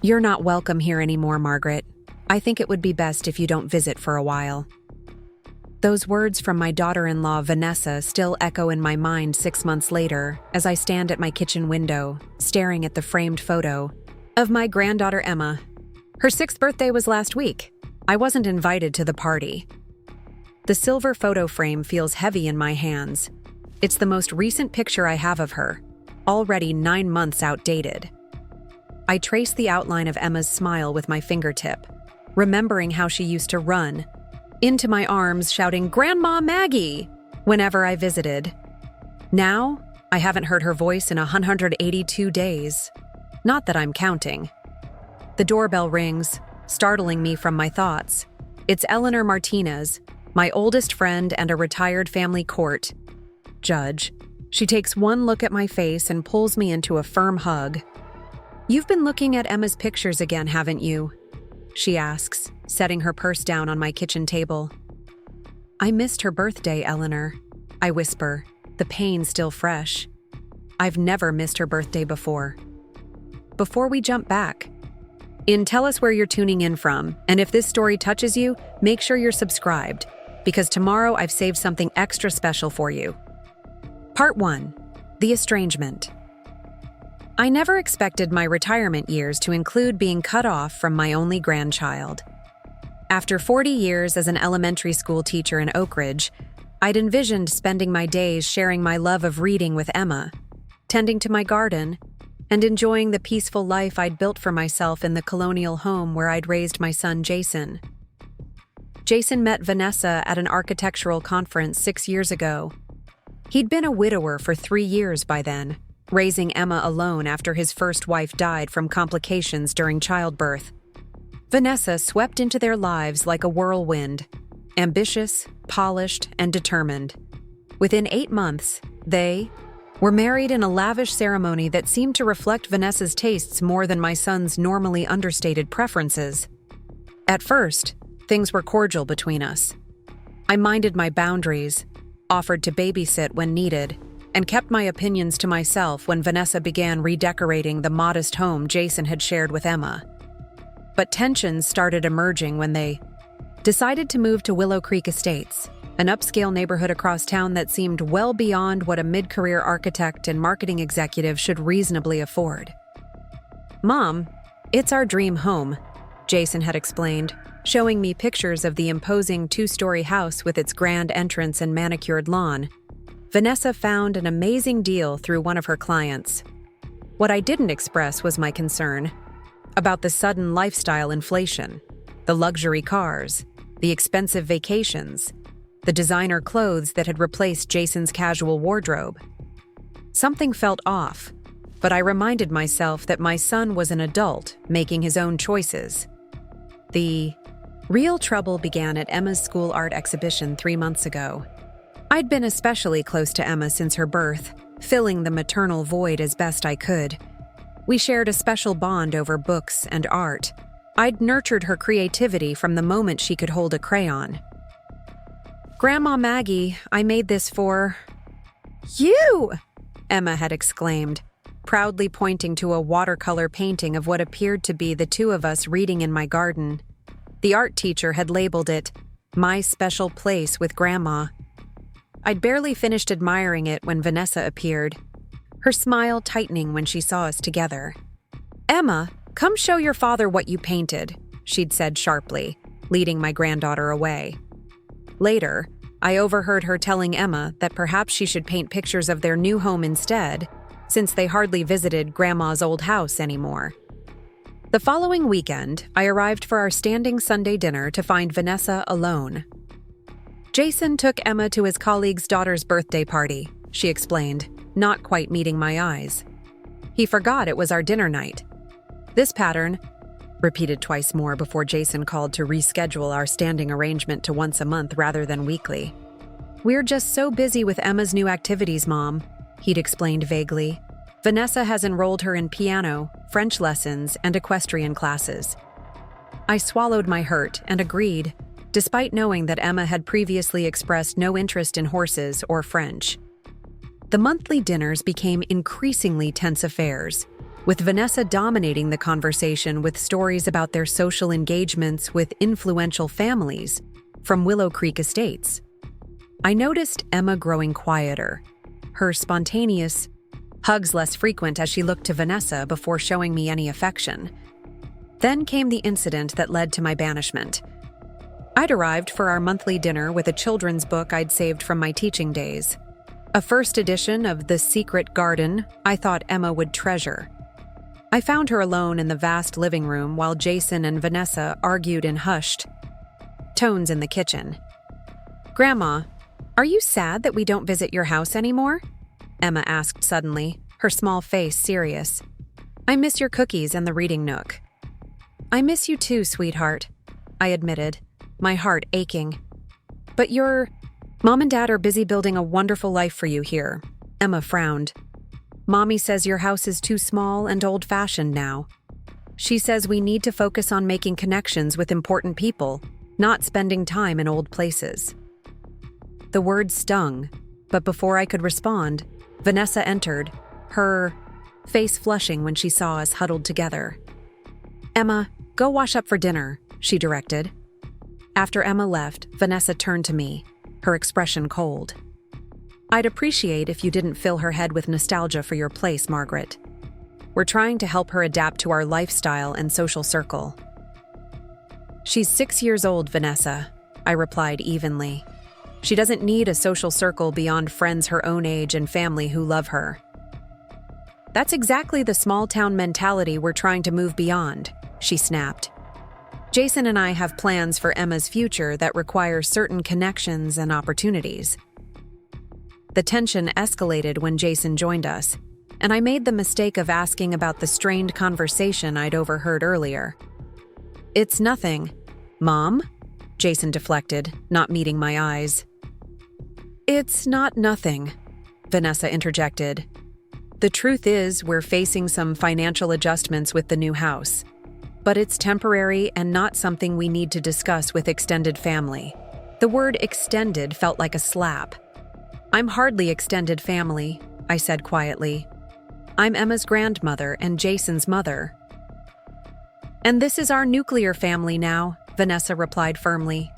You're not welcome here anymore, Margaret. I think it would be best if you don't visit for a while. Those words from my daughter-in-law, Vanessa, still echo in my mind 6 months later as I stand at my kitchen window, staring at the framed photo of my granddaughter, Emma. Her 6th birthday was last week. I wasn't invited to the party. The silver photo frame feels heavy in my hands. It's the most recent picture I have of her, already 9 months outdated. I trace the outline of Emma's smile with my fingertip, remembering how she used to run into my arms shouting, "Grandma Maggie!" whenever I visited. Now, I haven't heard her voice in 182 days. Not that I'm counting. The doorbell rings, startling me from my thoughts. It's Eleanor Martinez, my oldest friend and a retired family court judge. She takes one look at my face and pulls me into a firm hug. "You've been looking at Emma's pictures again, haven't you?" she asks, setting her purse down on my kitchen table. "I missed her birthday, Eleanor," I whisper, the pain still fresh. I've never missed her birthday before. Before we jump back, tell us where you're tuning in from, and if this story touches you, make sure you're subscribed, because tomorrow I've saved something extra special for you. Part 1. The Estrangement. I never expected my retirement years to include being cut off from my only grandchild. After 40 years as an elementary school teacher in Oak Ridge, I'd envisioned spending my days sharing my love of reading with Emma, tending to my garden, and enjoying the peaceful life I'd built for myself in the colonial home where I'd raised my son, Jason. Jason met Vanessa at an architectural conference 6 years ago. He'd been a widower for 3 years by then, raising Emma alone after his first wife died from complications during childbirth. Vanessa swept into their lives like a whirlwind, ambitious, polished, and determined. Within 8 months, they were married in a lavish ceremony that seemed to reflect Vanessa's tastes more than my son's normally understated preferences. At first, things were cordial between us. I minded my boundaries, offered to babysit when needed, and kept my opinions to myself when Vanessa began redecorating the modest home Jason had shared with Emma. But tensions started emerging when they decided to move to Willow Creek Estates, an upscale neighborhood across town that seemed well beyond what a mid-career architect and marketing executive should reasonably afford. "Mom, it's our dream home," Jason had explained, showing me pictures of the imposing 2-story house with its grand entrance and manicured lawn. Vanessa found an amazing deal through one of her clients. What I didn't express was my concern about the sudden lifestyle inflation, the luxury cars, the expensive vacations, the designer clothes that had replaced Jason's casual wardrobe. Something felt off, but I reminded myself that my son was an adult making his own choices. The real trouble began at Emma's school art exhibition 3 months ago. I'd been especially close to Emma since her birth, filling the maternal void as best I could. We shared a special bond over books and art. I'd nurtured her creativity from the moment she could hold a crayon. "Grandma Maggie, I made this for you," Emma had exclaimed, proudly pointing to a watercolor painting of what appeared to be the two of us reading in my garden. The art teacher had labeled it, "My Special Place with Grandma." I'd barely finished admiring it when Vanessa appeared, her smile tightening when she saw us together. "Emma, come show your father what you painted," she'd said sharply, leading my granddaughter away. Later, I overheard her telling Emma that perhaps she should paint pictures of their new home instead, since they hardly visited Grandma's old house anymore. The following weekend, I arrived for our standing Sunday dinner to find Vanessa alone. "Jason took Emma to his colleague's daughter's birthday party," she explained, not quite meeting my eyes. "He forgot it was our dinner night." This pattern repeated twice more before Jason called to reschedule our standing arrangement to once a month rather than weekly. "We're just so busy with Emma's new activities, Mom," he'd explained vaguely. "Vanessa has enrolled her in piano, French lessons, and equestrian classes." I swallowed my hurt and agreed, despite knowing that Emma had previously expressed no interest in horses or French. The monthly dinners became increasingly tense affairs. with Vanessa dominating the conversation with stories about their social engagements with influential families from Willow Creek Estates. I noticed Emma growing quieter, her spontaneous hugs less frequent as she looked to Vanessa before showing me any affection. Then came the incident that led to my banishment. I'd arrived for our monthly dinner with a children's book I'd saved from my teaching days. A first edition of The Secret Garden I thought Emma would treasure. I found her alone in the vast living room while Jason and Vanessa argued in hushed tones in the kitchen. "Grandma, are you sad that we don't visit your house anymore?" Emma asked suddenly, her small face serious. "I miss your cookies and the reading nook." "I miss you too, sweetheart," I admitted, my heart aching. "But Mom and Dad are busy building a wonderful life for you here." Emma frowned. "Mommy says your house is too small and old-fashioned now. She says we need to focus on making connections with important people, not spending time in old places." The words stung, but before I could respond, Vanessa entered, her face flushing when she saw us huddled together. "Emma, go wash up for dinner," she directed. After Emma left, Vanessa turned to me, her expression cold. "I'd appreciate if you didn't fill her head with nostalgia for your place, Margaret. We're trying to help her adapt to our lifestyle and social circle." "She's 6 years old, Vanessa," I replied evenly. "She doesn't need a social circle beyond friends her own age and family who love her." "That's exactly the small-town mentality we're trying to move beyond," she snapped. "Jason and I have plans for Emma's future that require certain connections and opportunities." The tension escalated when Jason joined us, and I made the mistake of asking about the strained conversation I'd overheard earlier. "It's nothing, Mom," Jason deflected, not meeting my eyes. "It's not nothing," Vanessa interjected. "The truth is, we're facing some financial adjustments with the new house. But it's temporary and not something we need to discuss with extended family." The word extended felt like a slap. "I'm hardly extended family," I said quietly. "I'm Emma's grandmother and Jason's mother." "And this is our nuclear family now," Vanessa replied firmly.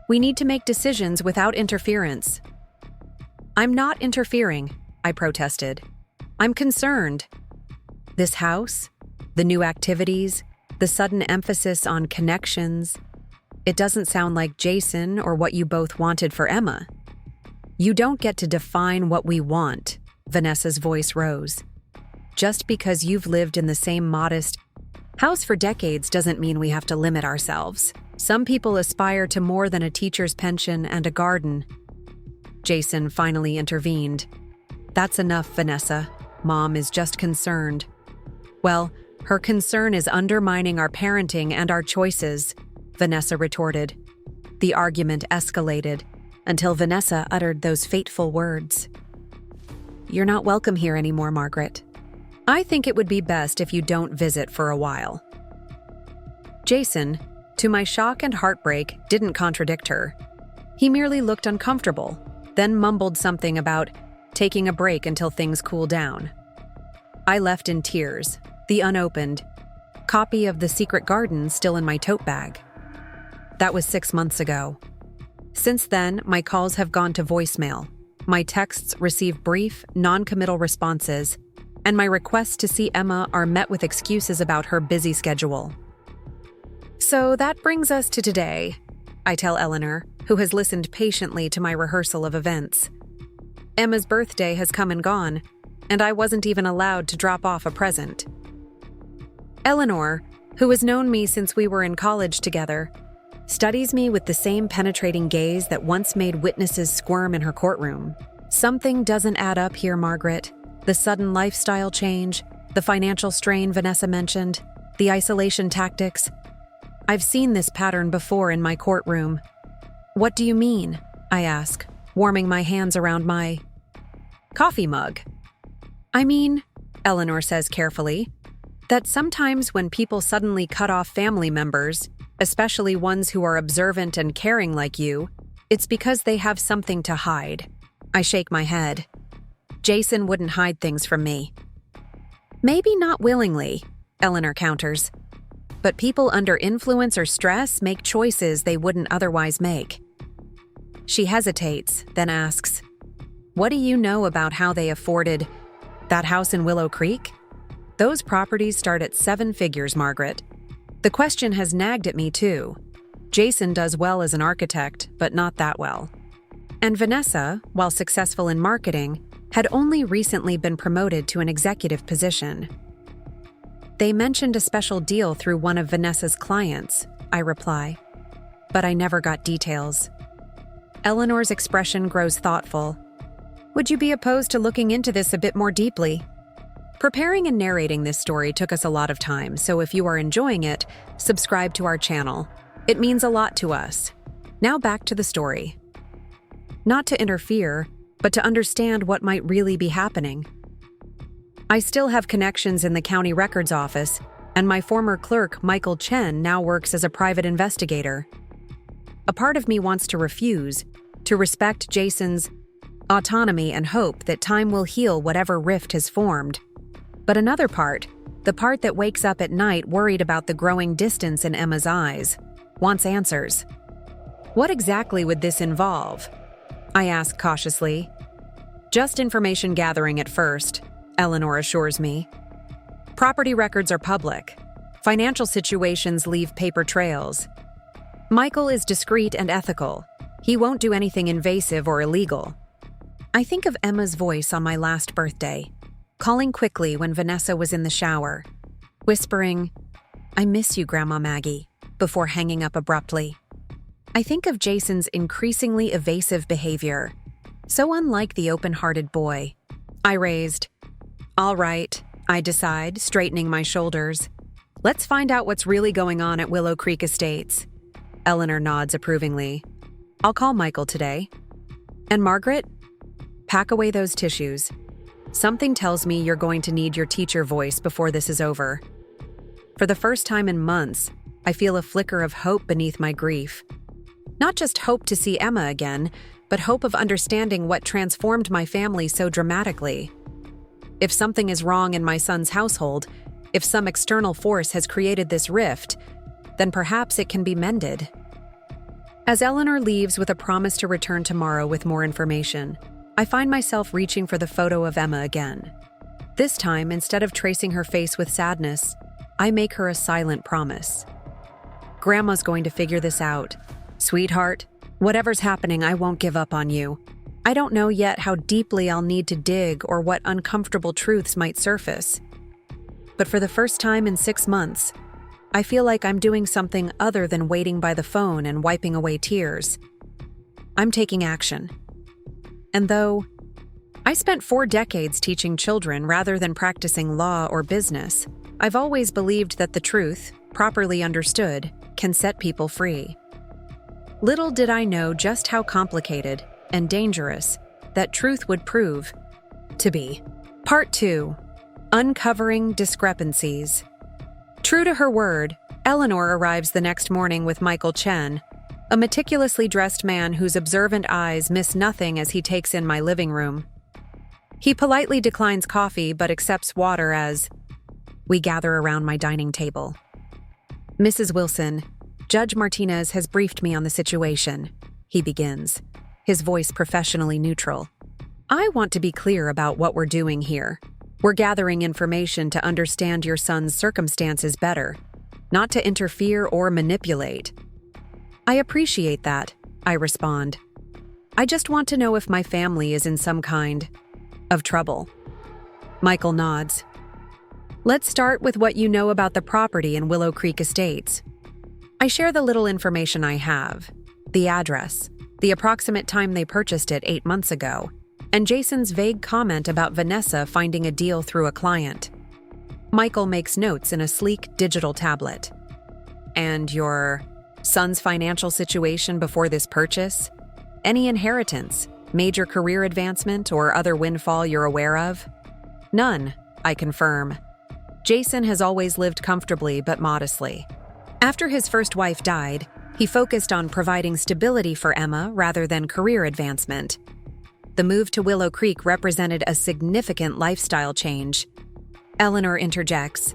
"We need to make decisions without interference." "I'm not interfering," I protested. "I'm concerned. This house, the new activities, the sudden emphasis on connections, it doesn't sound like Jason or what you both wanted for Emma." "You don't get to define what we want," Vanessa's voice rose. "Just because you've lived in the same modest house for decades doesn't mean we have to limit ourselves. Some people aspire to more than a teacher's pension and a garden." Jason finally intervened. "That's enough, Vanessa. Mom is just concerned." "Well, her concern is undermining our parenting and our choices," Vanessa retorted. The argument escalated until Vanessa uttered those fateful words. "You're not welcome here anymore, Margaret. I think it would be best if you don't visit for a while." Jason, to my shock and heartbreak, didn't contradict her. He merely looked uncomfortable, then mumbled something about taking a break until things cool down. I left in tears, the unopened copy of The Secret Garden still in my tote bag. That was 6 months ago. Since then, my calls have gone to voicemail. My texts receive brief, non-committal responses, and my requests to see Emma are met with excuses about her busy schedule. So that brings us to today, I tell Eleanor, who has listened patiently to my rehearsal of events. Emma's birthday has come and gone, and I wasn't even allowed to drop off a present. Eleanor, who has known me since we were in college together, studies me with the same penetrating gaze that once made witnesses squirm in her courtroom. Something doesn't add up here, Margaret. The sudden lifestyle change, the financial strain Vanessa mentioned, the isolation tactics. I've seen this pattern before in my courtroom. "What do you mean?" I ask, warming my hands around my coffee mug. "I mean," Eleanor says carefully, "that sometimes when people suddenly cut off family members, especially ones who are observant and caring like you, it's because they have something to hide." I shake my head. Jason wouldn't hide things from me. Maybe not willingly, Eleanor counters. But people under influence or stress make choices they wouldn't otherwise make. She hesitates, then asks, "What do you know about how they afforded that house in Willow Creek? Those properties start at 7 figures, Margaret. The question has nagged at me too. Jason does well as an architect, but not that well. And Vanessa, while successful in marketing, had only recently been promoted to an executive position." "They mentioned a special deal through one of Vanessa's clients," I reply. "But I never got details." Eleanor's expression grows thoughtful. "Would you be opposed to looking into this a bit more deeply?" Preparing and narrating this story took us a lot of time, so if you are enjoying it, subscribe to our channel. It means a lot to us. Now back to the story. Not to interfere, but to understand what might really be happening. I still have connections in the county records office, and my former clerk, Michael Chen, now works as a private investigator. A part of me wants to refuse, to respect Jason's autonomy and hope that time will heal whatever rift has formed. But another part, the part that wakes up at night worried about the growing distance in Emma's eyes, wants answers. "What exactly would this involve?" I ask cautiously. "Just information gathering at first," Eleanor assures me. "Property records are public. Financial situations leave paper trails. Michael is discreet and ethical. He won't do anything invasive or illegal." I think of Emma's voice on my last birthday, calling quickly when Vanessa was in the shower, whispering, "I miss you, Grandma Maggie," before hanging up abruptly. I think of Jason's increasingly evasive behavior, so unlike the open-hearted boy. I raised, "All right," I decide, straightening my shoulders. "Let's find out what's really going on at Willow Creek Estates." Eleanor nods approvingly. "I'll call Michael today. And Margaret, pack away those tissues. Something tells me you're going to need your teacher voice before this is over." For the first time in months, I feel a flicker of hope beneath my grief. Not just hope to see Emma again, but hope of understanding what transformed my family so dramatically. If something is wrong in my son's household, if some external force has created this rift, then perhaps it can be mended. As Eleanor leaves with a promise to return tomorrow with more information, I find myself reaching for the photo of Emma again. This time, instead of tracing her face with sadness, I make her a silent promise. "Grandma's going to figure this out. Sweetheart, whatever's happening, I won't give up on you. I don't know yet how deeply I'll need to dig or what uncomfortable truths might surface. But for the first time in 6 months, I feel like I'm doing something other than waiting by the phone and wiping away tears. I'm taking action. And though I spent 4 decades teaching children rather than practicing law or business, I've always believed that the truth, properly understood, can set people free. Little did I know just how complicated and dangerous that truth would prove to be. Part 2. Uncovering discrepancies. True to her word, Eleanor arrives the next morning with Michael Chen, a meticulously dressed man whose observant eyes miss nothing as he takes in my living room. He politely declines coffee but accepts water as we gather around my dining table. "Mrs. Wilson, Judge Martinez has briefed me on the situation," he begins, his voice professionally neutral. "I want to be clear about what we're doing here. We're gathering information to understand your son's circumstances better, not to interfere or manipulate." "I appreciate that," I respond. "I just want to know if my family is in some kind of trouble." Michael nods. "Let's start with what you know about the property in Willow Creek Estates." I share the little information I have, the address, the approximate time they purchased it 8 months ago, and Jason's vague comment about Vanessa finding a deal through a client. Michael makes notes in a sleek digital tablet. "And your son's financial situation before this purchase? Any inheritance, major career advancement, or other windfall you're aware of?" "None," I confirm. Jason has always lived comfortably but modestly. After his first wife died, he focused on providing stability for Emma rather than career advancement. The move to Willow Creek represented a significant lifestyle change. Eleanor interjects.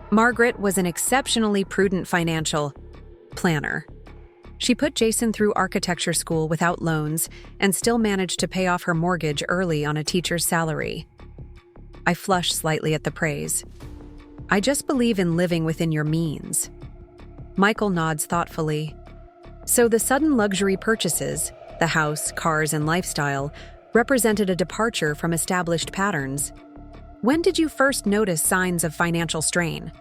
Margaret was an exceptionally prudent financial planner. She put Jason through architecture school without loans and still managed to pay off her mortgage early on a teacher's salary. I flush slightly at the praise. I just believe in living within your means. Michael nods thoughtfully. So the sudden luxury purchases, the house, cars, and lifestyle, represented a departure from established patterns. When did you first notice signs of financial strain?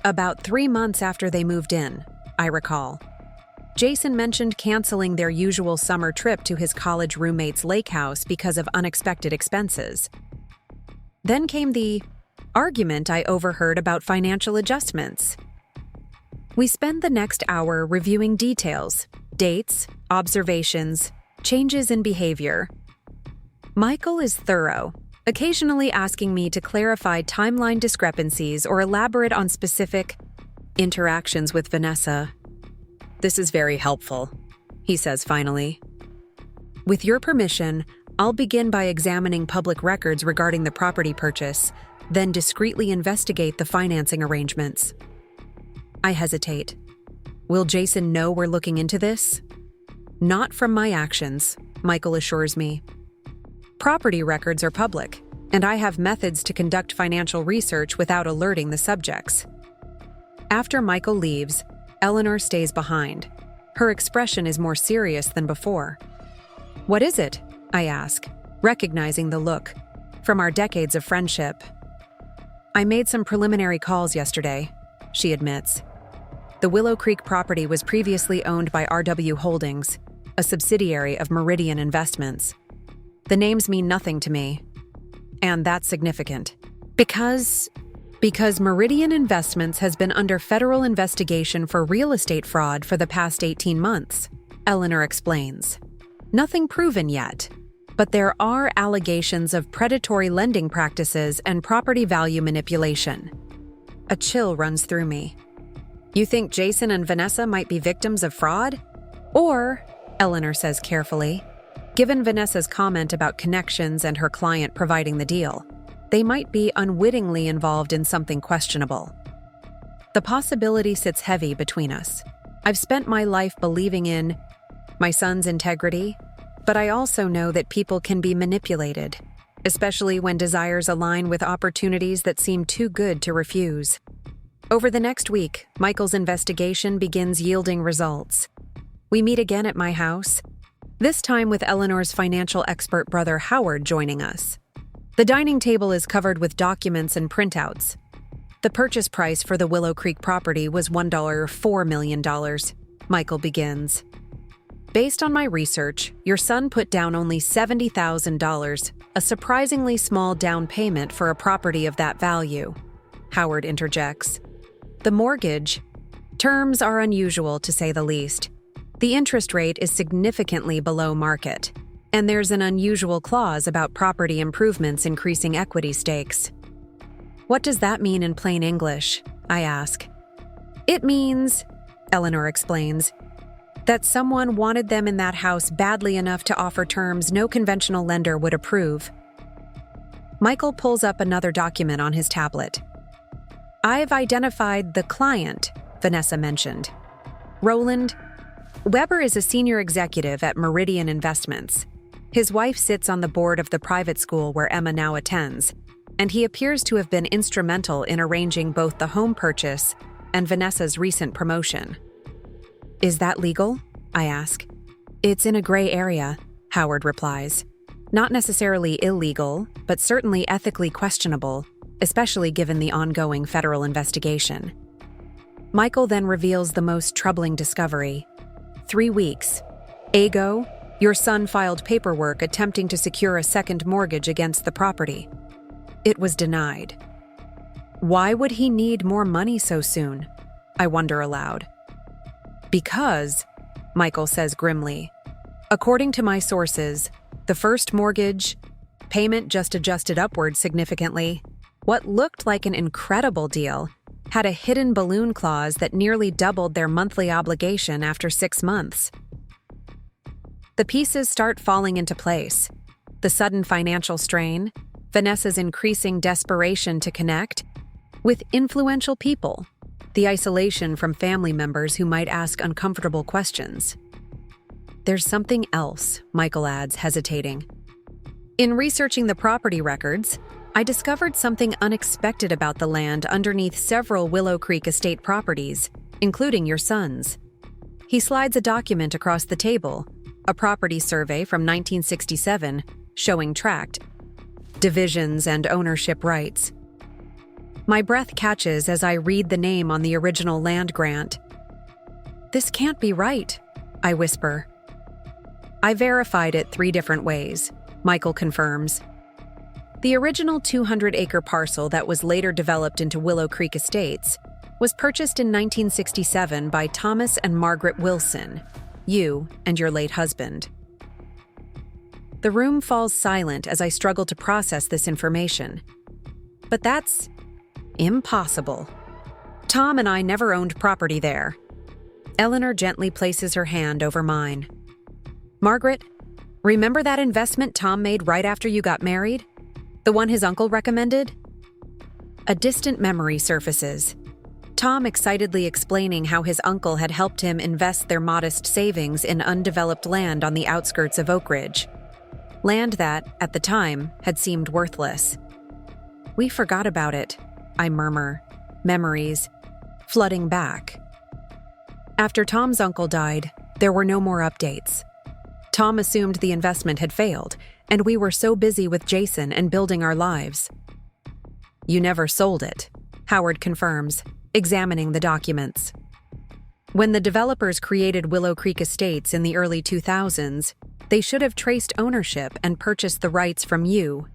About 3 months after they moved in, I recall. Jason mentioned canceling their usual summer trip to his college roommate's lake house because of unexpected expenses. Then came the argument I overheard about financial adjustments. We spend the next hour reviewing details, dates, observations, changes in behavior. Michael is thorough, occasionally asking me to clarify timeline discrepancies or elaborate on specific interactions with Vanessa. This is very helpful, he says finally. With your permission, I'll begin by examining public records regarding the property purchase, then discreetly investigate the financing arrangements. I hesitate. Will Jason know we're looking into this? Not from my actions, Michael assures me. Property records are public, and I have methods to conduct financial research without alerting the subjects. After Michael leaves, Eleanor stays behind. Her expression is more serious than before. What is it? I ask, recognizing the look. From our decades of friendship. I made some preliminary calls yesterday, she admits. The Willow Creek property was previously owned by RW Holdings, a subsidiary of Meridian Investments. The names mean nothing to me. And that's significant. Because Meridian Investments has been under federal investigation for real estate fraud for the past 18 months, Eleanor explains. Nothing proven yet, but there are allegations of predatory lending practices and property value manipulation. A chill runs through me. You think Jason and Vanessa might be victims of fraud? Or, Eleanor says carefully, given Vanessa's comment about connections and her client providing the deal, they might be unwittingly involved in something questionable. The possibility sits heavy between us. I've spent my life believing in my son's integrity, but I also know that people can be manipulated, especially when desires align with opportunities that seem too good to refuse. Over the next week, Michael's investigation begins yielding results. We meet again at my house, this time with Eleanor's financial expert brother Howard joining us. The dining table is covered with documents and printouts. The purchase price for the Willow Creek property was $4 million, Michael begins. Based on my research, your son put down only $70,000, a surprisingly small down payment for a property of that value, Howard interjects. The mortgage terms are unusual, to say the least. The interest rate is significantly below market, and there's an unusual clause about property improvements increasing equity stakes. What does that mean in plain English? I ask. It means, Eleanor explains, that someone wanted them in that house badly enough to offer terms no conventional lender would approve. Michael pulls up another document on his tablet. I've identified the client, Vanessa mentioned. Roland Weber is a senior executive at Meridian Investments. His wife sits on the board of the private school where Emma now attends, and he appears to have been instrumental in arranging both the home purchase and Vanessa's recent promotion. Is that legal? I ask. It's in a gray area, Howard replies. Not necessarily illegal, but certainly ethically questionable, especially given the ongoing federal investigation. Michael then reveals the most troubling discovery. 3 weeks. Ago, your son filed paperwork attempting to secure a second mortgage against the property. It was denied. Why would he need more money so soon? I wonder aloud. Because, Michael says grimly, according to my sources, the first mortgage payment just adjusted upward significantly. What looked like an incredible deal had a hidden balloon clause that nearly doubled their monthly obligation after 6 months. The pieces start falling into place. The sudden financial strain, Vanessa's increasing desperation to connect with influential people, the isolation from family members who might ask uncomfortable questions. There's something else, Michael adds, hesitating. In researching the property records, I discovered something unexpected about the land underneath several Willow Creek estate properties, including your son's. He slides a document across the table, a property survey from 1967 showing tract divisions and ownership rights. My breath catches as I read the name on the original land grant. This can't be right, I whisper. I verified it 3 different ways, Michael confirms. The original 200-acre parcel that was later developed into Willow Creek Estates was purchased in 1967 by Thomas and Margaret Wilson, you and your late husband. The room falls silent as I struggle to process this information. But that's impossible. Tom and I never owned property there. Eleanor gently places her hand over mine. Margaret, remember that investment Tom made right after you got married? The one his uncle recommended? A distant memory surfaces. Tom excitedly explaining how his uncle had helped him invest their modest savings in undeveloped land on the outskirts of Oak Ridge. Land that, at the time, had seemed worthless. We forgot about it, I murmur, memories flooding back. After Tom's uncle died, there were no more updates. Tom assumed the investment had failed, and we were so busy with Jason and building our lives. You never sold it, Howard confirms, examining the documents. When the developers created Willow Creek Estates in the early 2000s, they should have traced ownership and purchased the rights from you.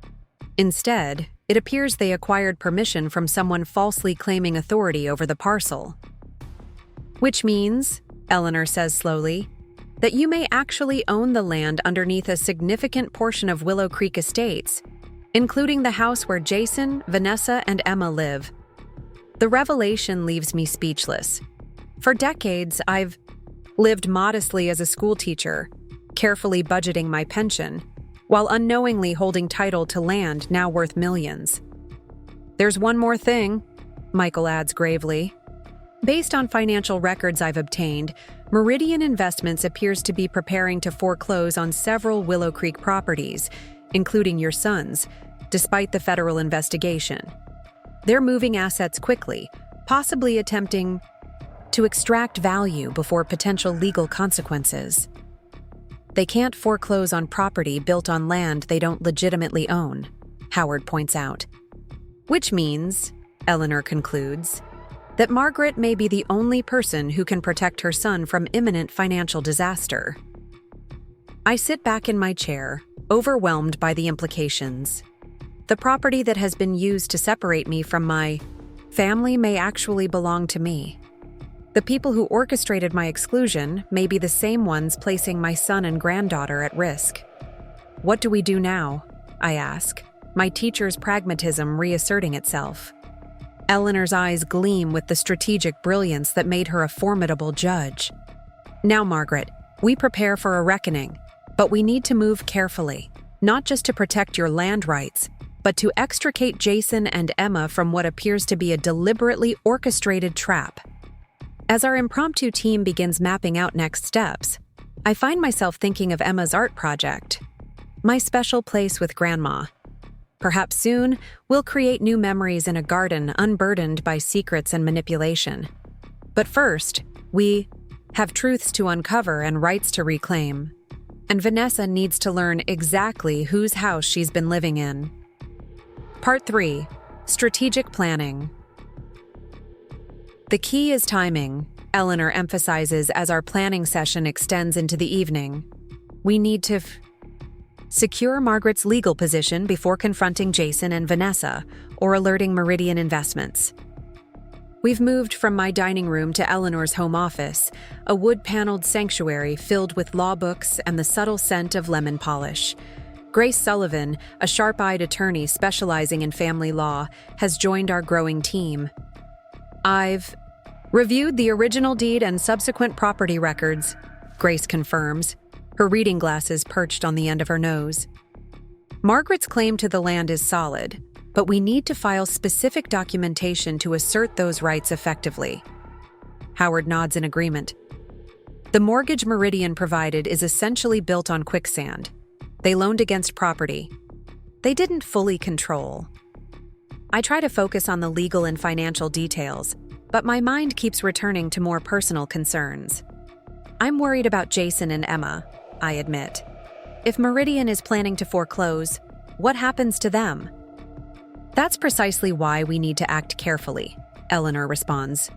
Instead, it appears they acquired permission from someone falsely claiming authority over the parcel. Which means, Eleanor says slowly, that you may actually own the land underneath a significant portion of Willow Creek Estates, including the house where Jason, Vanessa, and Emma live. The revelation leaves me speechless. For decades, I've lived modestly as a school teacher, carefully budgeting my pension, while unknowingly holding title to land now worth millions. There's one more thing, Michael adds gravely. Based on financial records I've obtained, Meridian Investments appears to be preparing to foreclose on several Willow Creek properties, including your son's, despite the federal investigation. They're moving assets quickly, possibly attempting to extract value before potential legal consequences. They can't foreclose on property built on land they don't legitimately own, Howard points out. Which means, Eleanor concludes, that Margaret may be the only person who can protect her son from imminent financial disaster. I sit back in my chair, overwhelmed by the implications. The property that has been used to separate me from my family may actually belong to me. The people who orchestrated my exclusion may be the same ones placing my son and granddaughter at risk. What do we do now? I ask, my teacher's pragmatism reasserting itself. Eleanor's eyes gleam with the strategic brilliance that made her a formidable judge. Now, Margaret, we prepare for a reckoning, but we need to move carefully, not just to protect your land rights, but to extricate Jason and Emma from what appears to be a deliberately orchestrated trap. As our impromptu team begins mapping out next steps, I find myself thinking of Emma's art project, my special place with Grandma. Perhaps soon, we'll create new memories in a garden unburdened by secrets and manipulation. But first, we have truths to uncover and rights to reclaim. And Vanessa needs to learn exactly whose house she's been living in. Part 3. Strategic Planning. The key is timing, Eleanor emphasizes as our planning session extends into the evening. We need to secure Margaret's legal position before confronting Jason and Vanessa or alerting Meridian Investments. We've moved from my dining room to Eleanor's home office, a wood-paneled sanctuary filled with law books and the subtle scent of lemon polish. Grace Sullivan, a sharp-eyed attorney specializing in family law, has joined our growing team. I've reviewed the original deed and subsequent property records, Grace confirms, her reading glasses perched on the end of her nose. Margaret's claim to the land is solid, but we need to file specific documentation to assert those rights effectively. Howard nods in agreement. The mortgage Meridian provided is essentially built on quicksand. They loaned against property. They didn't fully control. I try to focus on the legal and financial details, but my mind keeps returning to more personal concerns. I'm worried about Jason and Emma, I admit. If Meridian is planning to foreclose, what happens to them? That's precisely why we need to act carefully, Eleanor responds.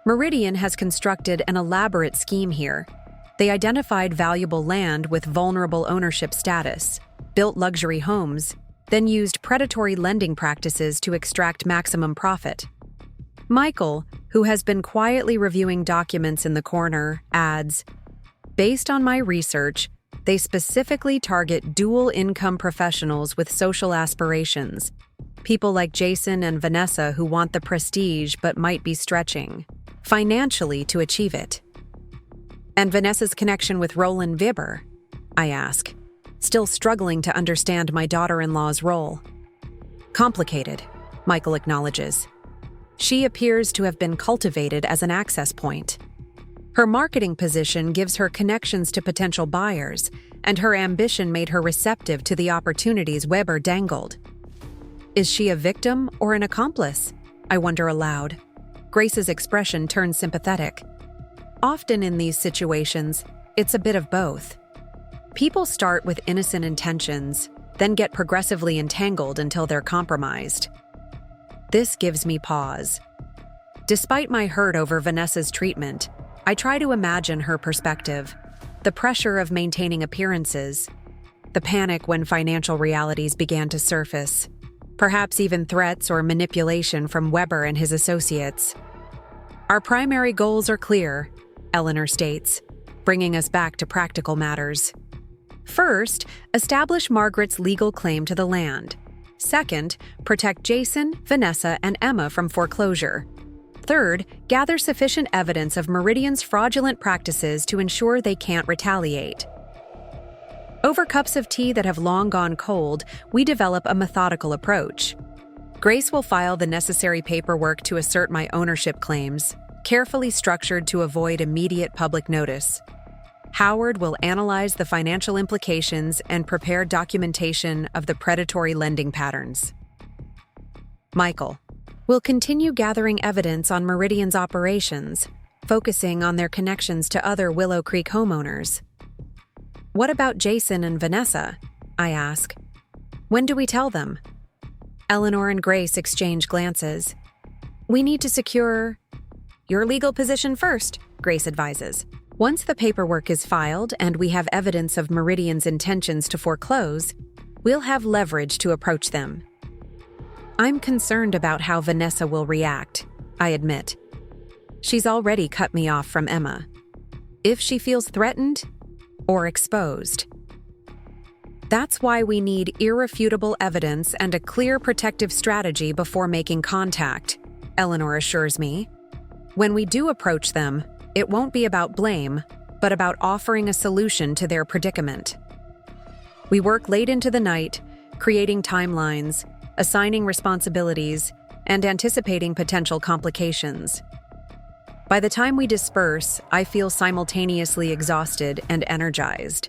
Meridian has constructed an elaborate scheme here. They identified valuable land with vulnerable ownership status, built luxury homes, then used predatory lending practices to extract maximum profit. Michael, who has been quietly reviewing documents in the corner, adds, "Based on my research, they specifically target dual-income professionals with social aspirations, people like Jason and Vanessa who want the prestige but might be stretching financially to achieve it." And Vanessa's connection with Roland Vibber? I ask, still struggling to understand my daughter-in-law's role. Complicated, Michael acknowledges. She appears to have been cultivated as an access point. Her marketing position gives her connections to potential buyers, and her ambition made her receptive to the opportunities Weber dangled. Is she a victim or an accomplice? I wonder aloud. Grace's expression turns sympathetic. Often in these situations, it's a bit of both. People start with innocent intentions, then get progressively entangled until they're compromised. This gives me pause. Despite my hurt over Vanessa's treatment, I try to imagine her perspective, the pressure of maintaining appearances, the panic when financial realities began to surface, perhaps even threats or manipulation from Weber and his associates. Our primary goals are clear, Eleanor states, bringing us back to practical matters. First, establish Margaret's legal claim to the land. Second, protect Jason, Vanessa, and Emma from foreclosure. Third, gather sufficient evidence of Meridian's fraudulent practices to ensure they can't retaliate. Over cups of tea that have long gone cold, we develop a methodical approach. Grace will file the necessary paperwork to assert my ownership claims, carefully structured to avoid immediate public notice. Howard will analyze the financial implications and prepare documentation of the predatory lending patterns. Michael will continue gathering evidence on Meridian's operations, focusing on their connections to other Willow Creek homeowners. What about Jason and Vanessa? I ask. When do we tell them? Eleanor and Grace exchange glances. We need to secure your legal position first, Grace advises. Once the paperwork is filed and we have evidence of Meridian's intentions to foreclose, we'll have leverage to approach them. I'm concerned about how Vanessa will react, I admit. She's already cut me off from Emma. If she feels threatened or exposed. That's why we need irrefutable evidence and a clear protective strategy before making contact, Eleanor assures me. When we do approach them, it won't be about blame, but about offering a solution to their predicament. We work late into the night, creating timelines, assigning responsibilities, and anticipating potential complications. By the time we disperse, I feel simultaneously exhausted and energized.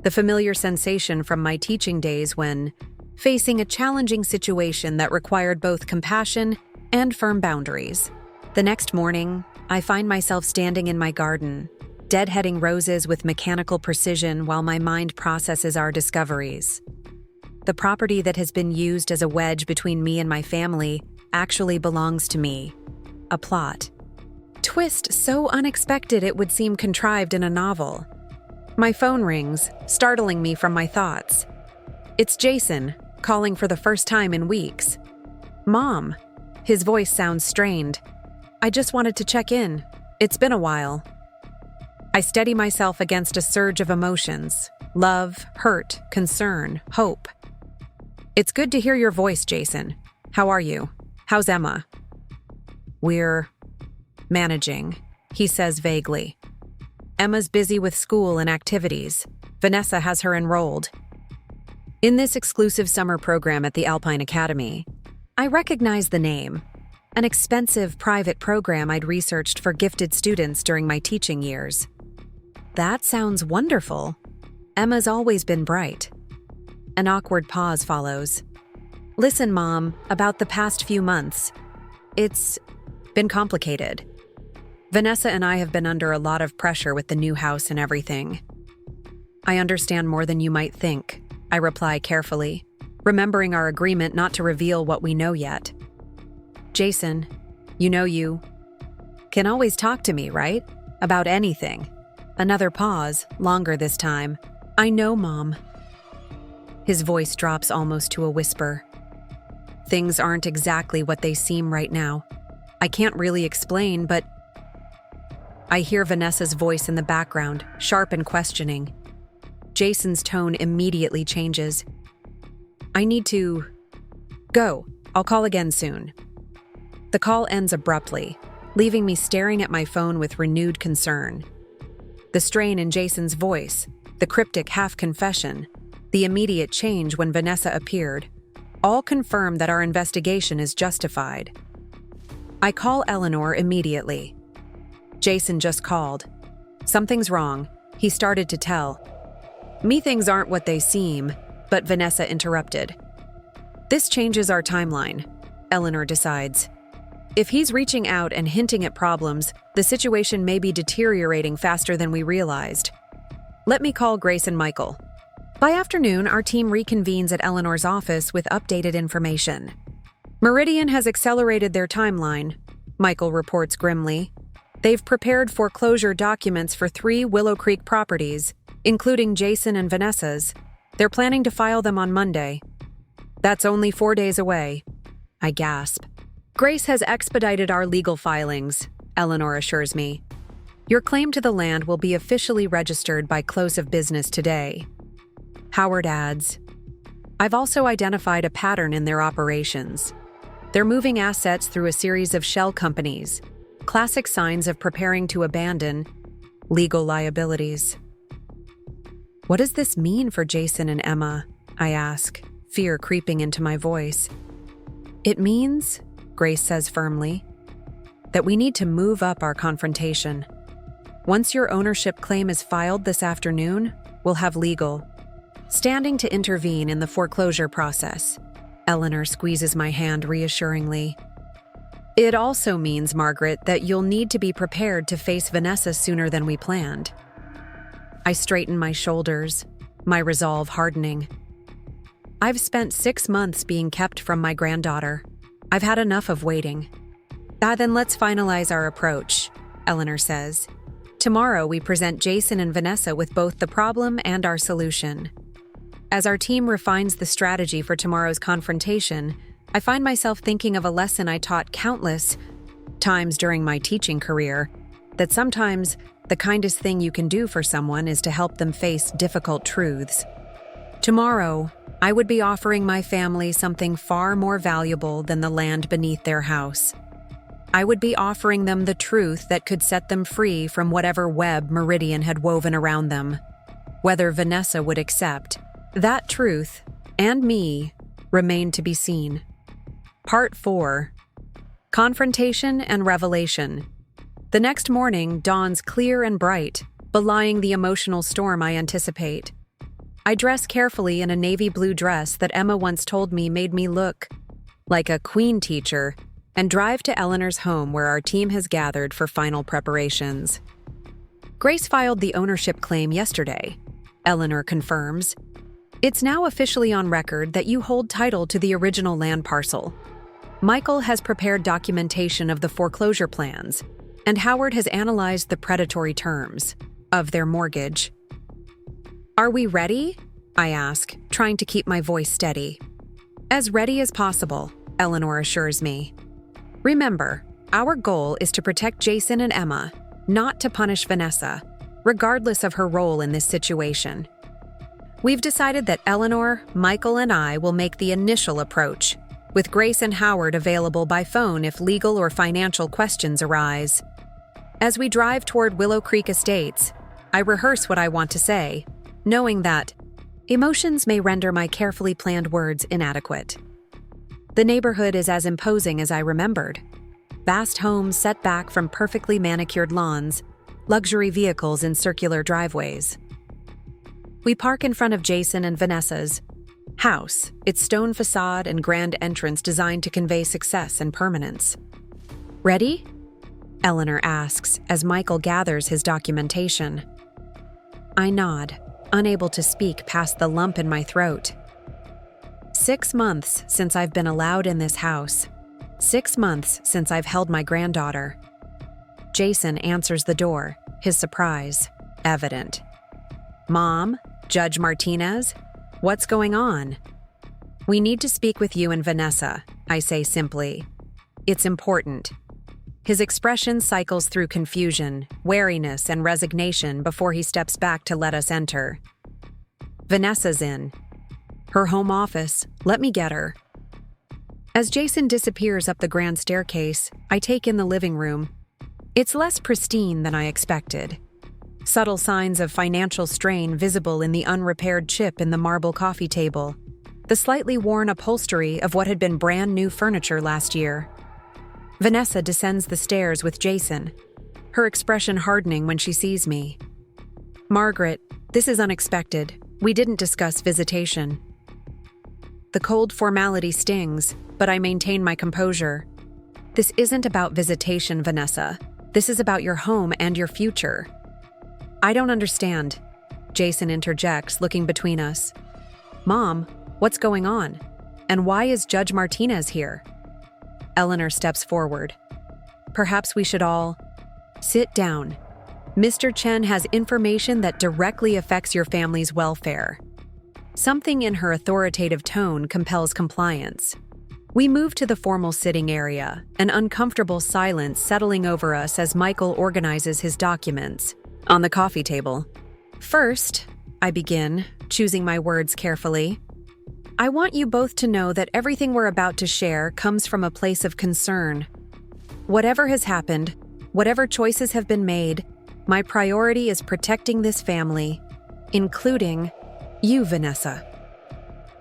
The familiar sensation from my teaching days when facing a challenging situation that required both compassion and firm boundaries. The next morning, I find myself standing in my garden, deadheading roses with mechanical precision while my mind processes our discoveries. The property that has been used as a wedge between me and my family actually belongs to me. A plot. Twist so unexpected it would seem contrived in a novel. My phone rings, startling me from my thoughts. It's Jason, calling for the first time in weeks. Mom. His voice sounds strained. I just wanted to check in. It's been a while. I steady myself against a surge of emotions. Love, hurt, concern, hope. It's good to hear your voice, Jason. How are you? How's Emma? We're managing, he says vaguely. Emma's busy with school and activities. Vanessa has her enrolled. In this exclusive summer program at the Alpine Academy, I recognized the name, an expensive private program I'd researched for gifted students during my teaching years. That sounds wonderful. Emma's always been bright. An awkward pause follows. Listen, Mom, about the past few months. It's been complicated. Vanessa and I have been under a lot of pressure with the new house and everything. I understand more than you might think, I reply carefully, remembering our agreement not to reveal what we know yet. Jason, you can always talk to me, right? About anything. Another pause, longer this time. I know, Mom. His voice drops almost to a whisper. Things aren't exactly what they seem right now. I can't really explain, but I hear Vanessa's voice in the background, sharp and questioning. Jason's tone immediately changes. I need to go. I'll call again soon. The call ends abruptly, leaving me staring at my phone with renewed concern. The strain in Jason's voice, the cryptic half-confession, the immediate change when Vanessa appeared, all confirm that our investigation is justified. I call Eleanor immediately. Jason just called. Something's wrong. He started to tell. Me, things aren't what they seem, but Vanessa interrupted. This changes our timeline, Eleanor decides. If he's reaching out and hinting at problems, the situation may be deteriorating faster than we realized. Let me call Grace and Michael. By afternoon, our team reconvenes at Eleanor's office with updated information. Meridian has accelerated their timeline, Michael reports grimly. They've prepared foreclosure documents for 3 Willow Creek properties, including Jason and Vanessa's. They're planning to file them on Monday. That's only 4 days away. I gasp. Grace has expedited our legal filings, Eleanor assures me. Your claim to the land will be officially registered by close of business today. Howard adds, I've also identified a pattern in their operations. They're moving assets through a series of shell companies, classic signs of preparing to abandon legal liabilities. What does this mean for Jason and Emma? I ask, fear creeping into my voice. It means, Grace says firmly, that we need to move up our confrontation. Once your ownership claim is filed this afternoon, we'll have legal standing to intervene in the foreclosure process. Eleanor squeezes my hand reassuringly. It also means, Margaret, that you'll need to be prepared to face Vanessa sooner than we planned. I straighten my shoulders, my resolve hardening. I've spent 6 months being kept from my granddaughter. I've had enough of waiting. Then let's finalize our approach, Eleanor says. Tomorrow we present Jason and Vanessa with both the problem and our solution. As our team refines the strategy for tomorrow's confrontation, I find myself thinking of a lesson I taught countless times during my teaching career, that sometimes the kindest thing you can do for someone is to help them face difficult truths. Tomorrow, I would be offering my family something far more valuable than the land beneath their house. I would be offering them the truth that could set them free from whatever web Meridian had woven around them. Whether Vanessa would accept, that truth, and me, remained to be seen. Part 4. Confrontation and Revelation. The next morning dawns clear and bright, belying the emotional storm I anticipate. I dress carefully in a navy blue dress that Emma once told me made me look like a queen teacher, and drive to Eleanor's home where our team has gathered for final preparations. Grace filed the ownership claim yesterday, Eleanor confirms. It's now officially on record that you hold title to the original land parcel. Michael has prepared documentation of the foreclosure plans, and Howard has analyzed the predatory terms of their mortgage. Are we ready? I ask, trying to keep my voice steady. As ready as possible, Eleanor assures me. Remember, our goal is to protect Jason and Emma, not to punish Vanessa, regardless of her role in this situation. We've decided that Eleanor, Michael, and I will make the initial approach, with Grace and Howard available by phone if legal or financial questions arise. As we drive toward Willow Creek Estates, I rehearse what I want to say, knowing that Emotions may render my carefully planned words inadequate. The neighborhood is as imposing as I remembered. Vast homes set back from perfectly manicured lawns, luxury vehicles in circular driveways. We park in front of Jason and Vanessa's house, its stone facade and grand entrance designed to convey success and permanence. "Ready?" Eleanor asks as Michael gathers his documentation. I nod, unable to speak past the lump in my throat. 6 months since I've been allowed in this house. 6 months since I've held my granddaughter. Jason answers the door, his surprise evident. "Mom, Judge Martinez, what's going on?" "We need to speak with you and Vanessa," I say simply. "It's important." His expression cycles through confusion, wariness, and resignation before he steps back to let us enter. "Vanessa's in. Her home office. Let me get her." As Jason disappears up the grand staircase, I take in the living room. It's less pristine than I expected. Subtle signs of financial strain visible in the unrepaired chip in the marble coffee table, the slightly worn upholstery of what had been brand new furniture last year. Vanessa descends the stairs with Jason, her expression hardening when she sees me. "Margaret, this is unexpected. We didn't discuss visitation." The cold formality stings, but I maintain my composure. "This isn't about visitation, Vanessa. This is about your home and your future." "I don't understand," Jason interjects, looking between us. "Mom, what's going on? And why is Judge Martinez here?" Eleanor steps forward. "Perhaps we should all sit down. Mr. Chen has information that directly affects your family's welfare." Something in her authoritative tone compels compliance. We move to the formal sitting area, an uncomfortable silence settling over us as Michael organizes his documents on the coffee table. "First," I begin, choosing my words carefully, "I want you both to know that everything we're about to share comes from a place of concern. Whatever has happened, whatever choices have been made, my priority is protecting this family, including you, Vanessa."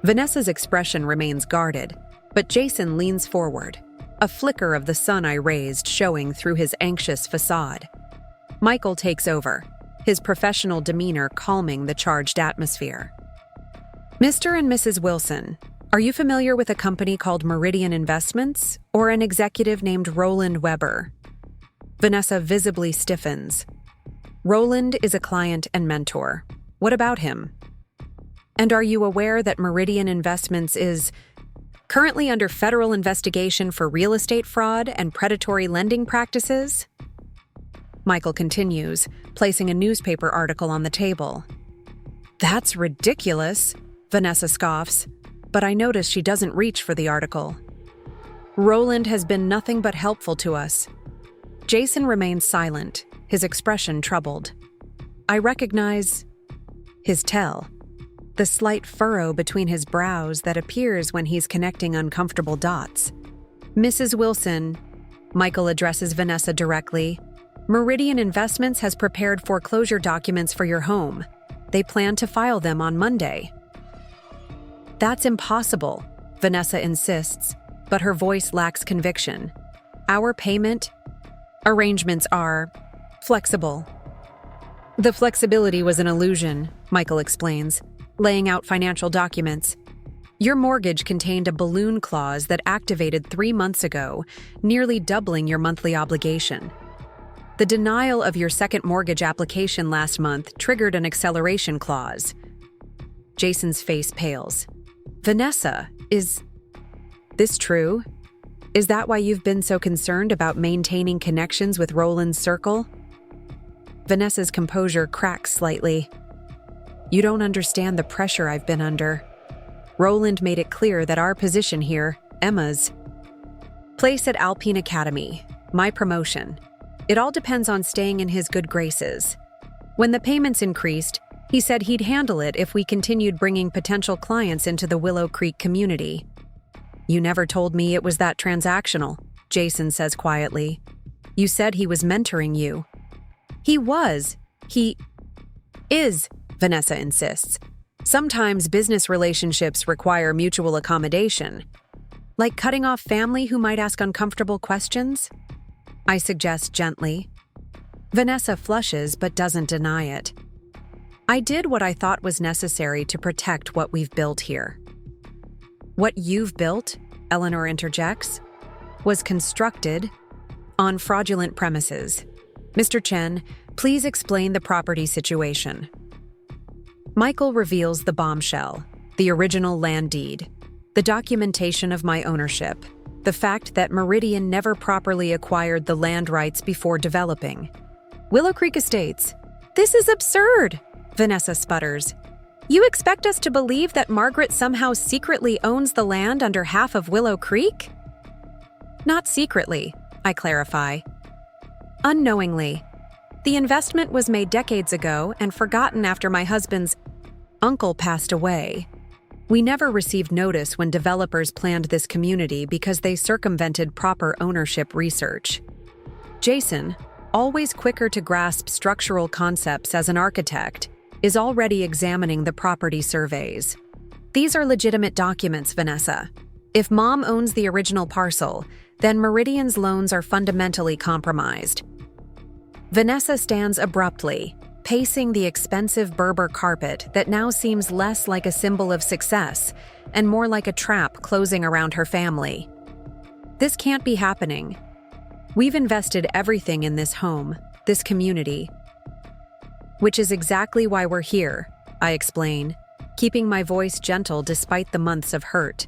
Vanessa's expression remains guarded, but Jason leans forward, a flicker of the sun I raised showing through his anxious facade. Michael takes over, his professional demeanor calming the charged atmosphere. "Mr. and Mrs. Wilson, are you familiar with a company called Meridian Investments or an executive named Roland Weber?" Vanessa visibly stiffens. "Roland is a client and mentor. What about him?" "And are you aware that Meridian Investments is currently under federal investigation for real estate fraud and predatory lending practices?" Michael continues, placing a newspaper article on the table. "That's ridiculous," Vanessa scoffs, but I notice she doesn't reach for the article. "Roland has been nothing but helpful to us." Jason remains silent, his expression troubled. I recognize his tell, the slight furrow between his brows that appears when he's connecting uncomfortable dots. "Mrs. Wilson," Michael addresses Vanessa directly, "Meridian Investments has prepared foreclosure documents for your home. They plan to file them on Monday." "That's impossible," Vanessa insists, but her voice lacks conviction. "Our payment arrangements are flexible." "The flexibility was an illusion," Michael explains, laying out financial documents. "Your mortgage contained a balloon clause that activated 3 months ago, nearly doubling your monthly obligation. The denial of your second mortgage application last month triggered an acceleration clause." Jason's face pales. "Vanessa, is this true? Is that why you've been so concerned about maintaining connections with Roland's circle?" Vanessa's composure cracks slightly. "You don't understand the pressure I've been under. Roland made it clear that our position here, Emma's place at Alpine Academy, my promotion, it all depends on staying in his good graces. When the payments increased, he said he'd handle it if we continued bringing potential clients into the Willow Creek community." "You never told me it was that transactional," Jason says quietly. "You said he was mentoring you." "He was. He is," Vanessa insists. Sometimes business relationships require mutual accommodation, like cutting off family who might ask uncomfortable questions, I suggest gently. Vanessa flushes but doesn't deny it. I did what I thought was necessary to protect what we've built here. What you've built, Eleanor interjects, was constructed on fraudulent premises. Mr. Chen, please explain the property situation. Michael reveals the bombshell, the original land deed, the documentation of my ownership, the fact that Meridian never properly acquired the land rights before developing. Willow Creek Estates. This is absurd, Vanessa sputters. You expect us to believe that Margaret somehow secretly owns the land under half of Willow Creek? Not secretly, I clarify. Unknowingly. The investment was made decades ago and forgotten after my husband's uncle passed away. We never received notice when developers planned this community because they circumvented proper ownership research. Jason, always quicker to grasp structural concepts as an architect, is already examining the property surveys. These are legitimate documents, Vanessa. If Mom owns the original parcel, then Meridian's loans are fundamentally compromised. Vanessa stands abruptly, pacing the expensive Berber carpet that now seems less like a symbol of success and more like a trap closing around her family. This can't be happening. We've invested everything in this home, this community. Which is exactly why we're here, I explain, keeping my voice gentle despite the months of hurt.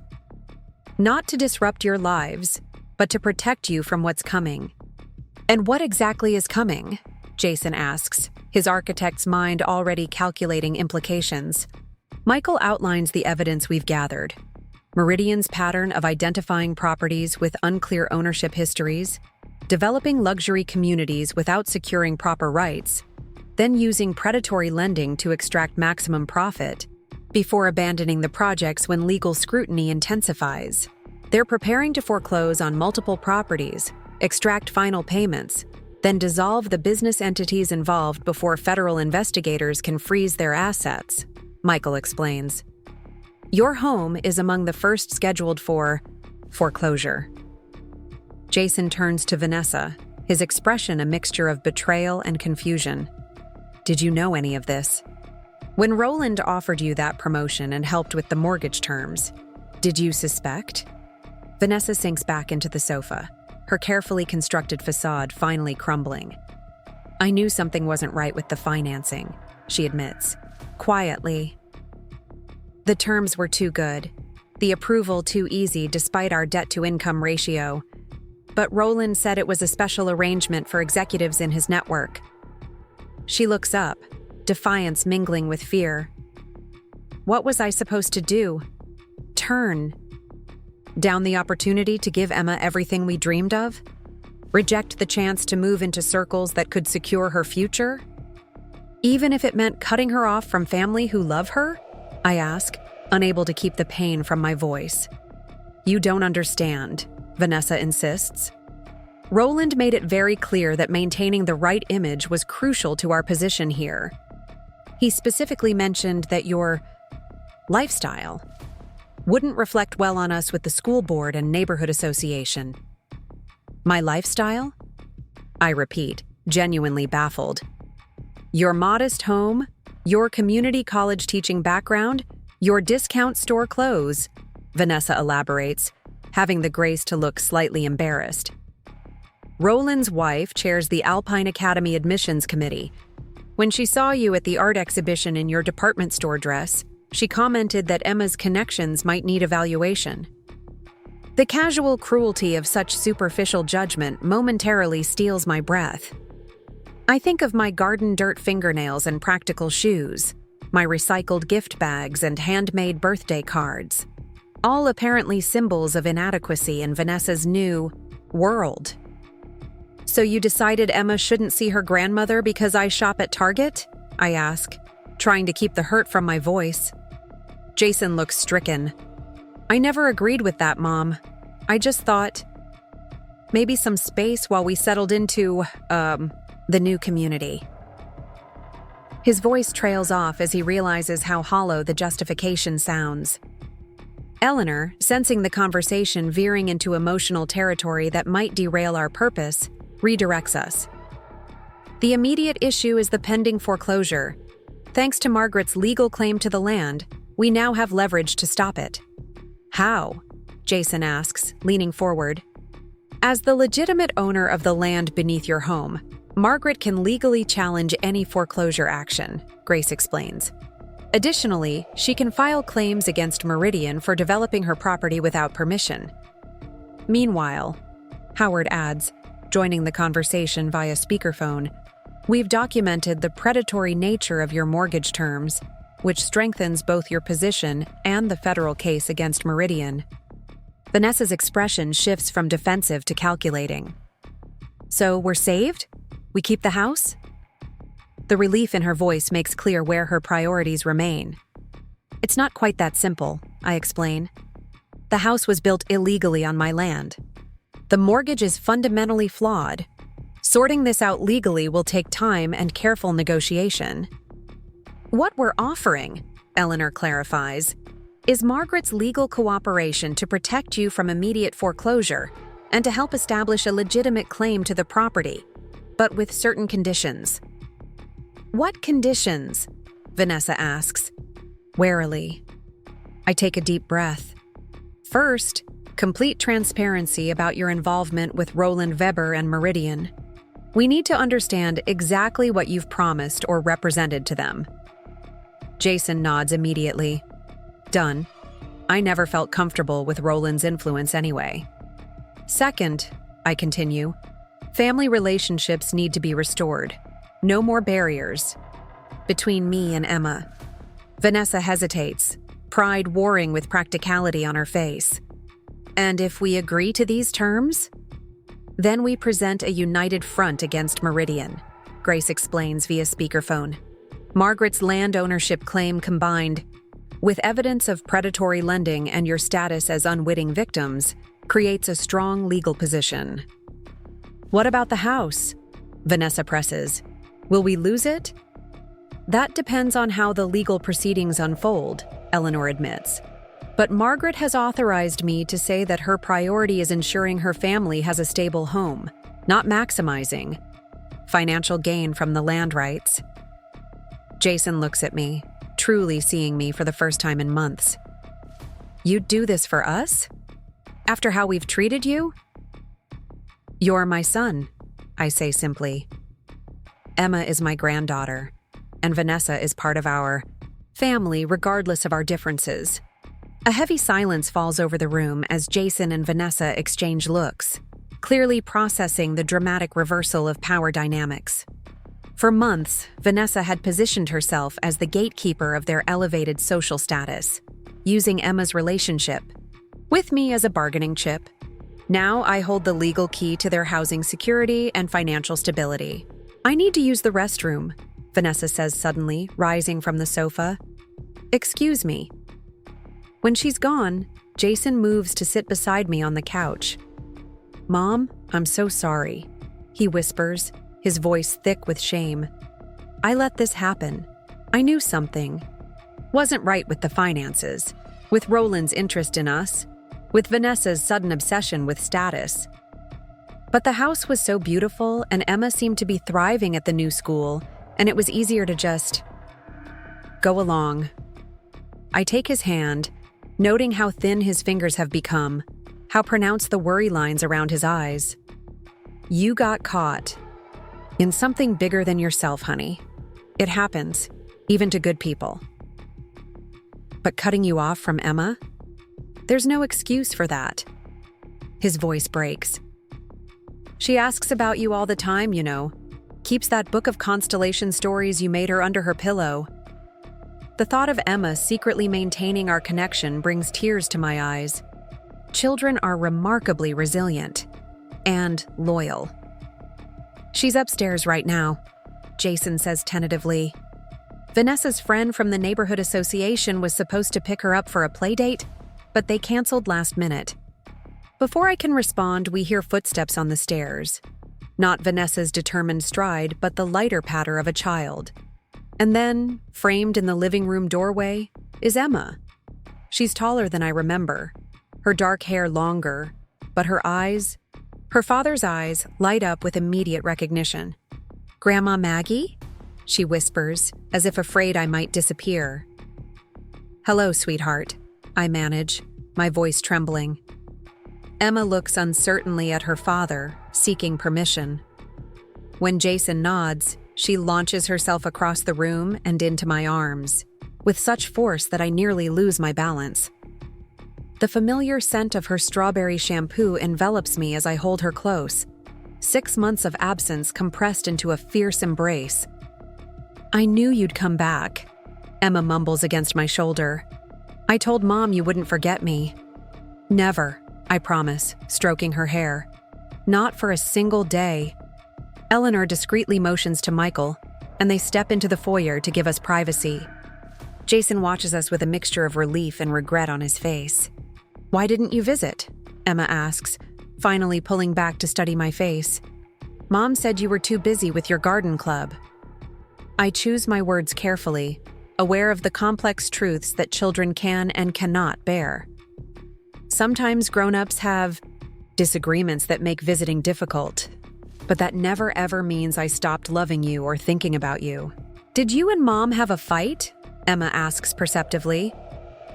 Not to disrupt your lives, but to protect you from what's coming. And what exactly is coming? Jason asks, his architect's mind already calculating implications. Michael outlines the evidence we've gathered. Meridian's pattern of identifying properties with unclear ownership histories, developing luxury communities without securing proper rights, then using predatory lending to extract maximum profit, before abandoning the projects when legal scrutiny intensifies. They're preparing to foreclose on multiple properties, extract final payments, then dissolve the business entities involved before federal investigators can freeze their assets, Michael explains. Your home is among the first scheduled for foreclosure. Jason turns to Vanessa, his expression a mixture of betrayal and confusion. Did you know any of this? When Roland offered you that promotion and helped with the mortgage terms, did you suspect? Vanessa sinks back into the sofa, her carefully constructed facade finally crumbling. I knew something wasn't right with the financing, she admits, quietly. The terms were too good, the approval too easy despite our debt-to-income ratio. But Roland said it was a special arrangement for executives in his network. She looks up, defiance mingling with fear. What was I supposed to do? Turn down the opportunity to give Emma everything we dreamed of? Reject the chance to move into circles that could secure her future? Even if it meant cutting her off from family who love her? I ask, unable to keep the pain from my voice. You don't understand, Vanessa insists. Roland made it very clear that maintaining the right image was crucial to our position here. He specifically mentioned that your lifestyle wouldn't reflect well on us with the school board and neighborhood association. My lifestyle? I repeat, genuinely baffled. Your modest home, your community college teaching background, your discount store clothes, Vanessa elaborates, having the grace to look slightly embarrassed. Roland's wife chairs the Alpine Academy Admissions Committee. When she saw you at the art exhibition in your department store dress, she commented that Emma's connections might need evaluation. The casual cruelty of such superficial judgment momentarily steals my breath. I think of my garden dirt fingernails and practical shoes, my recycled gift bags and handmade birthday cards, all apparently symbols of inadequacy in Vanessa's new world. So you decided Emma shouldn't see her grandmother because I shop at Target? I ask, trying to keep the hurt from my voice. Jason looks stricken. I never agreed with that, Mom. I just thought maybe some space while we settled into, the new community. His voice trails off as he realizes how hollow the justification sounds. Eleanor, sensing the conversation veering into emotional territory that might derail our purpose, redirects us. The immediate issue is the pending foreclosure. Thanks to Margaret's legal claim to the land, we now have leverage to stop it. How? Jason asks, leaning forward. As the legitimate owner of the land beneath your home, Margaret can legally challenge any foreclosure action, Grace explains. Additionally, she can file claims against Meridian for developing her property without permission. Meanwhile, Howard adds, joining the conversation via speakerphone, we've documented the predatory nature of your mortgage terms, which strengthens both your position and the federal case against Meridian. Vanessa's expression shifts from defensive to calculating. So we're saved? We keep the house? The relief in her voice makes clear where her priorities remain. It's not quite that simple, I explain. The house was built illegally on my land. The mortgage is fundamentally flawed. Sorting this out legally will take time and careful negotiation. What we're offering, Eleanor clarifies, is Margaret's legal cooperation to protect you from immediate foreclosure and to help establish a legitimate claim to the property, but with certain conditions. What conditions? Vanessa asks, warily. I take a deep breath. First, complete transparency about your involvement with Roland Weber and Meridian. We need to understand exactly what you've promised or represented to them. Jason nods immediately. Done. I never felt comfortable with Roland's influence anyway. Second, I continue, family relationships need to be restored. No more barriers. Between me and Emma. Vanessa hesitates, pride warring with practicality on her face. And if we agree to these terms, then we present a united front against Meridian, Grace explains via speakerphone. Margaret's land ownership claim combined with evidence of predatory lending and your status as unwitting victims creates a strong legal position. What about the house? Vanessa presses. Will we lose it? That depends on how the legal proceedings unfold, Eleanor admits. But Margaret has authorized me to say that her priority is ensuring her family has a stable home, not maximizing financial gain from the land rights. Jason looks at me, truly seeing me for the first time in months. You'd do this for us? After how we've treated you? You're my son, I say simply. Emma is my granddaughter, and Vanessa is part of our family regardless of our differences. A heavy silence falls over the room as Jason and Vanessa exchange looks, clearly processing the dramatic reversal of power dynamics. For months, Vanessa had positioned herself as the gatekeeper of their elevated social status, using Emma's relationship with me as a bargaining chip. Now I hold the legal key to their housing security and financial stability. I need to use the restroom, Vanessa says suddenly, rising from the sofa. Excuse me. When she's gone, Jason moves to sit beside me on the couch. Mom, I'm so sorry, he whispers, his voice thick with shame. I let this happen. I knew something wasn't right with the finances, with Roland's interest in us, with Vanessa's sudden obsession with status. But the house was so beautiful and Emma seemed to be thriving at the new school, and it was easier to just go along. I take his hand, noting how thin his fingers have become, how pronounced the worry lines around his eyes. You got caught in something bigger than yourself, honey. It happens, even to good people. But cutting you off from Emma? There's no excuse for that. His voice breaks. She asks about you all the time, you know. Keeps that book of constellation stories you made her under her pillow. The thought of Emma secretly maintaining our connection brings tears to my eyes. Children are remarkably resilient and loyal. She's upstairs right now, Jason says tentatively. Vanessa's friend from the neighborhood association was supposed to pick her up for a play date, but they canceled last minute. Before I can respond, we hear footsteps on the stairs. Not Vanessa's determined stride, but the lighter patter of a child. And then, framed in the living room doorway, is Emma. She's taller than I remember, her dark hair longer, but her father's eyes, light up with immediate recognition. "Grandma Maggie?" she whispers, as if afraid I might disappear. "Hello, sweetheart," I manage, my voice trembling. Emma looks uncertainly at her father, seeking permission. When Jason nods, she launches herself across the room and into my arms, with such force that I nearly lose my balance. The familiar scent of her strawberry shampoo envelops me as I hold her close, 6 months of absence compressed into a fierce embrace. "I knew you'd come back," Emma mumbles against my shoulder. "I told Mom you wouldn't forget me." "Never," I promise, stroking her hair. "Not for a single day." Eleanor discreetly motions to Michael, and they step into the foyer to give us privacy. Jason watches us with a mixture of relief and regret on his face. "Why didn't you visit?" Emma asks, finally pulling back to study my face. "Mom said you were too busy with your garden club." I choose my words carefully, aware of the complex truths that children can and cannot bear. Sometimes grown-ups have disagreements that make visiting difficult, but that never ever means I stopped loving you or thinking about you. "Did you and Mom have a fight?" Emma asks perceptively.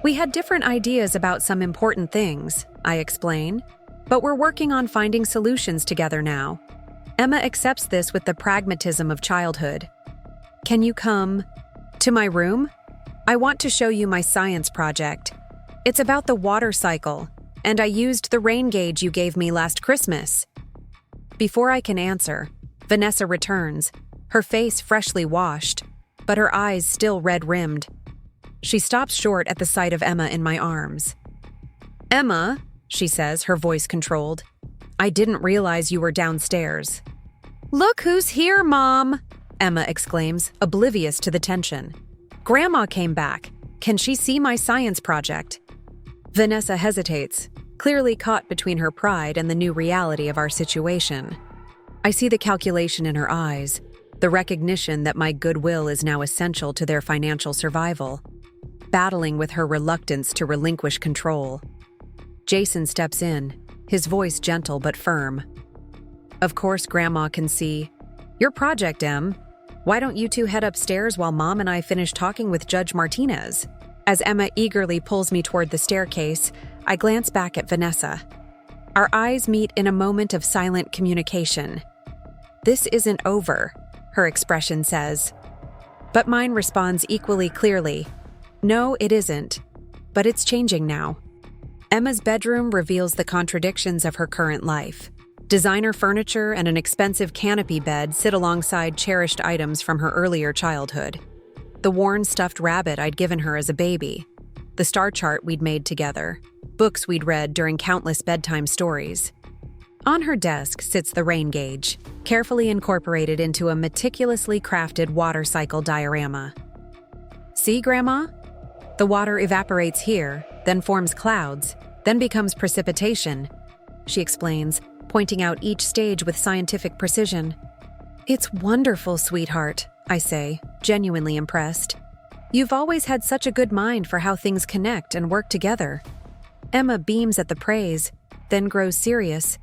"We had different ideas about some important things," I explain, "but we're working on finding solutions together now." Emma accepts this with the pragmatism of childhood. "Can you come to my room? I want to show you my science project. It's about the water cycle, and I used the rain gauge you gave me last Christmas." Before I can answer, Vanessa returns, her face freshly washed, but her eyes still red-rimmed. She stops short at the sight of Emma in my arms. "Emma," she says, her voice controlled, "I didn't realize you were downstairs." "Look who's here, Mom!" Emma exclaims, oblivious to the tension. "Grandma came back. Can she see my science project?" Vanessa hesitates, clearly caught between her pride and the new reality of our situation. I see the calculation in her eyes, the recognition that my goodwill is now essential to their financial survival, battling with her reluctance to relinquish control. Jason steps in, his voice gentle but firm. "Of course Grandma can see. Your project, Em. Why don't you two head upstairs while Mom and I finish talking with Judge Martinez?" As Emma eagerly pulls me toward the staircase, I glance back at Vanessa. Our eyes meet in a moment of silent communication. "This isn't over," her expression says. But mine responds equally clearly. "No, it isn't. But it's changing now." Emma's bedroom reveals the contradictions of her current life. Designer furniture and an expensive canopy bed sit alongside cherished items from her earlier childhood. The worn stuffed rabbit I'd given her as a baby, the star chart we'd made together, books we'd read during countless bedtime stories. On her desk sits the rain gauge, carefully incorporated into a meticulously crafted water cycle diorama. "See, Grandma? The water evaporates here, then forms clouds, then becomes precipitation," she explains, pointing out each stage with scientific precision. "It's wonderful, sweetheart," I say, genuinely impressed. "You've always had such a good mind for how things connect and work together." Emma beams at the praise, then grows serious.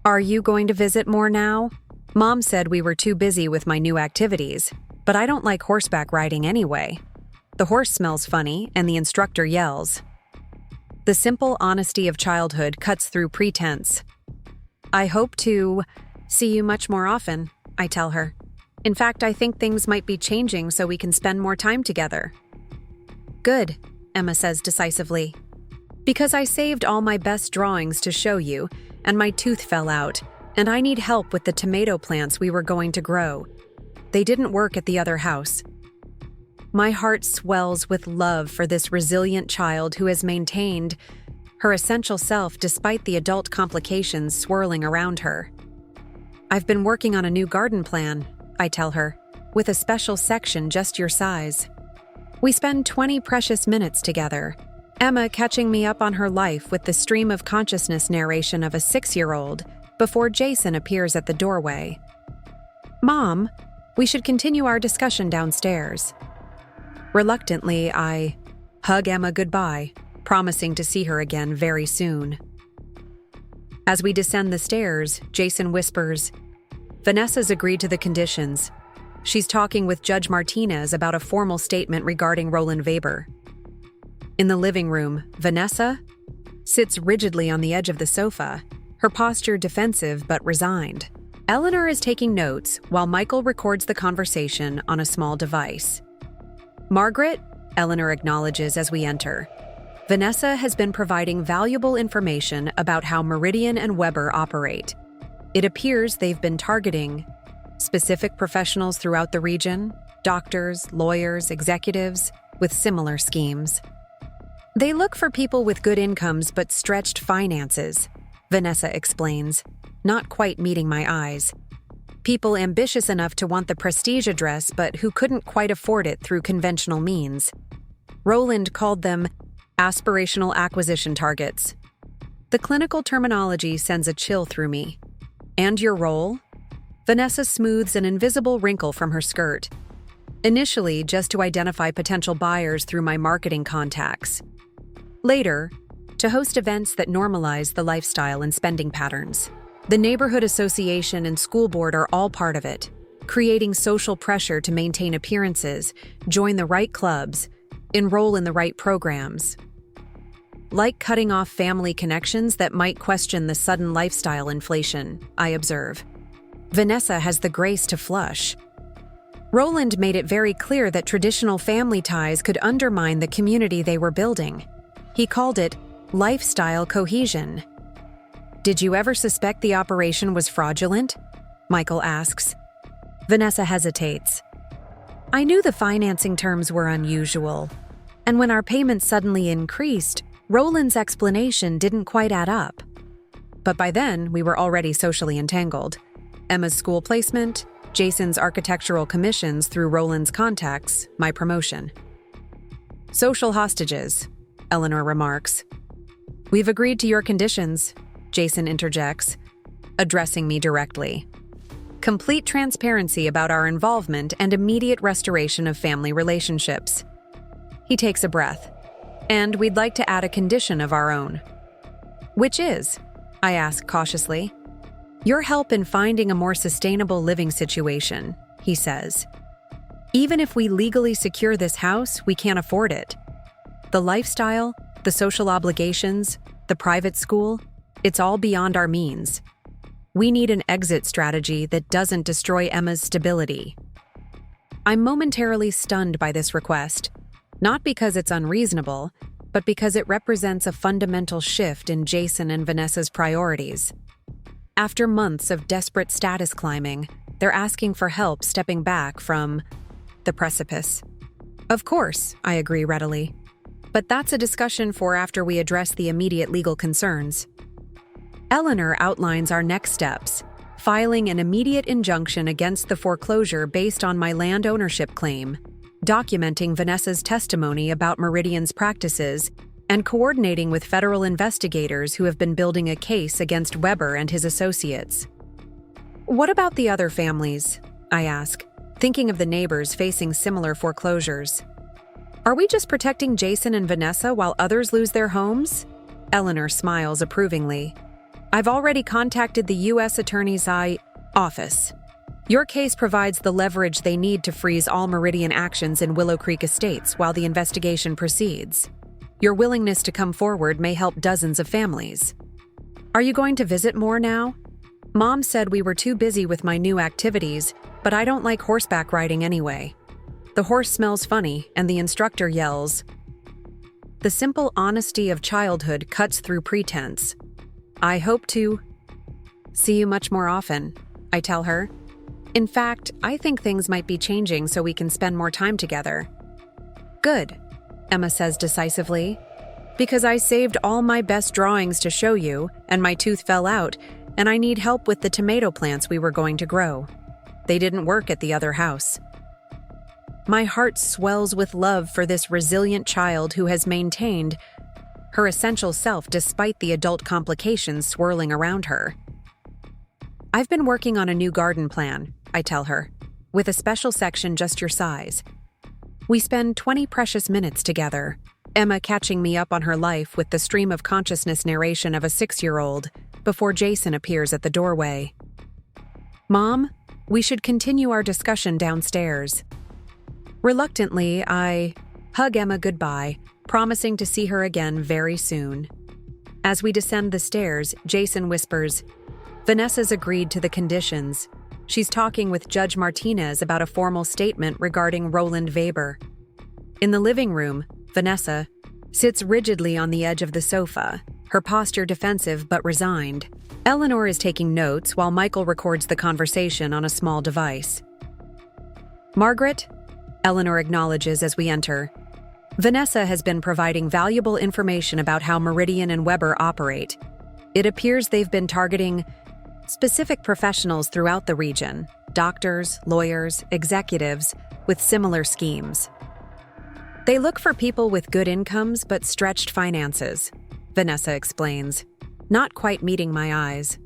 "Are you going to visit more now? Mom said we were too busy with my new activities, but I don't like horseback riding anyway. The horse smells funny, and the instructor yells." The simple honesty of childhood cuts through pretense. "I hope to see you much more often," I tell her. "In fact, I think things might be changing so we can spend more time together." "Good," Emma says decisively. "Because I saved all my best drawings to show you, and my tooth fell out, and I need help with the tomato plants we were going to grow. They didn't work at the other house." My heart swells with love for this resilient child who has maintained her essential self despite the adult complications swirling around her. "I've been working on a new garden plan," I tell her, "with a special section just your size." We spend 20 precious minutes together, Emma catching me up on her life with the stream of consciousness narration of a 6-year-old before Jason appears at the doorway. "Mom, We should continue our discussion downstairs. Reluctantly, I hug Emma goodbye, promising to see her again very soon. As we descend the stairs, Jason whispers, "Vanessa's agreed to the conditions. She's talking with Judge Martinez about a formal statement regarding Roland Weber." In the living room, Vanessa sits rigidly on the edge of the sofa, her posture defensive but resigned. Eleanor is taking notes while Michael records the conversation on a small device. "Margaret," Eleanor acknowledges as we enter. "Vanessa has been providing valuable information about how Meridian and Weber operate. It appears they've been targeting specific professionals throughout the region, doctors, lawyers, executives, with similar schemes. They look for people with good incomes but stretched finances," Vanessa explains, not quite meeting my eyes. "People ambitious enough to want the prestige address but who couldn't quite afford it through conventional means. Roland called them aspirational acquisition targets." The clinical terminology sends a chill through me. "And your role?" Vanessa smooths an invisible wrinkle from her skirt. "Initially, just to identify potential buyers through my marketing contacts. Later, to host events that normalize the lifestyle and spending patterns. The neighborhood association and school board are all part of it, creating social pressure to maintain appearances, join the right clubs, enroll in the right programs. Like cutting off family connections that might question the sudden lifestyle inflation, I observe. Vanessa has the grace to flush. Roland made it very clear that traditional family ties could undermine the community they were building. He called it lifestyle cohesion. "Did you ever suspect the operation was fraudulent?" Michael asks. Vanessa hesitates. "I knew the financing terms were unusual, and when our payments suddenly increased, Roland's explanation didn't quite add up. But by then, we were already socially entangled. Emma's school placement, Jason's architectural commissions through Roland's contacts, my promotion." "Social hostages," Eleanor remarks. "We've agreed to your conditions," Jason interjects, addressing me directly. "Complete transparency about our involvement and immediate restoration of family relationships." He takes a breath. "And we'd like to add a condition of our own." "Which is?" I ask cautiously. "Your help in finding a more sustainable living situation," he says. "Even if we legally secure this house, we can't afford it. The lifestyle, the social obligations, the private school, it's all beyond our means. We need an exit strategy that doesn't destroy Emma's stability." I'm momentarily stunned by this request, not because it's unreasonable, but because it represents a fundamental shift in Jason and Vanessa's priorities. After months of desperate status climbing, they're asking for help stepping back from the precipice. Of course, I agree readily. But that's a discussion for after we address the immediate legal concerns. Eleanor outlines our next steps, filing an immediate injunction against the foreclosure based on my land ownership claim, documenting Vanessa's testimony about Meridian's practices, and coordinating with federal investigators who have been building a case against Weber and his associates. "What about the other families?" I ask, thinking of the neighbors facing similar foreclosures. "Are we just protecting Jason and Vanessa while others lose their homes?" Eleanor smiles approvingly. "I've already contacted the U.S. Attorney's office. Your case provides the leverage they need to freeze all Meridian actions in Willow Creek Estates while the investigation proceeds. Your willingness to come forward may help dozens of families. Are you going to visit more now? Mom said we were too busy with my new activities, but I don't like horseback riding anyway. The horse smells funny, and the instructor yells." The simple honesty of childhood cuts through pretense. "I hope to see you much more often," I tell her. "In fact, I think things might be changing so we can spend more time together." "Good," Emma says decisively, "because I saved all my best drawings to show you, and my tooth fell out, and I need help with the tomato plants we were going to grow. They didn't work at the other house." My heart swells with love for this resilient child who has maintained her essential self despite the adult complications swirling around her. "I've been working on a new garden plan," I tell her. with a special section just your size. We spend 20 precious minutes together, Emma catching me up on her life with the stream of consciousness narration of a 6-year-old before Jason appears at the doorway. Mom, we should continue our discussion downstairs. Reluctantly, I hug Emma goodbye, promising to see her again very soon. As we descend the stairs, Jason whispers, Vanessa's agreed to the conditions. She's talking with Judge Martinez about a formal statement regarding Roland Weber. In the living room, Vanessa sits rigidly on the edge of the sofa, her posture defensive but resigned. Eleanor is taking notes while Michael records the conversation on a small device. Margaret, Eleanor acknowledges as we enter. Vanessa has been providing valuable information about how Meridian and Weber operate. It appears they've been targeting specific professionals throughout the region, doctors, lawyers, executives, with similar schemes. They look for people with good incomes but stretched finances, Vanessa explains, not quite meeting my eyes.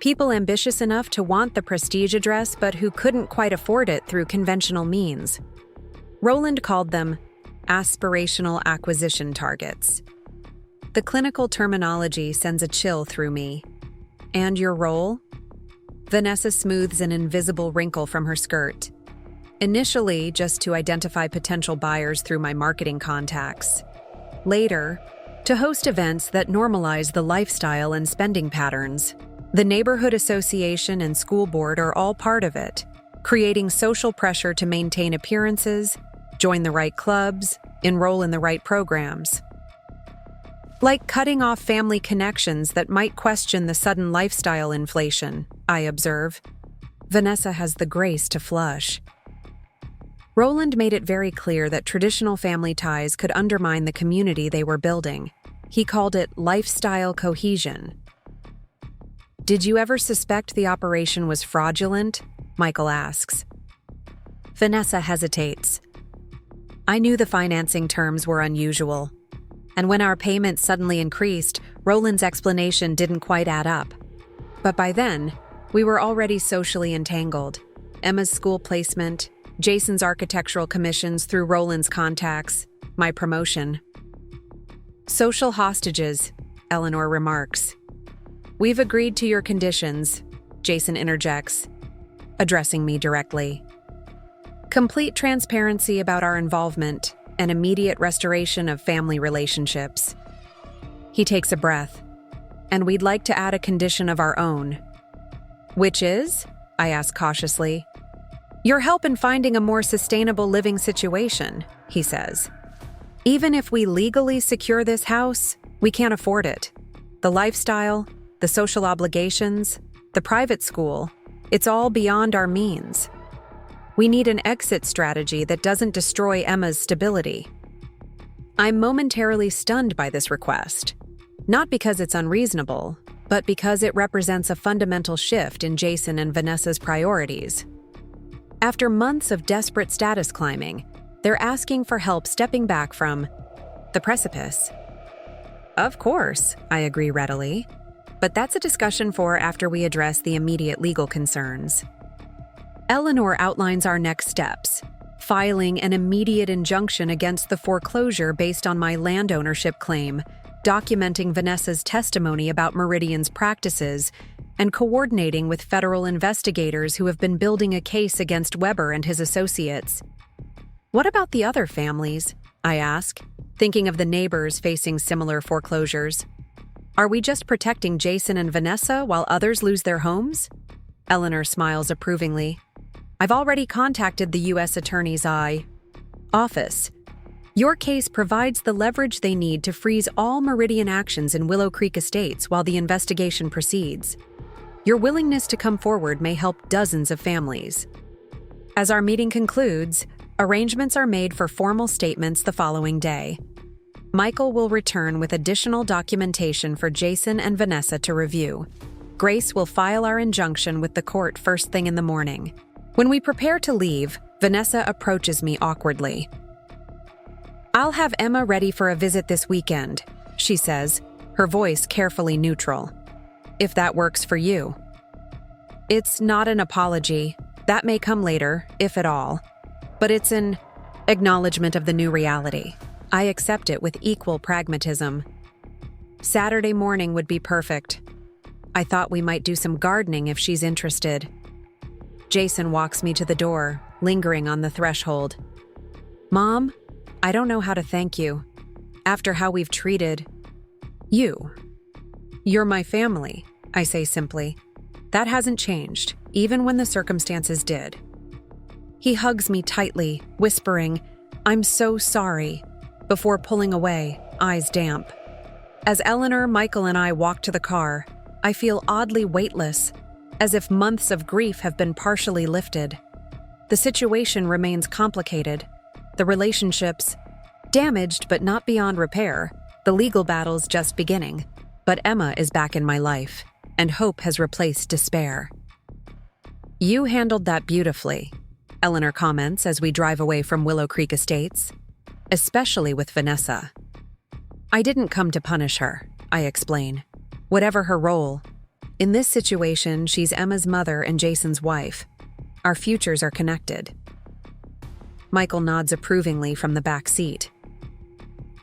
People ambitious enough to want the prestige address but who couldn't quite afford it through conventional means. Roland called them aspirational acquisition targets. The clinical terminology sends a chill through me. And your role? Vanessa smooths an invisible wrinkle from her skirt. Initially, just to identify potential buyers through my marketing contacts. Later, to host events that normalize the lifestyle and spending patterns. The neighborhood association and school board are all part of it, creating social pressure to maintain appearances, join the right clubs, enroll in the right programs. Like cutting off family connections that might question the sudden lifestyle inflation, I observe. Vanessa has the grace to flush. Roland made it very clear that traditional family ties could undermine the community they were building. He called it lifestyle cohesion. Did you ever suspect the operation was fraudulent? Michael asks. Vanessa hesitates. I knew the financing terms were unusual. And when our payments suddenly increased, Roland's explanation didn't quite add up. But by then, we were already socially entangled. Emma's school placement, Jason's architectural commissions through Roland's contacts, my promotion. Social hostages, Eleanor remarks. We've agreed to your conditions, Jason interjects, addressing me directly. Complete transparency about our involvement and immediate restoration of family relationships. He takes a breath. And we'd like to add a condition of our own. Which is? I ask cautiously. Your help in finding a more sustainable living situation, he says. Even if we legally secure this house, we can't afford it. The lifestyle, the social obligations, the private school, it's all beyond our means. We need an exit strategy that doesn't destroy Emma's stability. I'm momentarily stunned by this request, not because it's unreasonable, but because it represents a fundamental shift in Jason and Vanessa's priorities. After months of desperate status climbing, they're asking for help stepping back from the precipice. Of course, I agree readily, but that's a discussion for after we address the immediate legal concerns. Eleanor outlines our next steps, filing an immediate injunction against the foreclosure based on my land ownership claim, documenting Vanessa's testimony about Meridian's practices, and coordinating with federal investigators who have been building a case against Weber and his associates. What about the other families? I ask, thinking of the neighbors facing similar foreclosures. Are we just protecting Jason and Vanessa while others lose their homes? Eleanor smiles approvingly. I've already contacted the U.S. Attorney's office. Your case provides the leverage they need to freeze all Meridian actions in Willow Creek Estates while the investigation proceeds. Your willingness to come forward may help dozens of families. As our meeting concludes, arrangements are made for formal statements the following day. Michael will return with additional documentation for Jason and Vanessa to review. Grace will file our injunction with the court first thing in the morning. When we prepare to leave, Vanessa approaches me awkwardly. I'll have Emma ready for a visit this weekend, she says, her voice carefully neutral. If that works for you. It's not an apology, That may come later, if at all, but it's an acknowledgement of the new reality. I accept it with equal pragmatism. Saturday morning would be perfect. I thought we might do some gardening if she's interested. Jason walks me to the door, lingering on the threshold. Mom, I don't know how to thank you. After how we've treated you. You're my family, I say simply. That hasn't changed, even when the circumstances did. He hugs me tightly, whispering, I'm so sorry, before pulling away, eyes damp. As Eleanor, Michael, and I walk to the car, I feel oddly weightless, as if months of grief have been partially lifted. The situation remains complicated, the relationships damaged but not beyond repair, the legal battles just beginning. But Emma is back in my life, and hope has replaced despair. You handled that beautifully, Eleanor comments as we drive away from Willow Creek Estates, especially with Vanessa. I didn't come to punish her, I explain. Whatever her role. In this situation, she's Emma's mother and Jason's wife. Our futures are connected. Michael nods approvingly from the back seat.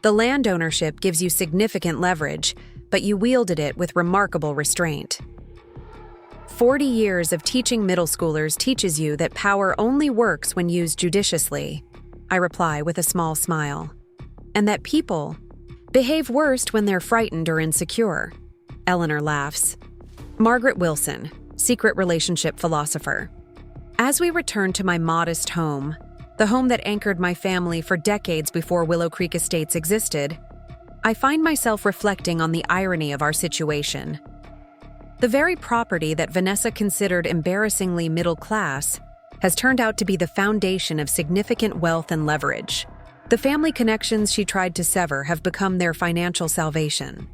The land ownership gives you significant leverage, but you wielded it with remarkable restraint. 40 years of teaching middle schoolers teaches you that power only works when used judiciously, I reply with a small smile. And that people behave worst when they're frightened or insecure. Eleanor laughs. Margaret Wilson, secret relationship philosopher. As we return to my modest home, the home that anchored my family for decades before Willow Creek Estates existed, I find myself reflecting on the irony of our situation. The very property that Vanessa considered embarrassingly middle class has turned out to be the foundation of significant wealth and leverage. The family connections she tried to sever have become their financial salvation.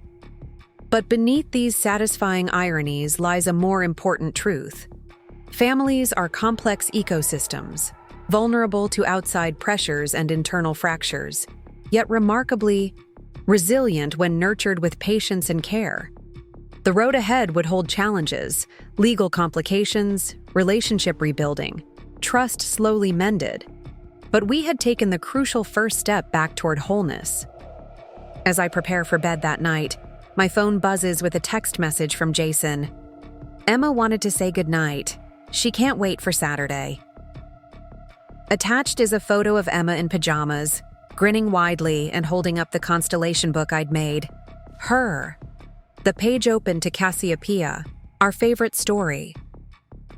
But beneath these satisfying ironies lies a more important truth. Families are complex ecosystems, vulnerable to outside pressures and internal fractures, yet remarkably resilient when nurtured with patience and care. The road ahead would hold challenges, legal complications, relationship rebuilding, trust slowly mended. But we had taken the crucial first step back toward wholeness. As I prepare for bed that night, my phone buzzes with a text message from Jason. Emma wanted to say goodnight. She can't wait for Saturday. Attached is a photo of Emma in pajamas, grinning widely and holding up the constellation book I'd made. Her. The page open to Cassiopeia, our favorite story.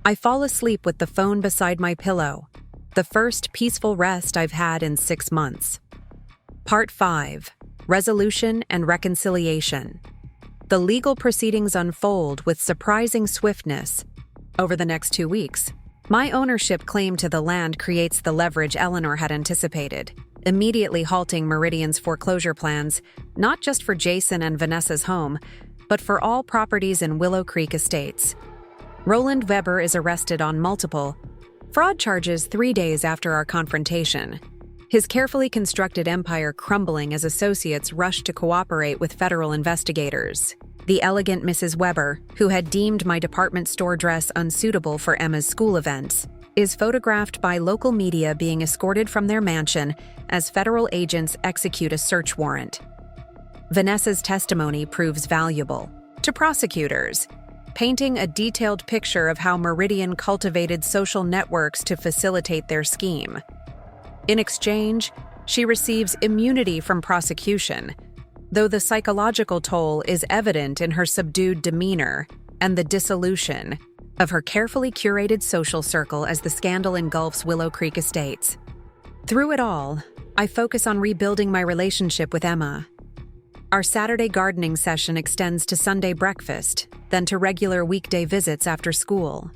I fall asleep with the phone beside my pillow, the first peaceful rest I've had in 6 months. Part 5. Resolution and Reconciliation. The legal proceedings unfold with surprising swiftness. Over the next 2 weeks, my ownership claim to the land creates the leverage Eleanor had anticipated, immediately halting Meridian's foreclosure plans, not just for Jason and Vanessa's home, but for all properties in Willow Creek Estates. Roland Weber is arrested on multiple fraud charges 3 days after our confrontation, his carefully constructed empire crumbling as associates rushed to cooperate with federal investigators. The elegant Mrs. Weber, who had deemed my department store dress unsuitable for Emma's school events, is photographed by local media being escorted from their mansion as federal agents execute a search warrant. Vanessa's testimony proves valuable to prosecutors, painting a detailed picture of how Meridian cultivated social networks to facilitate their scheme. In exchange, she receives immunity from prosecution, though the psychological toll is evident in her subdued demeanor and the dissolution of her carefully curated social circle as the scandal engulfs Willow Creek Estates. Through it all, I focus on rebuilding my relationship with Emma. Our Saturday gardening session extends to Sunday breakfast, then to regular weekday visits after school.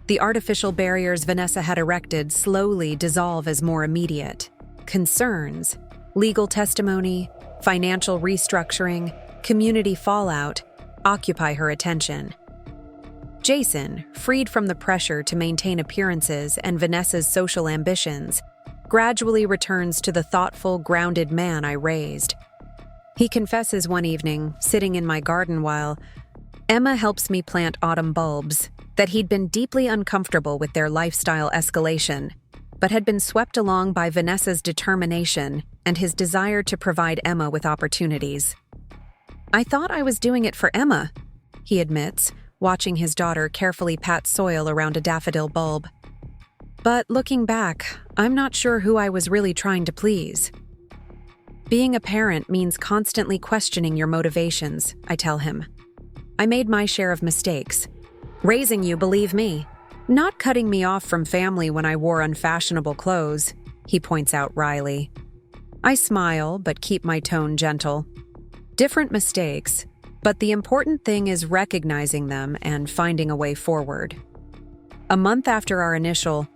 The artificial barriers Vanessa had erected slowly dissolve as more immediate concerns, legal testimony, financial restructuring, community fallout, occupy her attention. Jason, freed from the pressure to maintain appearances and Vanessa's social ambitions, gradually returns to the thoughtful, grounded man I raised. He confesses one evening, sitting in my garden while Emma helps me plant autumn bulbs, that he'd been deeply uncomfortable with their lifestyle escalation, but had been swept along by Vanessa's determination and his desire to provide Emma with opportunities. "I thought I was doing it for Emma," he admits, watching his daughter carefully pat soil around a daffodil bulb. "But looking back, I'm not sure who I was really trying to please." "Being a parent means constantly questioning your motivations," I tell him. "I made my share of mistakes. Raising you, believe me. Not cutting me off from family when I wore unfashionable clothes," he points out wryly. I smile, but keep my tone gentle. Different mistakes, but the important thing is recognizing them and finding a way forward. A month after our initial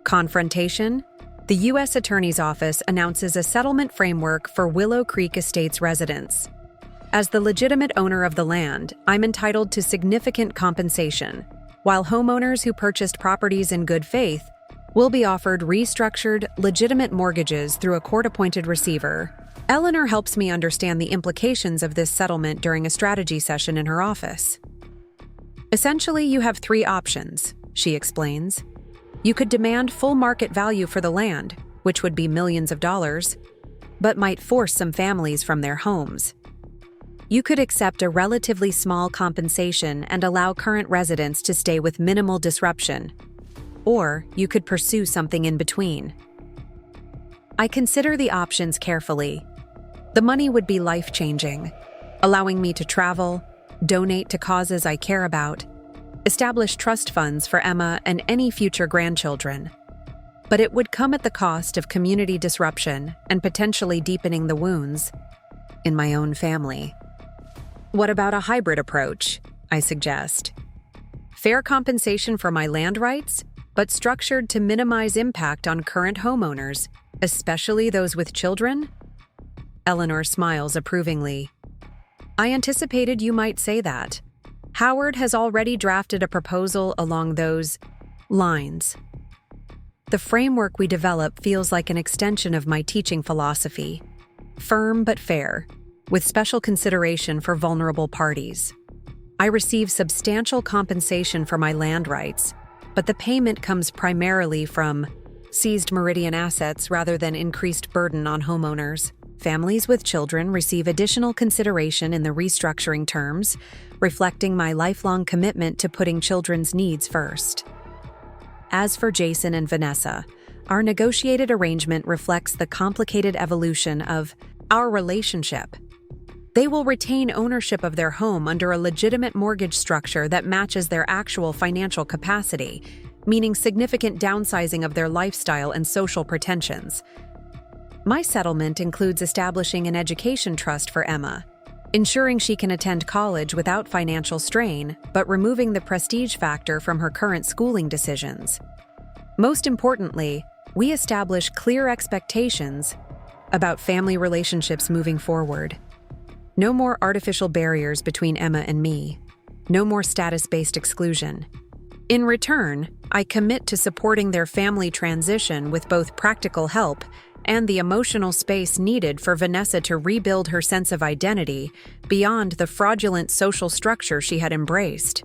confrontation, the U.S. Attorney's Office announces a settlement framework for Willow Creek Estates residents. As the legitimate owner of the land, I'm entitled to significant compensation, while homeowners who purchased properties in good faith will be offered restructured, legitimate mortgages through a court-appointed receiver. Eleanor helps me understand the implications of this settlement during a strategy session in her office. "Essentially, you have 3 options," she explains. "You could demand full market value for the land, which would be millions of dollars, but might force some families from their homes. You could accept a relatively small compensation and allow current residents to stay with minimal disruption. Or you could pursue something in between." I consider the options carefully. The money would be life-changing, allowing me to travel, donate to causes I care about, establish trust funds for Emma and any future grandchildren. But it would come at the cost of community disruption and potentially deepening the wounds in my own family. "What about a hybrid approach?" I suggest. "Fair compensation for my land rights, but structured to minimize impact on current homeowners, especially those with children?" Eleanor smiles approvingly. "I anticipated you might say that. Howard has already drafted a proposal along those lines." The framework we develop feels like an extension of my teaching philosophy. Firm but fair, with special consideration for vulnerable parties. I receive substantial compensation for my land rights, but the payment comes primarily from seized Meridian assets rather than increased burden on homeowners. Families with children receive additional consideration in the restructuring terms, reflecting my lifelong commitment to putting children's needs first. As for Jason and Vanessa, our negotiated arrangement reflects the complicated evolution of our relationship. They will retain ownership of their home under a legitimate mortgage structure that matches their actual financial capacity, meaning significant downsizing of their lifestyle and social pretensions. My settlement includes establishing an education trust for Emma, ensuring she can attend college without financial strain, but removing the prestige factor from her current schooling decisions. Most importantly, we establish clear expectations about family relationships moving forward. No more artificial barriers between Emma and me. No more status-based exclusion. In return, I commit to supporting their family transition with both practical help and the emotional space needed for Vanessa to rebuild her sense of identity beyond the fraudulent social structure she had embraced.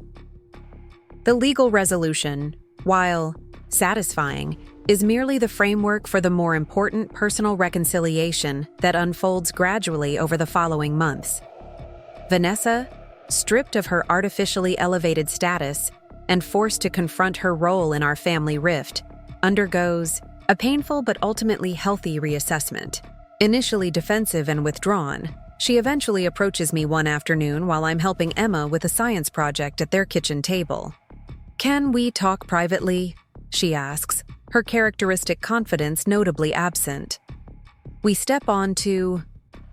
The legal resolution, while satisfying, is merely the framework for the more important personal reconciliation that unfolds gradually over the following months. Vanessa, stripped of her artificially elevated status and forced to confront her role in our family rift, undergoes a painful but ultimately healthy reassessment. Initially defensive and withdrawn, she eventually approaches me one afternoon while I'm helping Emma with a science project at their kitchen table. "Can we talk privately?" she asks, her characteristic confidence notably absent. We step onto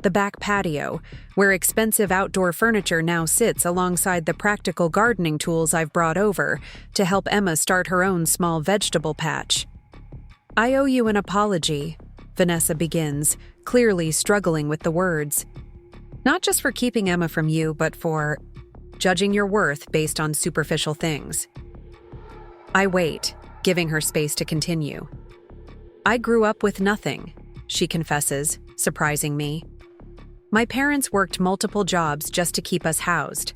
the back patio, where expensive outdoor furniture now sits alongside the practical gardening tools I've brought over to help Emma start her own small vegetable patch. "I owe you an apology," Vanessa begins, clearly struggling with the words. "Not just for keeping Emma from you, but for judging your worth based on superficial things." I wait, giving her space to continue. "I grew up with nothing," she confesses, surprising me. "My parents worked multiple jobs just to keep us housed.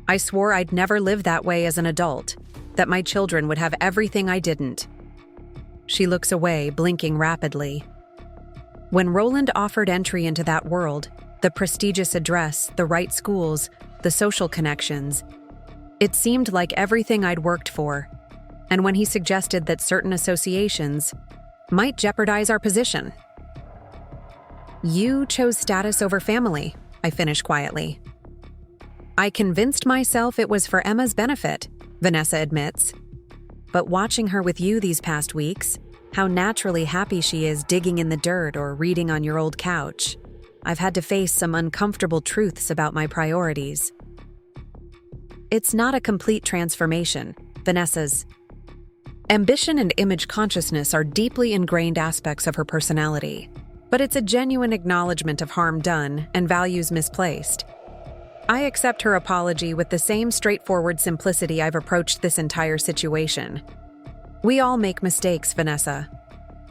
I swore I'd never live that way as an adult. that my children would have everything I didn't. She looks away, blinking rapidly. When Roland offered entry into that world, the prestigious address, the right schools, the social connections, it seemed like everything I'd worked for. And when he suggested that certain associations might jeopardize our position. You chose status over family, I finished quietly. I convinced myself it was for Emma's benefit, Vanessa admits. But watching her with you these past weeks, how naturally happy she is digging in the dirt or reading on your old couch, I've had to face some uncomfortable truths about my priorities. It's not a complete transformation, Vanessa's. Ambition and image consciousness are deeply ingrained aspects of her personality, but it's a genuine acknowledgement of harm done and values misplaced. I accept her apology with the same straightforward simplicity I've approached this entire situation. We all make mistakes, Vanessa.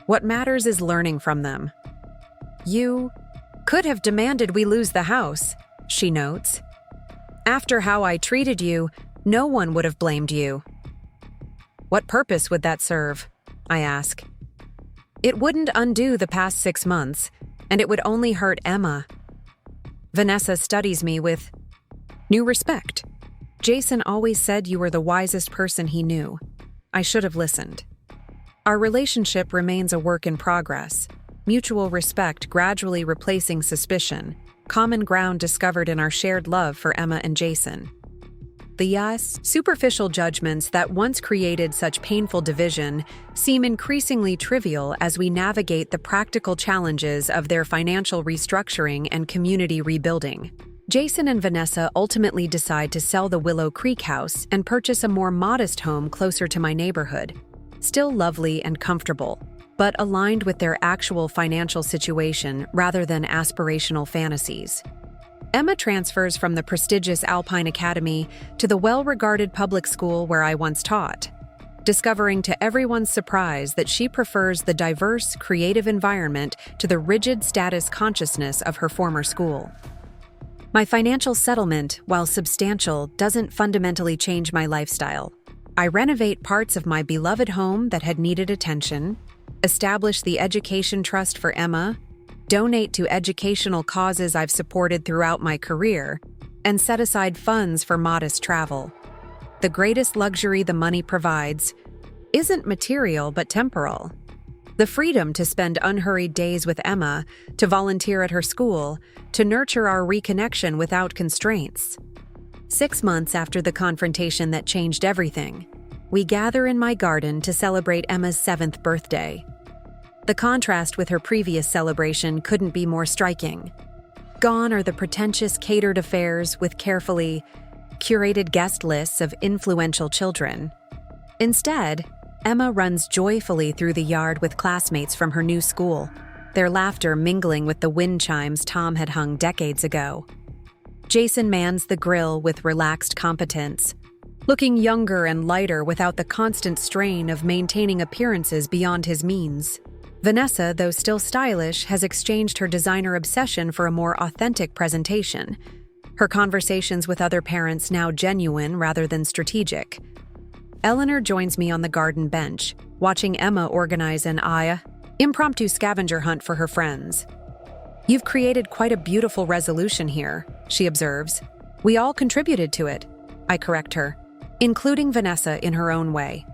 What matters is learning from them. You could have demanded we lose the house, she notes. After how I treated you, no one would have blamed you. What purpose would that serve? I ask. It wouldn't undo the past 6 months, and it would only hurt Emma. Vanessa studies me with new respect. Jason always said you were the wisest person he knew. I should have listened. Our relationship remains a work in progress, mutual respect gradually replacing suspicion, common ground discovered in our shared love for Emma and Jason. The superficial judgments that once created such painful division seem increasingly trivial as we navigate the practical challenges of their financial restructuring and community rebuilding. Jason and Vanessa ultimately decide to sell the Willow Creek house and purchase a more modest home closer to my neighborhood. Still lovely and comfortable, but aligned with their actual financial situation rather than aspirational fantasies. Emma transfers from the prestigious Alpine Academy to the well-regarded public school where I once taught, discovering to everyone's surprise that she prefers the diverse, creative environment to the rigid status consciousness of her former school. My financial settlement, while substantial, doesn't fundamentally change my lifestyle. I renovate parts of my beloved home that had needed attention, establish the education trust for Emma, donate to educational causes I've supported throughout my career, and set aside funds for modest travel. The greatest luxury the money provides isn't material but temporal. The freedom to spend unhurried days with Emma, to volunteer at her school, to nurture our reconnection without constraints. 6 months after the confrontation that changed everything, we gather in my garden to celebrate Emma's 7th birthday. The contrast with her previous celebration couldn't be more striking. Gone are the pretentious catered affairs with carefully curated guest lists of influential children. Instead, Emma runs joyfully through the yard with classmates from her new school, their laughter mingling with the wind chimes Tom had hung decades ago. Jason mans the grill with relaxed competence, looking younger and lighter without the constant strain of maintaining appearances beyond his means. Vanessa, though still stylish, has exchanged her designer obsession for a more authentic presentation. Her conversations with other parents now genuine rather than strategic. Eleanor joins me on the garden bench, watching Emma organize an impromptu scavenger hunt for her friends. "You've created quite a beautiful resolution here," she observes. "We all contributed to it," I correct her, including Vanessa in her own way.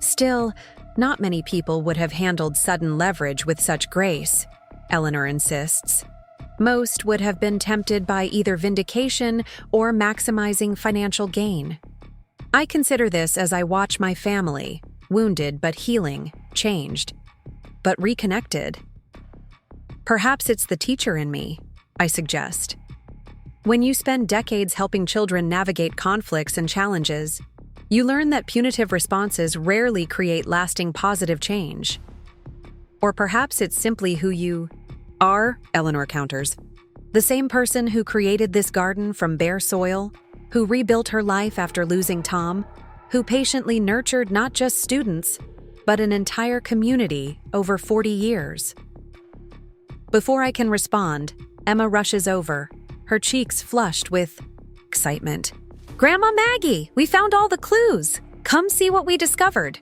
"Still, not many people would have handled sudden leverage with such grace," Eleanor insists. "Most would have been tempted by either vindication or maximizing financial gain. I consider this as I watch my family, wounded but healing, changed, but reconnected. Perhaps it's the teacher in me," I suggest. When you spend decades helping children navigate conflicts and challenges, you learn that punitive responses rarely create lasting positive change. Or perhaps it's simply who you are, Eleanor counters. The same person who created this garden from bare soil, who rebuilt her life after losing Tom, who patiently nurtured not just students, but an entire community over 40 years. Before I can respond, Emma rushes over, her cheeks flushed with excitement. "Grandma Maggie, we found all the clues! Come see what we discovered.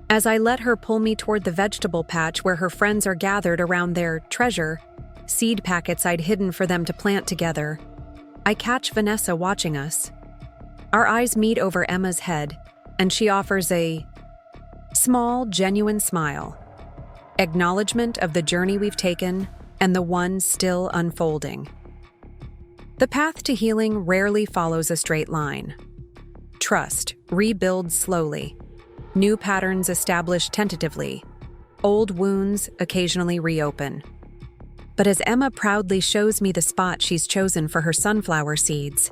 As I let her pull me toward the vegetable patch where her friends are gathered around their treasure, seed packets I'd hidden for them to plant together, I catch Vanessa watching us. Our eyes meet over Emma's head, and she offers a small, genuine smile, acknowledgement of the journey we've taken and the one still unfolding. The path to healing rarely follows a straight line. Trust rebuilds slowly. New patterns establish tentatively. Old wounds occasionally reopen. But as Emma proudly shows me the spot she's chosen for her sunflower seeds,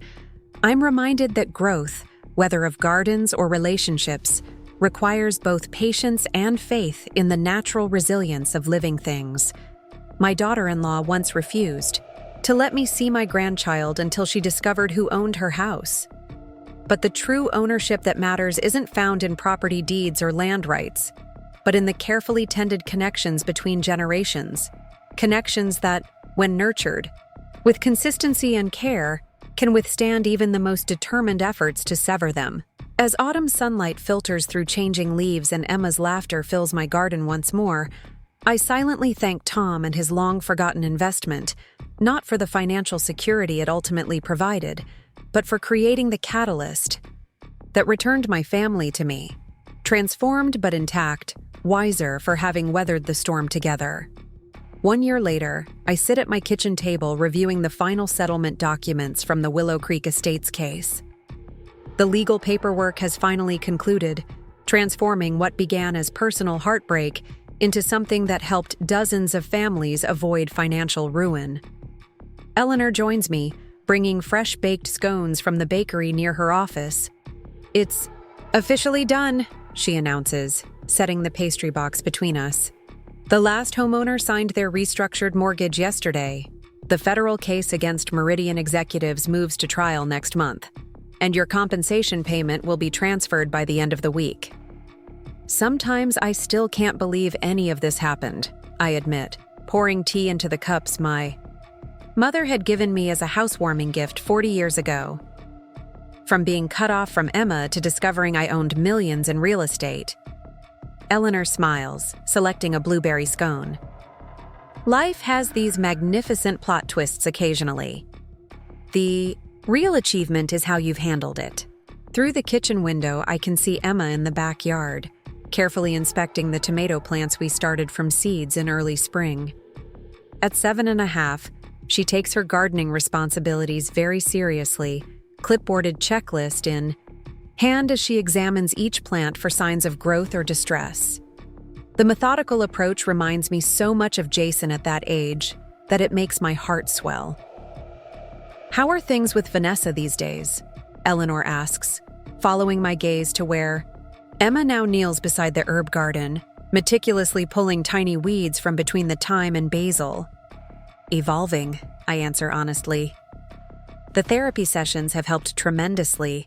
I'm reminded that growth, whether of gardens or relationships, requires both patience and faith in the natural resilience of living things. My daughter-in-law once refused to let me see my grandchild until she discovered who owned her house. But the true ownership that matters isn't found in property deeds or land rights, but in the carefully tended connections between generations. Connections that, when nurtured, with consistency and care, can withstand even the most determined efforts to sever them. As autumn sunlight filters through changing leaves and Emma's laughter fills my garden once more, I silently thank Tom and his long-forgotten investment, not for the financial security it ultimately provided, but for creating the catalyst that returned my family to me, transformed but intact, wiser for having weathered the storm together. 1 year later, I sit at my kitchen table reviewing the final settlement documents from the Willow Creek Estates case. The legal paperwork has finally concluded, transforming what began as personal heartbreak into something that helped dozens of families avoid financial ruin. Eleanor joins me, bringing fresh-baked scones from the bakery near her office. "It's officially done," she announces, setting the pastry box between us. "The last homeowner signed their restructured mortgage yesterday. The federal case against Meridian executives moves to trial next month, and your compensation payment will be transferred by the end of the week." Sometimes I still can't believe any of this happened, I admit, pouring tea into the cups my mother had given me as a housewarming gift 40 years ago. From being cut off from Emma to discovering I owned millions in real estate. Eleanor smiles, selecting a blueberry scone. Life has these magnificent plot twists occasionally. The real achievement is how you've handled it. Through the kitchen window, I can see Emma in the backyard, carefully inspecting the tomato plants we started from seeds in early spring. At 7.5, she takes her gardening responsibilities very seriously, clipboarded checklist in hand as she examines each plant for signs of growth or distress. The methodical approach reminds me so much of Jason at that age that it makes my heart swell. "How are things with Vanessa these days?" Eleanor asks, following my gaze to where Emma now kneels beside the herb garden, meticulously pulling tiny weeds from between the thyme and basil. "Evolving," I answer honestly. "The therapy sessions have helped tremendously.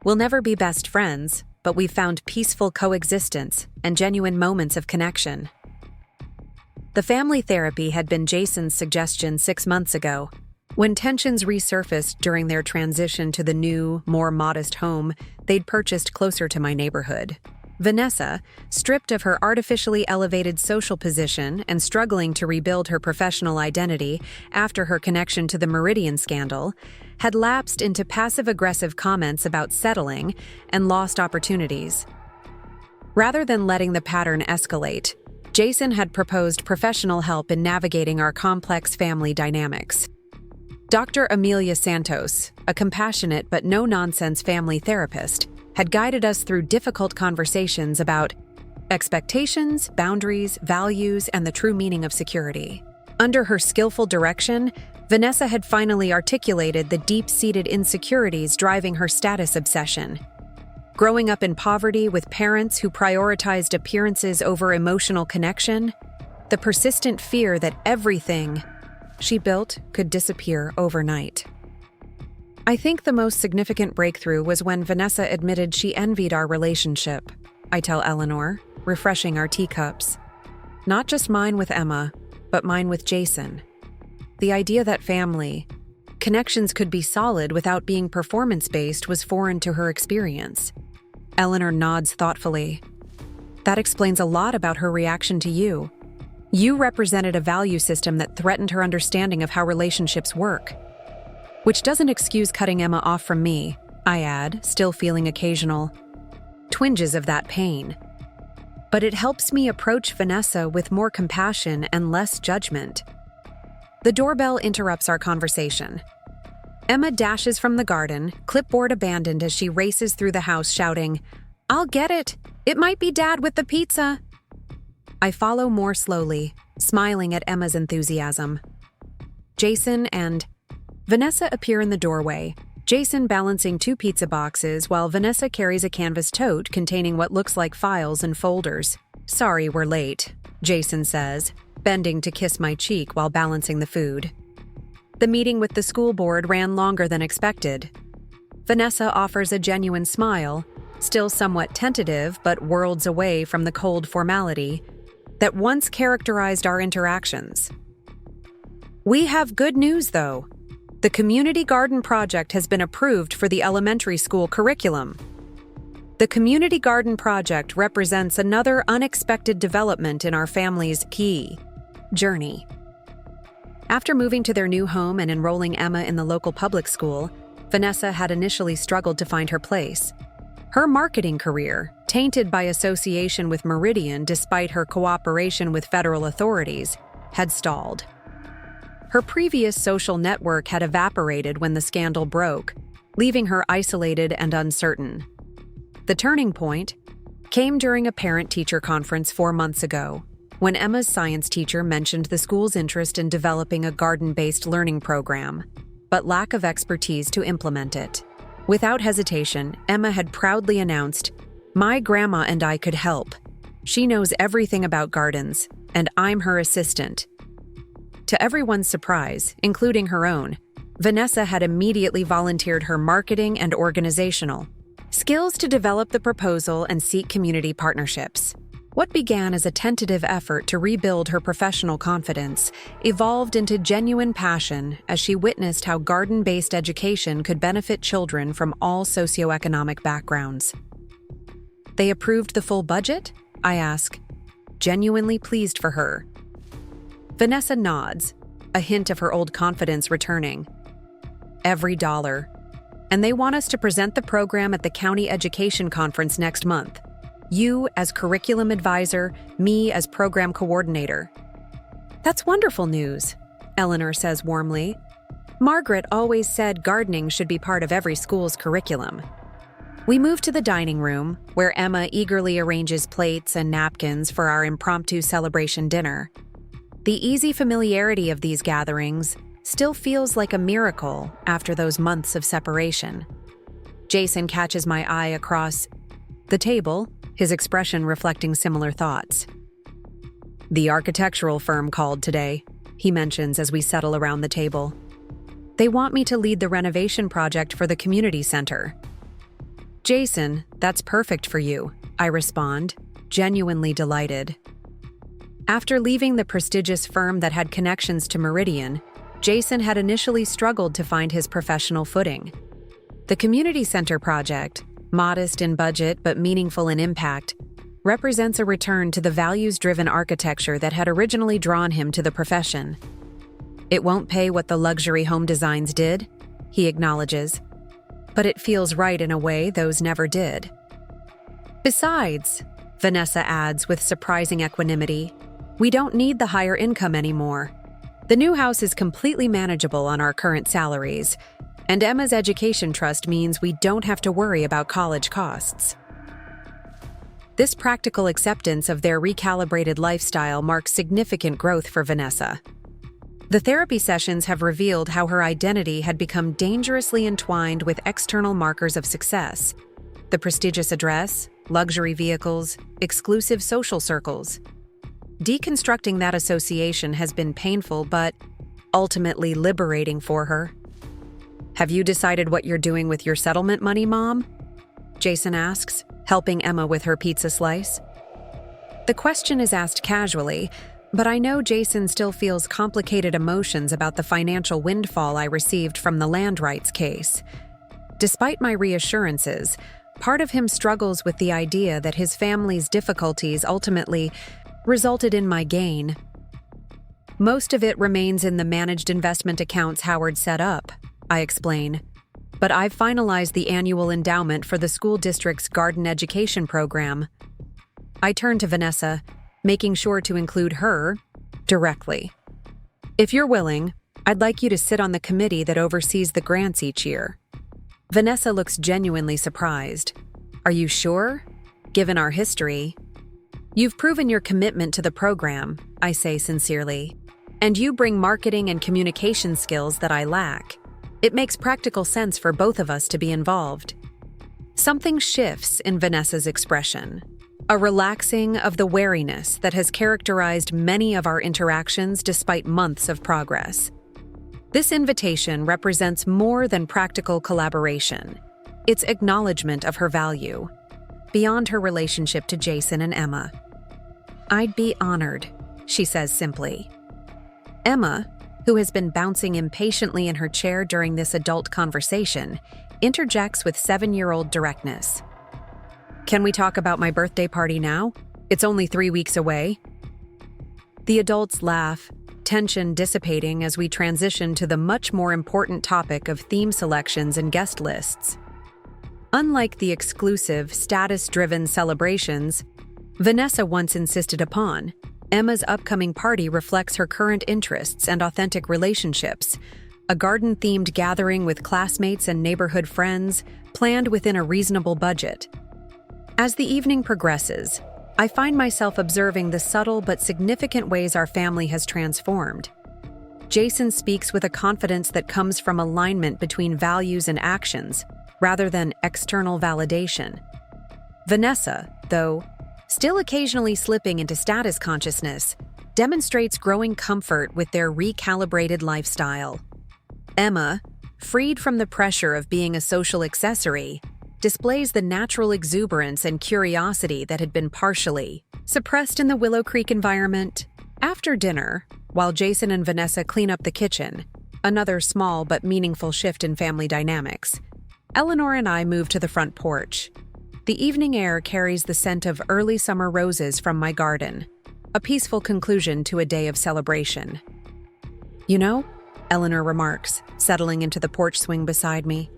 We'll never be best friends, but we've found peaceful coexistence and genuine moments of connection." The family therapy had been Jason's suggestion 6 months ago, when tensions resurfaced during their transition to the new, more modest home they'd purchased closer to my neighborhood. Vanessa, stripped of her artificially elevated social position and struggling to rebuild her professional identity after her connection to the Meridian scandal, had lapsed into passive-aggressive comments about settling and lost opportunities. Rather than letting the pattern escalate, Jason had proposed professional help in navigating our complex family dynamics. Dr. Amelia Santos, a compassionate but no-nonsense family therapist, had guided us through difficult conversations about expectations, boundaries, values, and the true meaning of security. Under her skillful direction, Vanessa had finally articulated the deep-seated insecurities driving her status obsession. Growing up in poverty with parents who prioritized appearances over emotional connection, the persistent fear that everything she built could disappear overnight. I think the most significant breakthrough was when Vanessa admitted she envied our relationship, I tell Eleanor, refreshing our teacups. Not just mine with Emma, but mine with Jason. The idea that family connections could be solid without being performance-based was foreign to her experience. Eleanor nods thoughtfully. That explains a lot about her reaction to you. You represented a value system that threatened her understanding of how relationships work. Which doesn't excuse cutting Emma off from me, I add, still feeling occasional twinges of that pain. But it helps me approach Vanessa with more compassion and less judgment. The doorbell interrupts our conversation. Emma dashes from the garden, clipboard abandoned as she races through the house shouting, "I'll get it! It might be Dad with the pizza!" I follow more slowly, smiling at Emma's enthusiasm. Jason and Vanessa appear in the doorway, Jason balancing 2 pizza boxes while Vanessa carries a canvas tote containing what looks like files and folders. "Sorry we're late," Jason says, bending to kiss my cheek while balancing the food. The meeting with the school board ran longer than expected. Vanessa offers a genuine smile, still somewhat tentative but worlds away from the cold formality that once characterized our interactions. We have good news, though. The community garden project has been approved for the elementary school curriculum. The community garden project represents another unexpected development in our family's key journey. After moving to their new home and enrolling Emma in the local public school, Vanessa had initially struggled to find her place. Her marketing career, tainted by association with Meridian despite her cooperation with federal authorities, had stalled. Her previous social network had evaporated when the scandal broke, leaving her isolated and uncertain. The turning point came during a parent-teacher conference 4 months ago, when Emma's science teacher mentioned the school's interest in developing a garden-based learning program, but lack of expertise to implement it. Without hesitation, Emma had proudly announced, "My grandma and I could help. She knows everything about gardens, and I'm her assistant." To everyone's surprise, including her own, Vanessa had immediately volunteered her marketing and organizational skills to develop the proposal and seek community partnerships. What began as a tentative effort to rebuild her professional confidence evolved into genuine passion as she witnessed how garden-based education could benefit children from all socioeconomic backgrounds. "They approved the full budget?" I ask, genuinely pleased for her. Vanessa nods, a hint of her old confidence returning. "Every dollar. And they want us to present the program at the county education conference next month. You as curriculum advisor, me as program coordinator." "That's wonderful news," Eleanor says warmly. "Margaret always said gardening should be part of every school's curriculum." We move to the dining room, where Emma eagerly arranges plates and napkins for our impromptu celebration dinner. The easy familiarity of these gatherings still feels like a miracle after those months of separation. Jason catches my eye across the table, his expression reflecting similar thoughts. "The architectural firm called today," he mentions as we settle around the table. "They want me to lead the renovation project for the community center." "Jason, that's perfect for you," I respond, genuinely delighted. After leaving the prestigious firm that had connections to Meridian, Jason had initially struggled to find his professional footing. The community center project, modest in budget but meaningful in impact, represents a return to the values-driven architecture that had originally drawn him to the profession. "It won't pay what the luxury home designs did," he acknowledges, "but it feels right in a way those never did." "Besides," Vanessa adds with surprising equanimity, "we don't need the higher income anymore. The new house is completely manageable on our current salaries, and Emma's education trust means we don't have to worry about college costs." This practical acceptance of their recalibrated lifestyle marks significant growth for Vanessa. The therapy sessions have revealed how her identity had become dangerously entwined with external markers of success: the prestigious address, luxury vehicles, exclusive social circles. Deconstructing that association has been painful but ultimately liberating for her. "Have you decided what you're doing with your settlement money, Mom?" Jason asks, helping Emma with her pizza slice. The question is asked casually, but I know Jason still feels complicated emotions about the financial windfall I received from the land rights case. Despite my reassurances, part of him struggles with the idea that his family's difficulties ultimately resulted in my gain. Most of it remains in the managed investment accounts Howard set up, I explain. But I've finalized the annual endowment for the school district's garden education program. I turn to Vanessa, making sure to include her directly. If you're willing, I'd like you to sit on the committee that oversees the grants each year. Vanessa looks genuinely surprised. Are you sure? Given our history. You've proven your commitment to the program, I say sincerely. And you bring marketing and communication skills that I lack. It makes practical sense for both of us to be involved. Something shifts in Vanessa's expression. A relaxing of the wariness that has characterized many of our interactions despite months of progress. This invitation represents more than practical collaboration. It's acknowledgement of her value, beyond her relationship to Jason and Emma. I'd be honored, she says simply. Emma, who has been bouncing impatiently in her chair during this adult conversation, interjects with 7-year-old directness. Can we talk about my birthday party now? It's only 3 weeks away. The adults laugh, tension dissipating as we transition to the much more important topic of theme selections and guest lists. Unlike the exclusive, status-driven celebrations Vanessa once insisted upon, Emma's upcoming party reflects her current interests and authentic relationships, a garden-themed gathering with classmates and neighborhood friends, planned within a reasonable budget. As the evening progresses, I find myself observing the subtle but significant ways our family has transformed. Jason speaks with a confidence that comes from alignment between values and actions, rather than external validation. Vanessa, though, still occasionally slipping into status consciousness, demonstrates growing comfort with their recalibrated lifestyle. Emma, freed from the pressure of being a social accessory, displays the natural exuberance and curiosity that had been partially suppressed in the Willow Creek environment. After dinner, while Jason and Vanessa clean up the kitchen, another small but meaningful shift in family dynamics, Eleanor and I move to the front porch. The evening air carries the scent of early summer roses from my garden, a peaceful conclusion to a day of celebration. You know, Eleanor remarks, settling into the porch swing beside me,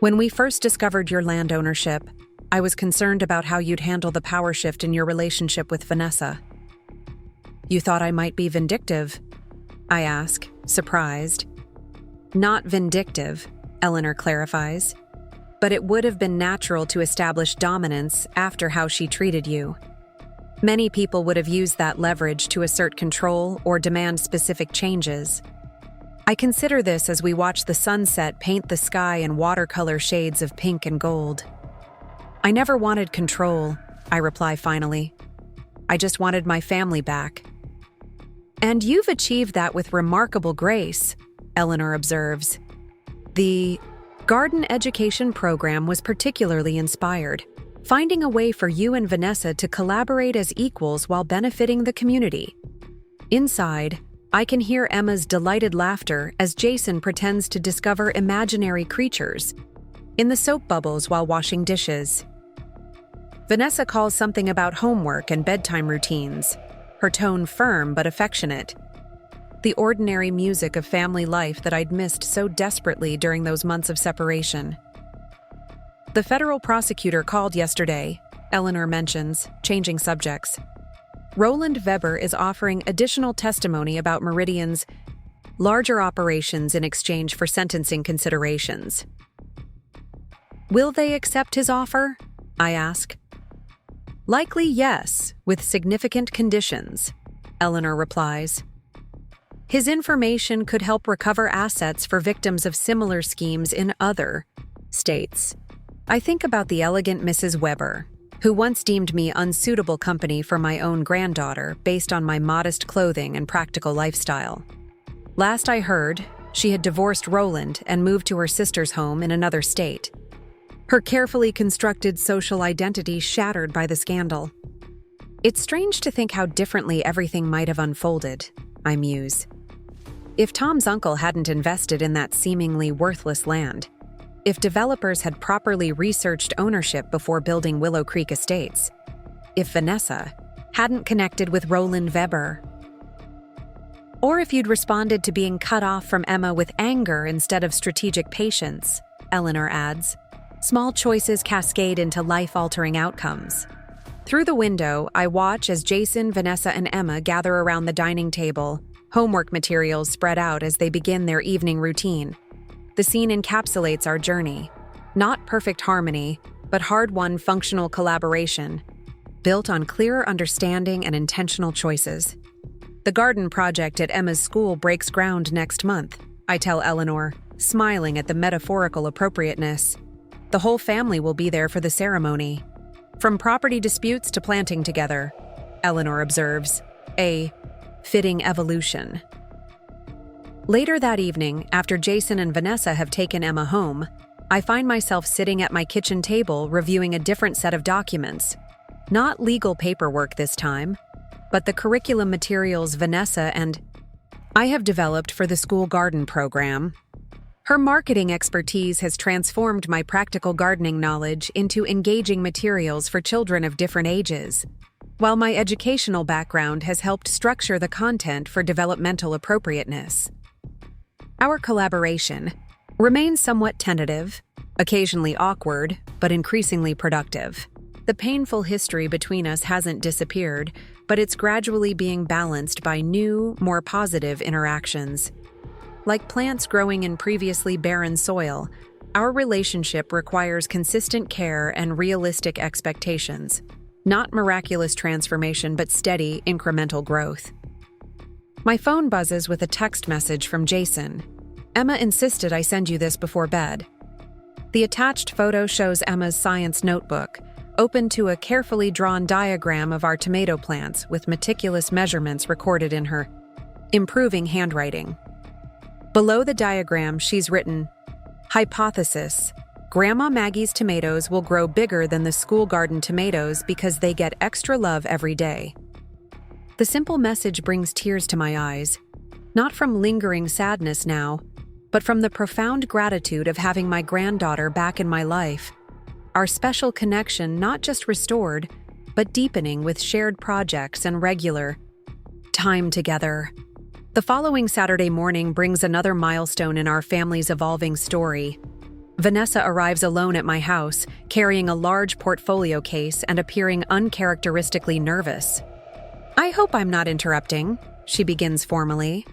when we first discovered your land ownership, I was concerned about how you'd handle the power shift in your relationship with Vanessa. You thought I might be vindictive? I ask, surprised. Not vindictive, Eleanor clarifies. But it would have been natural to establish dominance after how she treated you. Many people would have used that leverage to assert control or demand specific changes. I consider this as we watch the sunset paint the sky in watercolor shades of pink and gold. I never wanted control, I reply finally. I just wanted my family back. And you've achieved that with remarkable grace, Eleanor observes. The garden education program was particularly inspired, finding a way for you and Vanessa to collaborate as equals while benefiting the community. Inside, I can hear Emma's delighted laughter as Jason pretends to discover imaginary creatures in the soap bubbles while washing dishes. Vanessa calls something about homework and bedtime routines, her tone firm but affectionate. The ordinary music of family life that I'd missed so desperately during those months of separation. The federal prosecutor called yesterday, Eleanor mentions, changing subjects. Roland Weber is offering additional testimony about Meridian's larger operations in exchange for sentencing considerations. Will they accept his offer? I ask. Likely yes, with significant conditions, Eleanor replies. His information could help recover assets for victims of similar schemes in other states. I think about the elegant Mrs. Weber, who once deemed me unsuitable company for my own granddaughter based on my modest clothing and practical lifestyle. Last I heard, she had divorced Roland and moved to her sister's home in another state. Her carefully constructed social identity shattered by the scandal. It's strange to think how differently everything might have unfolded, I muse. If Tom's uncle hadn't invested in that seemingly worthless land, if developers had properly researched ownership before building Willow Creek Estates, if Vanessa hadn't connected with Roland Weber, or if you'd responded to being cut off from Emma with anger instead of strategic patience, Eleanor adds. Small choices cascade into life-altering outcomes. Through the window, I watch as Jason, Vanessa, and Emma gather around the dining table, homework materials spread out as they begin their evening routine. The scene encapsulates our journey. Not perfect harmony, but hard-won functional collaboration, built on clearer understanding and intentional choices. The garden project at Emma's school breaks ground next month, I tell Eleanor, smiling at the metaphorical appropriateness. The whole family will be there for the ceremony. From property disputes to planting together, Eleanor observes, a fitting evolution. Later that evening, after Jason and Vanessa have taken Emma home, I find myself sitting at my kitchen table reviewing a different set of documents. Not legal paperwork this time, but the curriculum materials Vanessa and I have developed for the school garden program. Her marketing expertise has transformed my practical gardening knowledge into engaging materials for children of different ages, while my educational background has helped structure the content for developmental appropriateness. Our collaboration remains somewhat tentative, occasionally awkward, but increasingly productive. The painful history between us hasn't disappeared, but it's gradually being balanced by new, more positive interactions. Like plants growing in previously barren soil, our relationship requires consistent care and realistic expectations. Not miraculous transformation, but steady, incremental growth. My phone buzzes with a text message from Jason. Emma insisted I send you this before bed. The attached photo shows Emma's science notebook, open to a carefully drawn diagram of our tomato plants with meticulous measurements recorded in her improving handwriting. Below the diagram, she's written, Hypothesis: Grandma Maggie's tomatoes will grow bigger than the school garden tomatoes because they get extra love every day. The simple message brings tears to my eyes, not from lingering sadness now, but from the profound gratitude of having my granddaughter back in my life. Our special connection not just restored, but deepening with shared projects and regular time together. The following Saturday morning brings another milestone in our family's evolving story. Vanessa arrives alone at my house, carrying a large portfolio case and appearing uncharacteristically nervous. I hope I'm not interrupting, she begins formally.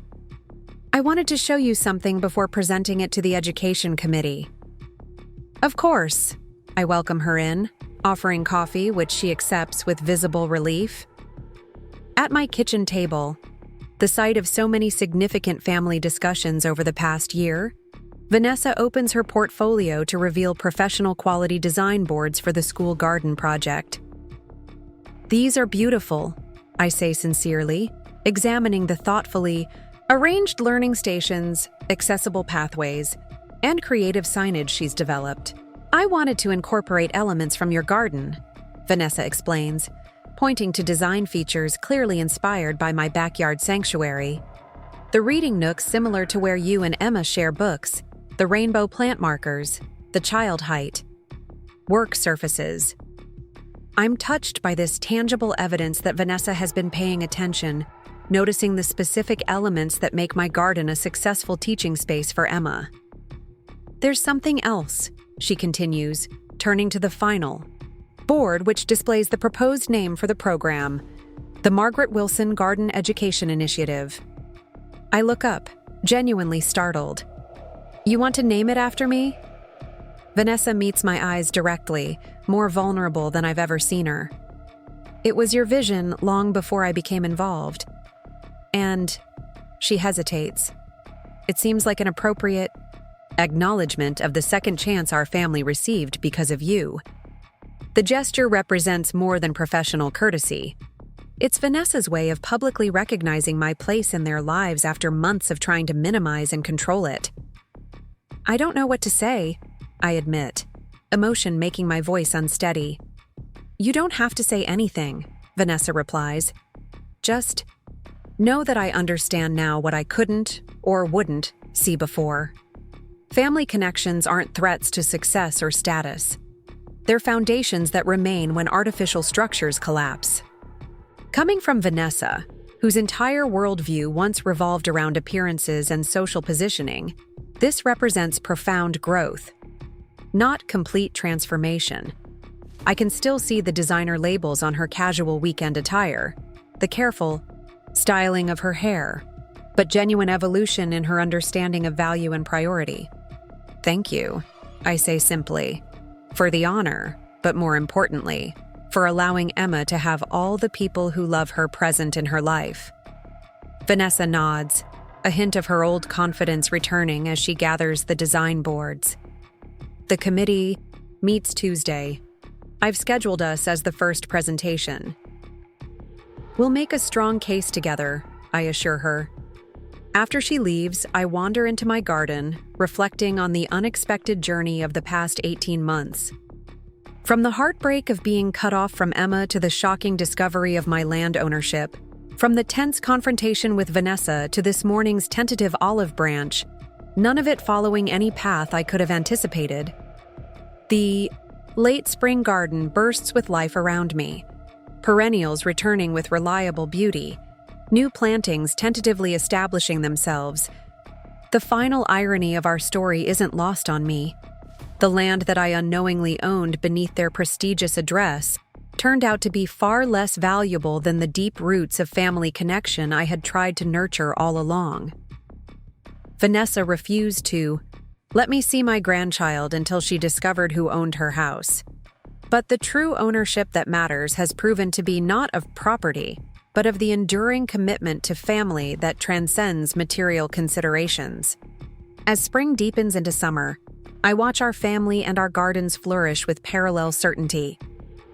I wanted to show you something before presenting it to the education committee. Of course, I welcome her in, offering coffee, which she accepts with visible relief. At my kitchen table, the site of so many significant family discussions over the past year, Vanessa opens her portfolio to reveal professional quality design boards for the school garden project. These are beautiful, I say sincerely, examining the thoughtfully arranged learning stations, accessible pathways, and creative signage she's developed. I wanted to incorporate elements from your garden, Vanessa explains, pointing to design features clearly inspired by my backyard sanctuary. The reading nooks similar to where you and Emma share books, the rainbow plant markers, the child height, work surfaces. I'm touched by this tangible evidence that Vanessa has been paying attention, noticing the specific elements that make my garden a successful teaching space for Emma. There's something else, she continues, turning to the final board, which displays the proposed name for the program, the Margaret Wilson Garden Education Initiative. I look up, genuinely startled. You want to name it after me? Vanessa meets my eyes directly, more vulnerable than I've ever seen her. It was your vision long before I became involved. And she hesitates. It seems like an appropriate acknowledgement of the second chance our family received because of you. The gesture represents more than professional courtesy. It's Vanessa's way of publicly recognizing my place in their lives after months of trying to minimize and control it. I don't know what to say, I admit, emotion making my voice unsteady. You don't have to say anything, Vanessa replies. Just know that I understand now what I couldn't or wouldn't see before. Family connections aren't threats to success or status. They're foundations that remain when artificial structures collapse. Coming from Vanessa, whose entire worldview once revolved around appearances and social positioning, this represents profound growth, not complete transformation. I can still see the designer labels on her casual weekend attire, the careful styling of her hair, but genuine evolution in her understanding of value and priority. Thank you, I say simply, for the honor, but more importantly, for allowing Emma to have all the people who love her present in her life. Vanessa nods, a hint of her old confidence returning as she gathers the design boards. The committee meets Tuesday. I've scheduled us as the first presentation. We'll make a strong case together, I assure her. After she leaves, I wander into my garden, reflecting on the unexpected journey of the past 18 months. From the heartbreak of being cut off from Emma to the shocking discovery of my land ownership, from the tense confrontation with Vanessa to this morning's tentative olive branch, none of it following any path I could have anticipated. The late spring garden bursts with life around me, perennials returning with reliable beauty, new plantings tentatively establishing themselves. The final irony of our story isn't lost on me. The land that I unknowingly owned beneath their prestigious address turned out to be far less valuable than the deep roots of family connection I had tried to nurture all along. Vanessa refused to let me see my grandchild until she discovered who owned her house. But the true ownership that matters has proven to be not of property, but of the enduring commitment to family that transcends material considerations. As spring deepens into summer, I watch our family and our gardens flourish with parallel certainty.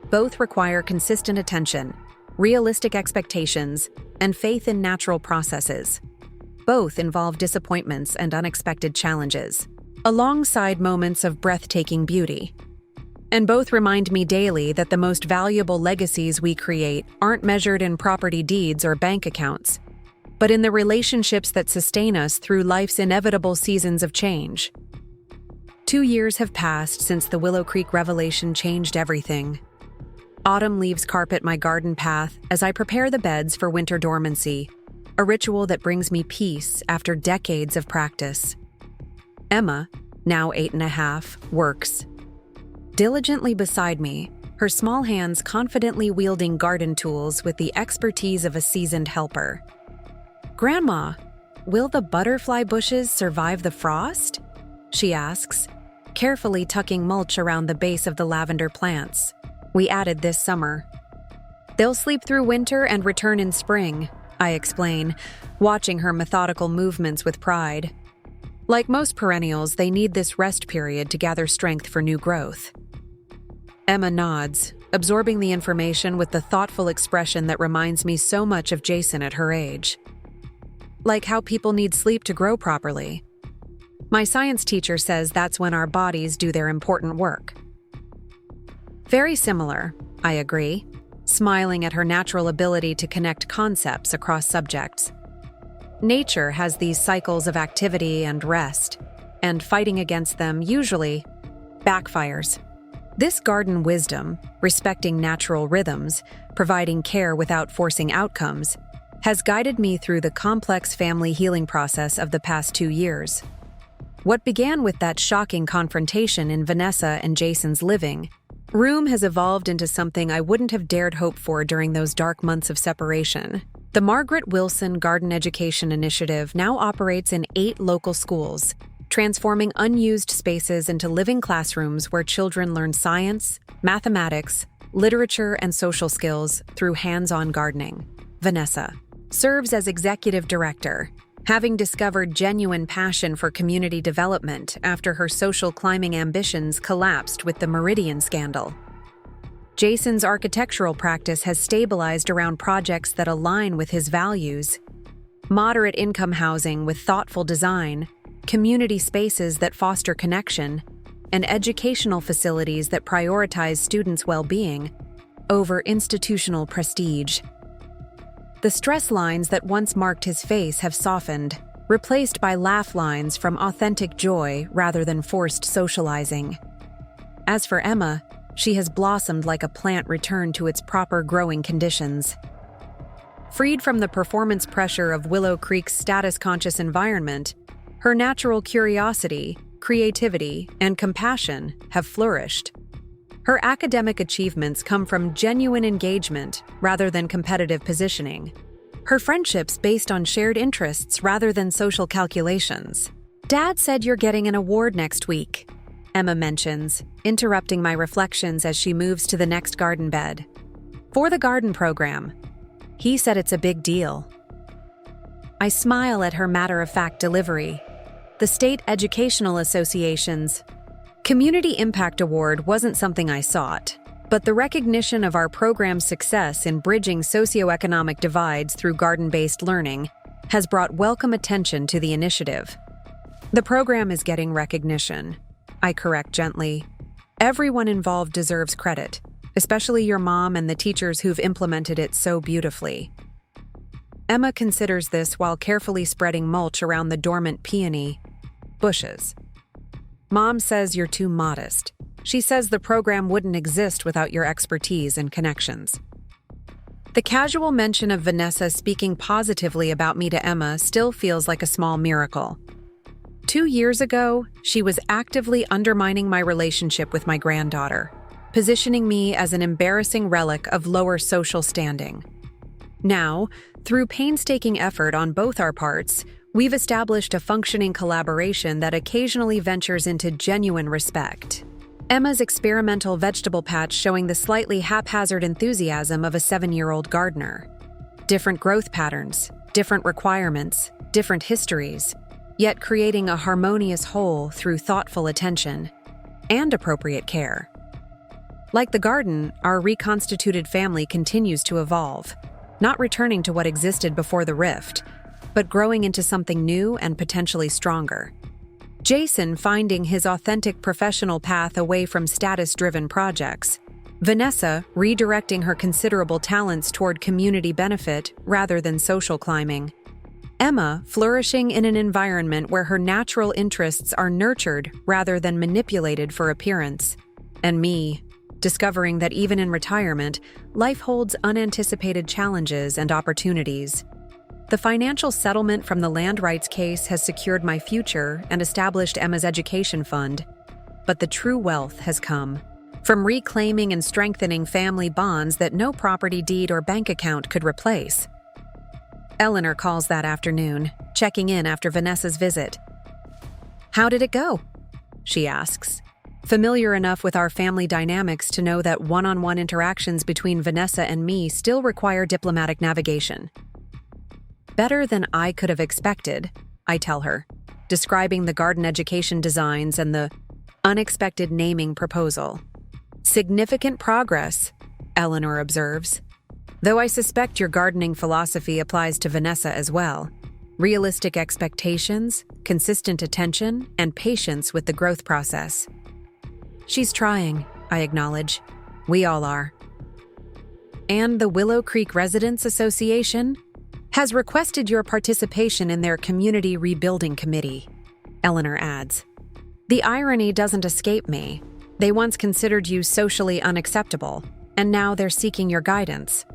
Both require consistent attention, realistic expectations, and faith in natural processes. Both involve disappointments and unexpected challenges, alongside moments of breathtaking beauty. And both remind me daily that the most valuable legacies we create aren't measured in property deeds or bank accounts, but in the relationships that sustain us through life's inevitable seasons of change. 2 years have passed since the Willow Creek revelation changed everything. Autumn leaves carpet my garden path as I prepare the beds for winter dormancy, a ritual that brings me peace after decades of practice. Emma, now 8.5, works diligently beside me, her small hands confidently wielding garden tools with the expertise of a seasoned helper. "Grandma, will the butterfly bushes survive the frost?" she asks, carefully tucking mulch around the base of the lavender plants we added this summer. "They'll sleep through winter and return in spring," I explain, watching her methodical movements with pride. Like most perennials, they need this rest period to gather strength for new growth. Emma nods, absorbing the information with the thoughtful expression that reminds me so much of Jason at her age. Like how people need sleep to grow properly. My science teacher says that's when our bodies do their important work. Very similar, I agree, smiling at her natural ability to connect concepts across subjects. Nature has these cycles of activity and rest, and fighting against them usually backfires. This garden wisdom, respecting natural rhythms, providing care without forcing outcomes, has guided me through the complex family healing process of the past 2 years. What began with that shocking confrontation in Vanessa and Jason's living room has evolved into something I wouldn't have dared hope for during those dark months of separation. The Margaret Wilson Garden Education Initiative now operates in 8 local schools, transforming unused spaces into living classrooms where children learn science, mathematics, literature, and social skills through hands-on gardening. Vanessa serves as executive director, having discovered genuine passion for community development after her social climbing ambitions collapsed with the Meridian scandal. Jason's architectural practice has stabilized around projects that align with his values: moderate income housing with thoughtful design, community spaces that foster connection, and educational facilities that prioritize students' well-being over institutional prestige. The stress lines that once marked his face have softened, replaced by laugh lines from authentic joy rather than forced socializing. As for Emma, she has blossomed like a plant returned to its proper growing conditions. Freed from the performance pressure of Willow Creek's status-conscious environment, her natural curiosity, creativity, and compassion have flourished. Her academic achievements come from genuine engagement rather than competitive positioning. Her friendships based on shared interests rather than social calculations. "Dad said you're getting an award next week," Emma mentions, interrupting my reflections as she moves to the next garden bed. "For the garden program. He said it's a big deal." I smile at her matter-of-fact delivery. The State Educational Association's Community Impact Award wasn't something I sought, but the recognition of our program's success in bridging socioeconomic divides through garden-based learning has brought welcome attention to the initiative. "The program is getting recognition," I correct gently. "Everyone involved deserves credit, especially your mom and the teachers who've implemented it so beautifully." Emma considers this while carefully spreading mulch around the dormant peony bushes. "Mom says you're too modest. She says the program wouldn't exist without your expertise and connections." The casual mention of Vanessa speaking positively about me to Emma still feels like a small miracle. 2 years ago, she was actively undermining my relationship with my granddaughter, positioning me as an embarrassing relic of lower social standing. Now, through painstaking effort on both our parts, we've established a functioning collaboration that occasionally ventures into genuine respect. Emma's experimental vegetable patch showing the slightly haphazard enthusiasm of a 7-year-old gardener. Different growth patterns, different requirements, different histories, yet creating a harmonious whole through thoughtful attention and appropriate care. Like the garden, our reconstituted family continues to evolve, not returning to what existed before the rift, but growing into something new and potentially stronger. Jason finding his authentic professional path away from status-driven projects. Vanessa redirecting her considerable talents toward community benefit rather than social climbing. Emma flourishing in an environment where her natural interests are nurtured rather than manipulated for appearance. And me, discovering that even in retirement, life holds unanticipated challenges and opportunities. The financial settlement from the land rights case has secured my future and established Emma's education fund. But the true wealth has come from reclaiming and strengthening family bonds that no property deed or bank account could replace. Eleanor calls that afternoon, checking in after Vanessa's visit. "How did it go?" she asks, familiar enough with our family dynamics to know that one-on-one interactions between Vanessa and me still require diplomatic navigation. "Better than I could have expected," I tell her, describing the garden education designs and the unexpected naming proposal. "Significant progress," Eleanor observes. "Though I suspect your gardening philosophy applies to Vanessa as well. Realistic expectations, consistent attention, and patience with the growth process." "She's trying," I acknowledge. "We all are." "And the Willow Creek Residents Association has requested your participation in their community rebuilding committee," Eleanor adds. "The irony doesn't escape me. They once considered you socially unacceptable, and now they're seeking your guidance."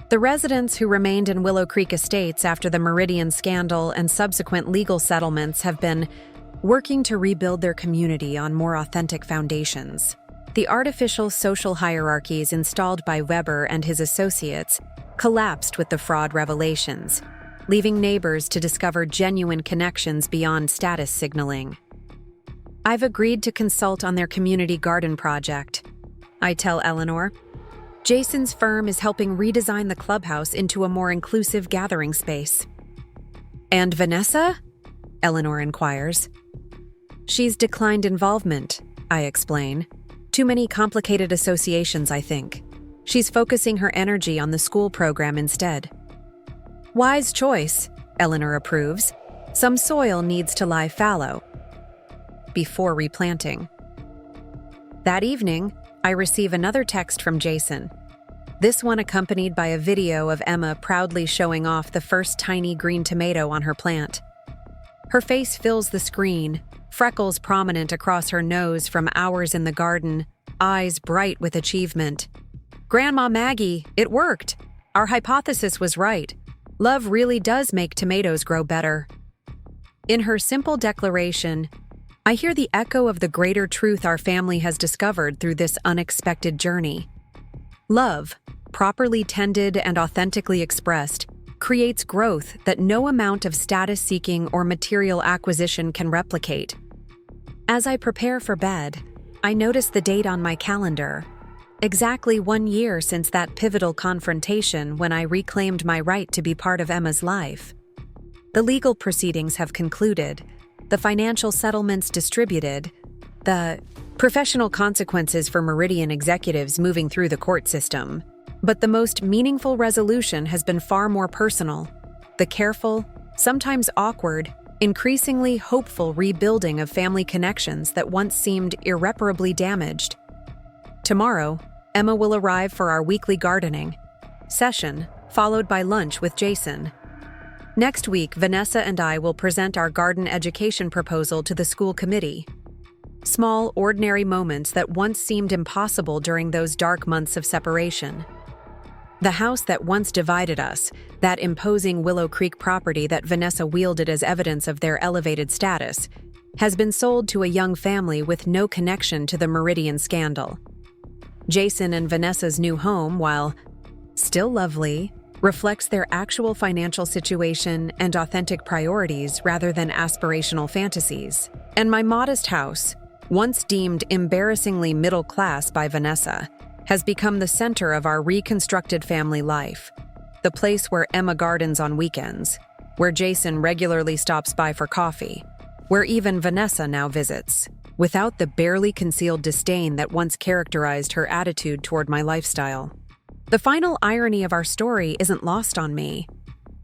The residents who remained in Willow Creek Estates after the Meridian scandal and subsequent legal settlements have been working to rebuild their community on more authentic foundations. The artificial social hierarchies installed by Weber and his associates collapsed with the fraud revelations, leaving neighbors to discover genuine connections beyond status signaling. "I've agreed to consult on their community garden project," I tell Eleanor. "Jason's firm is helping redesign the clubhouse into a more inclusive gathering space." "And Vanessa?" Eleanor inquires. "She's declined involvement," I explain. "Too many complicated associations, I think. She's focusing her energy on the school program instead." "Wise choice," Eleanor approves. "Some soil needs to lie fallow before replanting." That evening, I receive another text from Jason, this one accompanied by a video of Emma proudly showing off the first tiny green tomato on her plant. Her face fills the screen, freckles prominent across her nose from hours in the garden, eyes bright with achievement. "Grandma Maggie, it worked! Our hypothesis was right. Love really does make tomatoes grow better." In her simple declaration, I hear the echo of the greater truth our family has discovered through this unexpected journey. Love, properly tended and authentically expressed, creates growth that no amount of status-seeking or material acquisition can replicate. As I prepare for bed, I notice the date on my calendar. Exactly 1 year since that pivotal confrontation when I reclaimed my right to be part of Emma's life. The legal proceedings have concluded, the financial settlements distributed, the professional consequences for Meridian executives moving through the court system. But the most meaningful resolution has been far more personal. The careful, sometimes awkward, increasingly hopeful rebuilding of family connections that once seemed irreparably damaged. Tomorrow, Emma will arrive for our weekly gardening session, followed by lunch with Jason. Next week, Vanessa and I will present our garden education proposal to the school committee. Small, ordinary moments that once seemed impossible during those dark months of separation. The house that once divided us, that imposing Willow Creek property that Vanessa wielded as evidence of their elevated status, has been sold to a young family with no connection to the Meridian scandal. Jason and Vanessa's new home, while still lovely, reflects their actual financial situation and authentic priorities rather than aspirational fantasies. And my modest house, once deemed embarrassingly middle class by Vanessa, has become the center of our reconstructed family life, the place where Emma gardens on weekends, where Jason regularly stops by for coffee, where even Vanessa now visits, without the barely concealed disdain that once characterized her attitude toward my lifestyle. The final irony of our story isn't lost on me.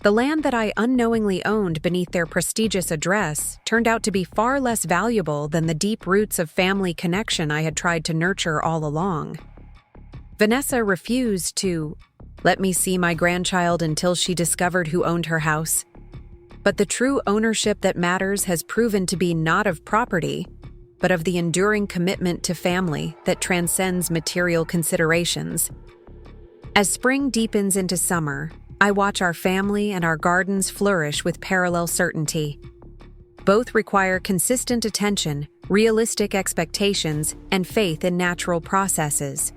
The land that I unknowingly owned beneath their prestigious address turned out to be far less valuable than the deep roots of family connection I had tried to nurture all along. Vanessa refused to let me see my grandchild until she discovered who owned her house. But the true ownership that matters has proven to be not of property, but of the enduring commitment to family that transcends material considerations. As spring deepens into summer, I watch our family and our gardens flourish with parallel certainty. Both require consistent attention, realistic expectations, and faith in natural processes.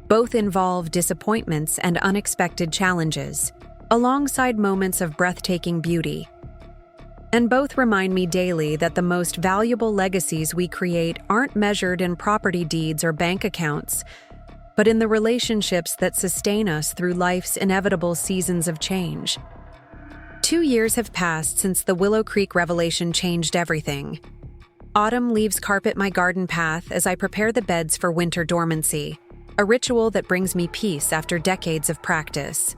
Both involve disappointments and unexpected challenges, alongside moments of breathtaking beauty. And both remind me daily that the most valuable legacies we create aren't measured in property deeds or bank accounts, but in the relationships that sustain us through life's inevitable seasons of change. 2 years have passed since the Willow Creek revelation changed everything. Autumn leaves carpet my garden path as I prepare the beds for winter dormancy, a ritual that brings me peace after decades of practice.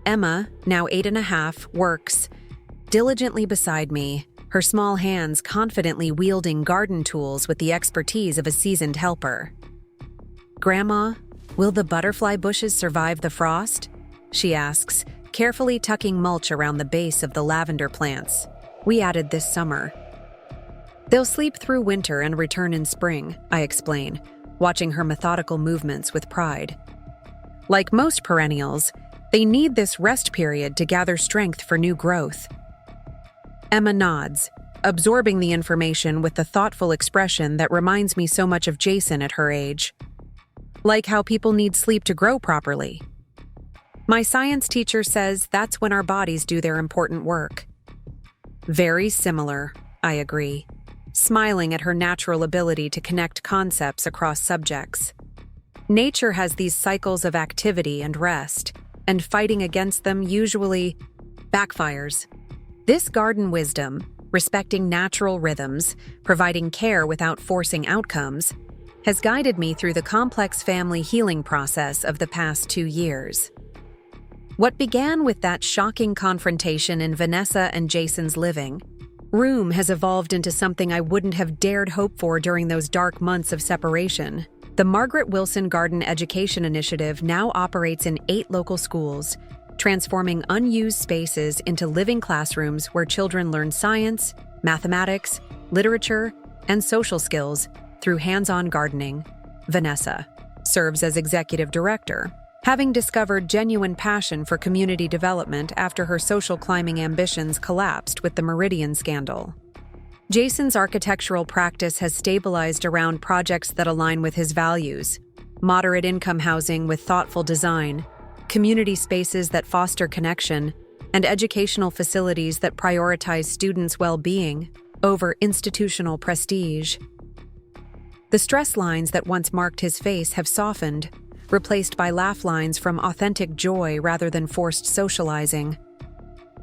Emma, now 8.5, works diligently beside me, her small hands confidently wielding garden tools with the expertise of a seasoned helper. "Grandma, will the butterfly bushes survive the frost?" she asks, carefully tucking mulch around the base of the lavender plants. We added this summer. "They'll sleep through winter and return in spring," I explain, watching her methodical movements with pride. Like most perennials, they need this rest period to gather strength for new growth. Emma nods, absorbing the information with the thoughtful expression that reminds me so much of Jason at her age. Like how people need sleep to grow properly. My science teacher says that's when our bodies do their important work. Very similar, I agree, smiling at her natural ability to connect concepts across subjects. Nature has these cycles of activity and rest, and fighting against them usually backfires. This garden wisdom, respecting natural rhythms, providing care without forcing outcomes, has guided me through the complex family healing process of the past 2 years. What began with that shocking confrontation in Vanessa and Jason's living room has evolved into something I wouldn't have dared hope for during those dark months of separation. The Margaret Wilson Garden Education Initiative now operates in 8 local schools, transforming unused spaces into living classrooms where children learn science, mathematics, literature, and social skills through hands-on gardening. Vanessa serves as executive director, having discovered genuine passion for community development after her social climbing ambitions collapsed with the Meridian scandal. Jason's architectural practice has stabilized around projects that align with his values: moderate income housing with thoughtful design, community spaces that foster connection, and educational facilities that prioritize students' well-being over institutional prestige. The stress lines that once marked his face have softened, replaced by laugh lines from authentic joy rather than forced socializing.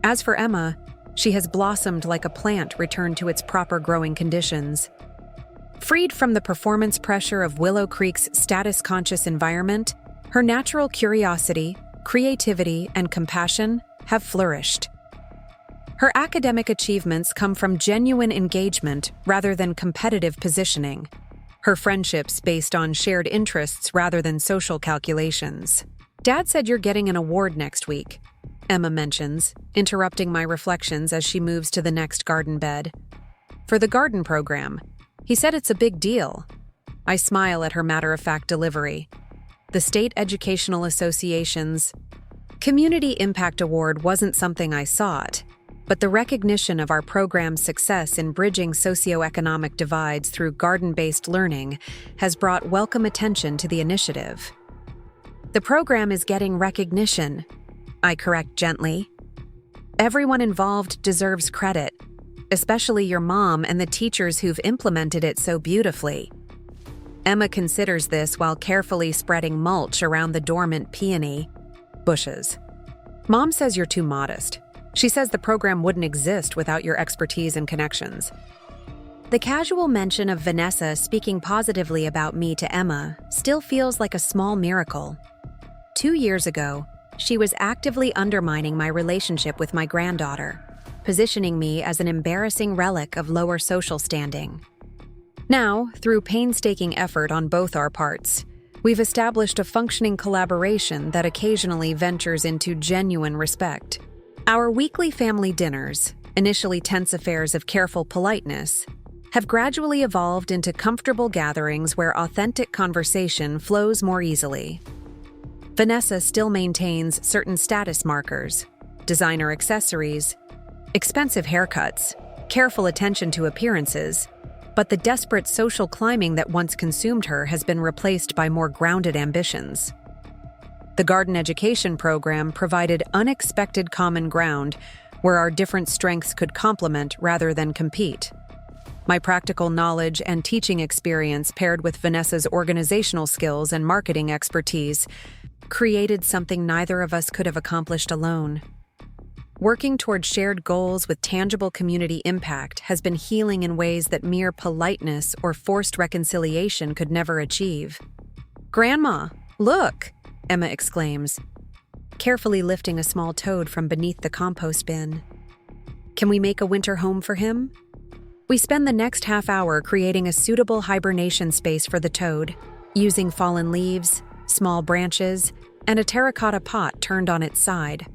As for Emma, she has blossomed like a plant returned to its proper growing conditions. Freed from the performance pressure of Willow Creek's status-conscious environment, her natural curiosity, creativity, and compassion have flourished. Her academic achievements come from genuine engagement rather than competitive positioning. Her friendships based on shared interests rather than social calculations. "Dad said you're getting an award next week," Emma mentions, interrupting my reflections as she moves to the next garden bed. "For the garden program. He said it's a big deal." I smile at her matter-of-fact delivery. The State Educational Association's Community Impact Award wasn't something I sought, but the recognition of our program's success in bridging socioeconomic divides through garden-based learning has brought welcome attention to the initiative. "The program is getting recognition," I correct gently. "Everyone involved deserves credit, especially your mom and the teachers who've implemented it so beautifully." Emma considers this while carefully spreading mulch around the dormant peony bushes. "Mom says you're too modest. She says the program wouldn't exist without your expertise and connections." The casual mention of Vanessa speaking positively about me to Emma still feels like a small miracle. 2 years ago, she was actively undermining my relationship with my granddaughter, positioning me as an embarrassing relic of lower social standing. Now, through painstaking effort on both our parts, we've established a functioning collaboration that occasionally ventures into genuine respect. Our weekly family dinners, initially tense affairs of careful politeness, have gradually evolved into comfortable gatherings where authentic conversation flows more easily. Vanessa still maintains certain status markers: designer accessories, expensive haircuts, careful attention to appearances, but the desperate social climbing that once consumed her has been replaced by more grounded ambitions. The garden education program provided unexpected common ground where our different strengths could complement rather than compete. My practical knowledge and teaching experience paired with Vanessa's organizational skills and marketing expertise created something neither of us could have accomplished alone. Working toward shared goals with tangible community impact has been healing in ways that mere politeness or forced reconciliation could never achieve. "Grandma, look!" Emma exclaims, carefully lifting a small toad from beneath the compost bin. "Can we make a winter home for him?" We spend the next half hour creating a suitable hibernation space for the toad, using fallen leaves, small branches, and a terracotta pot turned on its side.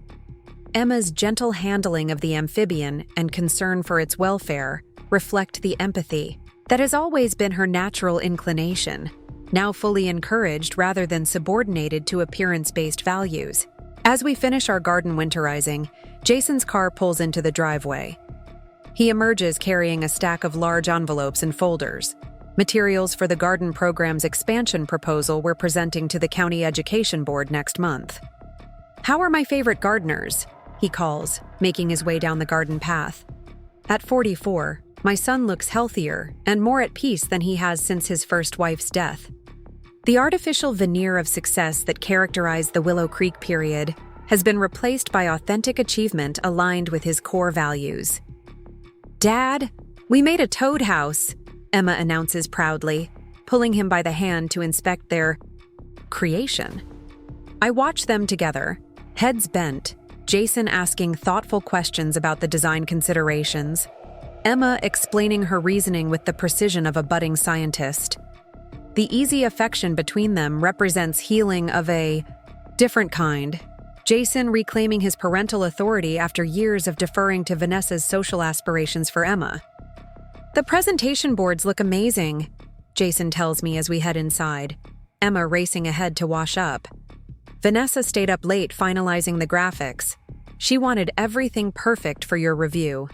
Emma's gentle handling of the amphibian and concern for its welfare reflect the empathy that has always been her natural inclination, now fully encouraged rather than subordinated to appearance-based values. As we finish our garden winterizing, Jason's car pulls into the driveway. He emerges carrying a stack of large envelopes and folders, materials for the garden program's expansion proposal we're presenting to the County Education Board next month. "How are my favorite gardeners?" he calls, making his way down the garden path. At 44, my son looks healthier and more at peace than he has since his first wife's death. The artificial veneer of success that characterized the Willow Creek period has been replaced by authentic achievement aligned with his core values. "Dad, we made a toad house," Emma announces proudly, pulling him by the hand to inspect their creation. I watch them together, heads bent, Jason asking thoughtful questions about the design considerations, Emma explaining her reasoning with the precision of a budding scientist. The easy affection between them represents healing of a different kind, Jason reclaiming his parental authority after years of deferring to Vanessa's social aspirations for Emma. The presentation boards look amazing, Jason tells me as we head inside, Emma racing ahead to wash up. Vanessa stayed up late finalizing the graphics. She wanted everything perfect for your review.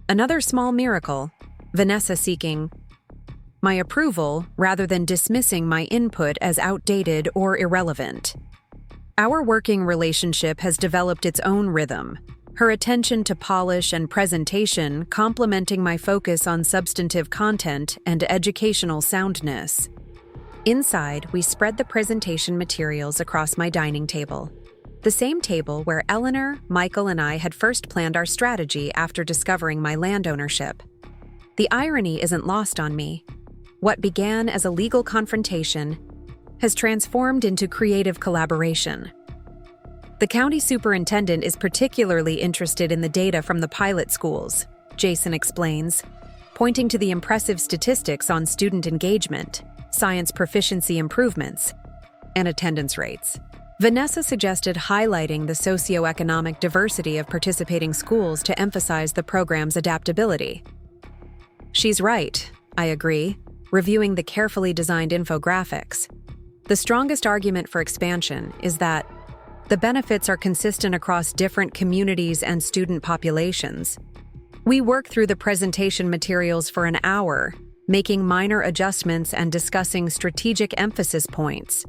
Another small miracle, Vanessa seeking my approval rather than dismissing my input as outdated or irrelevant. Our working relationship has developed its own rhythm, her attention to polish and presentation complementing my focus on substantive content and educational soundness. Inside, we spread the presentation materials across my dining table, the same table where Eleanor, Michael, and I had first planned our strategy after discovering my land ownership. The irony isn't lost on me. What began as a legal confrontation has transformed into creative collaboration. The county superintendent is particularly interested in the data from the pilot schools, Jason explains, pointing to the impressive statistics on student engagement, science proficiency improvements, and attendance rates. Vanessa suggested highlighting the socioeconomic diversity of participating schools to emphasize the program's adaptability. She's right, I agree, reviewing the carefully designed infographics. The strongest argument for expansion is that the benefits are consistent across different communities and student populations. We work through the presentation materials for an hour, making minor adjustments and discussing strategic emphasis points.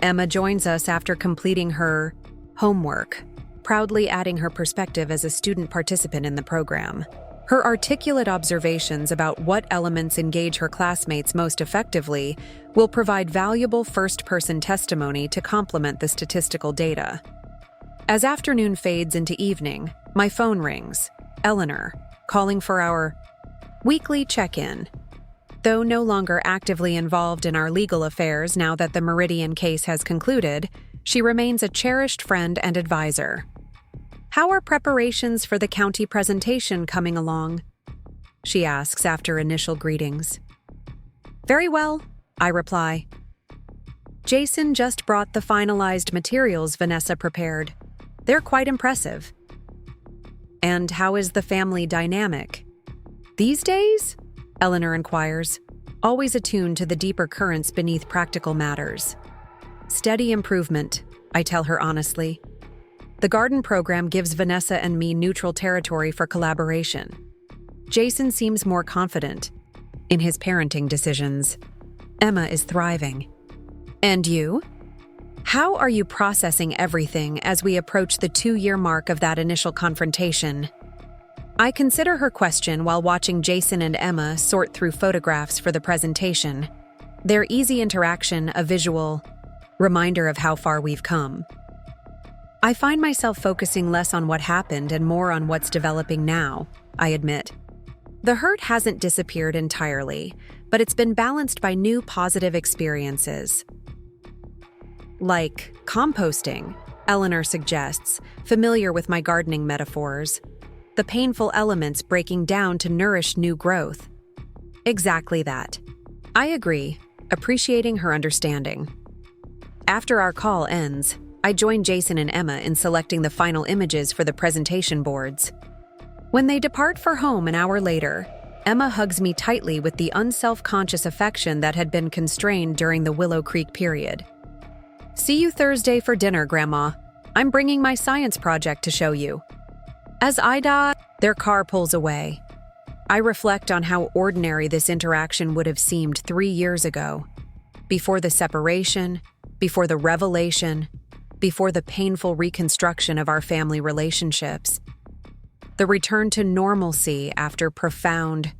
Emma joins us after completing her homework, proudly adding her perspective as a student participant in the program. Her articulate observations about what elements engage her classmates most effectively will provide valuable first-person testimony to complement the statistical data. As afternoon fades into evening, my phone rings. Eleanor, calling for our weekly check-in. Though no longer actively involved in our legal affairs now that the Meridian case has concluded, she remains a cherished friend and advisor. How are preparations for the county presentation coming along? She asks after initial greetings. Very well, I reply. Jason just brought the finalized materials Vanessa prepared. They're quite impressive. And how is the family dynamic? These days? Eleanor inquires, always attuned to the deeper currents beneath practical matters. Steady improvement, I tell her honestly. The garden program gives Vanessa and me neutral territory for collaboration. Jason seems more confident in his parenting decisions. Emma is thriving. And you? How are you processing everything as we approach the 2-year mark of that initial confrontation? I consider her question while watching Jason and Emma sort through photographs for the presentation. Their easy interaction, a visual reminder of how far we've come. I find myself focusing less on what happened and more on what's developing now, I admit. The hurt hasn't disappeared entirely, but it's been balanced by new positive experiences. Like composting, Eleanor suggests, familiar with my gardening metaphors. The painful elements breaking down to nourish new growth. Exactly that. I agree, appreciating her understanding. After our call ends, I join Jason and Emma in selecting the final images for the presentation boards. When they depart for home an hour later, Emma hugs me tightly with the unself-conscious affection that had been constrained during the Willow Creek period. See you Thursday for dinner, Grandma. I'm bringing my science project to show you. As their car pulls away. I reflect on how ordinary this interaction would have seemed 3 years ago. Before the separation, before the revelation, before the painful reconstruction of our family relationships. The return to normalcy after profound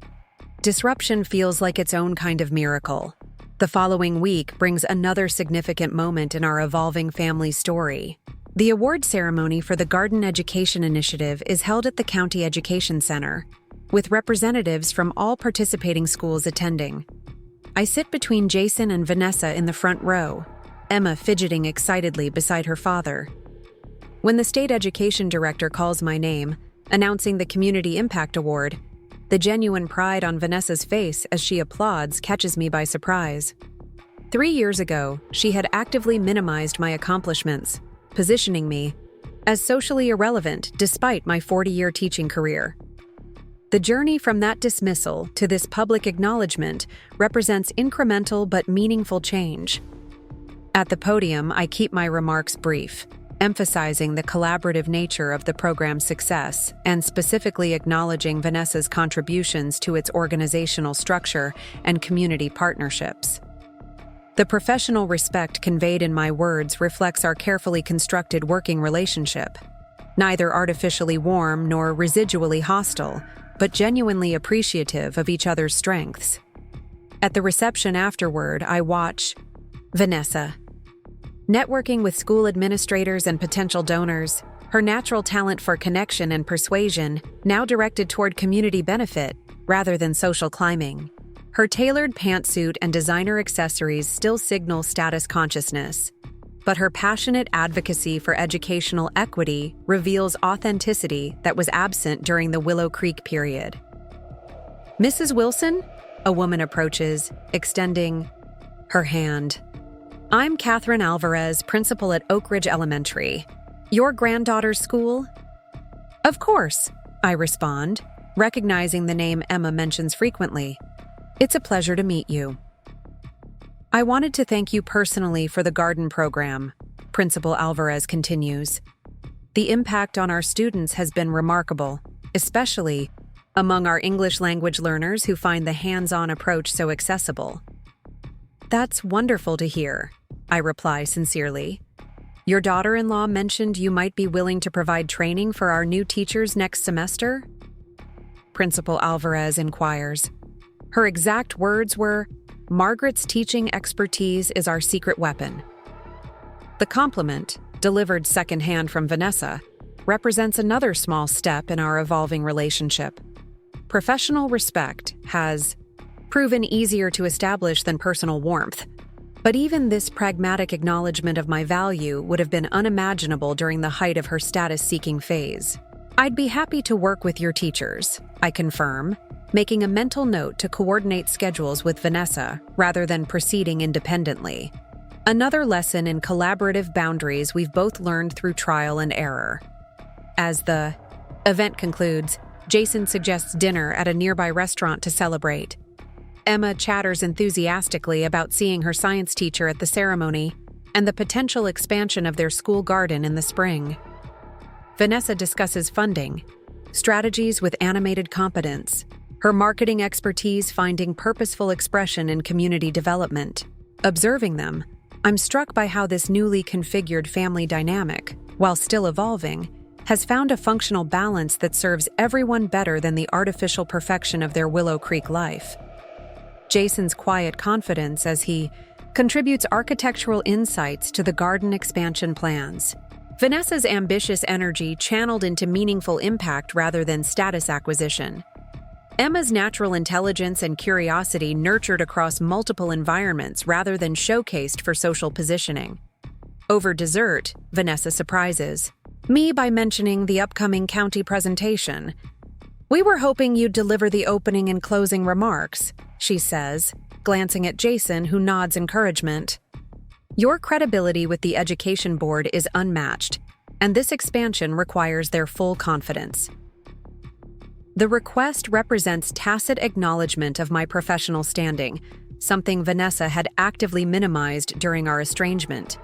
disruption feels like its own kind of miracle. The following week brings another significant moment in our evolving family story. The award ceremony for the Garden Education Initiative is held at the County Education Center, with representatives from all participating schools attending. I sit between Jason and Vanessa in the front row, Emma fidgeting excitedly beside her father. When the state education director calls my name, announcing the Community Impact Award, the genuine pride on Vanessa's face as she applauds catches me by surprise. 3 years ago, she had actively minimized my accomplishments, positioning me as socially irrelevant despite my 40-year teaching career. The journey from that dismissal to this public acknowledgement represents incremental but meaningful change. At the podium, I keep my remarks brief, emphasizing the collaborative nature of the program's success and specifically acknowledging Vanessa's contributions to its organizational structure and community partnerships. The professional respect conveyed in my words reflects our carefully constructed working relationship, neither artificially warm nor residually hostile, but genuinely appreciative of each other's strengths. At the reception afterward, I watch Vanessa. Networking with school administrators and potential donors, her natural talent for connection and persuasion now directed toward community benefit rather than social climbing. Her tailored pantsuit and designer accessories still signal status consciousness, but her passionate advocacy for educational equity reveals authenticity that was absent during the Willow Creek period. "Mrs. Wilson?" a woman approaches, extending her hand. "I'm Catherine Alvarez, principal at Oak Ridge Elementary. Your granddaughter's school?" "Of course," I respond, recognizing the name Emma mentions frequently. "It's a pleasure to meet you." "I wanted to thank you personally for the garden program," Principal Alvarez continues. "The impact on our students has been remarkable, especially among our English language learners who find the hands-on approach so accessible." "That's wonderful to hear," I reply sincerely. "Your daughter-in-law mentioned you might be willing to provide training for our new teachers next semester?" Principal Alvarez inquires. Her exact words were, "Margaret's teaching expertise is our secret weapon." The compliment, delivered secondhand from Vanessa, represents another small step in our evolving relationship. Professional respect has proven easier to establish than personal warmth, but even this pragmatic acknowledgement of my value would have been unimaginable during the height of her status-seeking phase. "I'd be happy to work with your teachers," I confirm, making a mental note to coordinate schedules with Vanessa rather than proceeding independently. Another lesson in collaborative boundaries we've both learned through trial and error. As the event concludes, Jason suggests dinner at a nearby restaurant to celebrate. Emma chatters enthusiastically about seeing her science teacher at the ceremony and the potential expansion of their school garden in the spring. Vanessa discusses funding, strategies with animated competence, her marketing expertise finding purposeful expression in community development. Observing them, I'm struck by how this newly configured family dynamic, while still evolving, has found a functional balance that serves everyone better than the artificial perfection of their Willow Creek life. Jason's quiet confidence as he contributes architectural insights to the garden expansion plans. Vanessa's ambitious energy channeled into meaningful impact rather than status acquisition. Emma's natural intelligence and curiosity nurtured across multiple environments rather than showcased for social positioning. Over dessert, Vanessa surprises me by mentioning the upcoming county presentation. "We were hoping you'd deliver the opening and closing remarks," she says, glancing at Jason, who nods encouragement. "Your credibility with the education board is unmatched, and this expansion requires their full confidence." The request represents tacit acknowledgement of my professional standing, something Vanessa had actively minimized during our estrangement.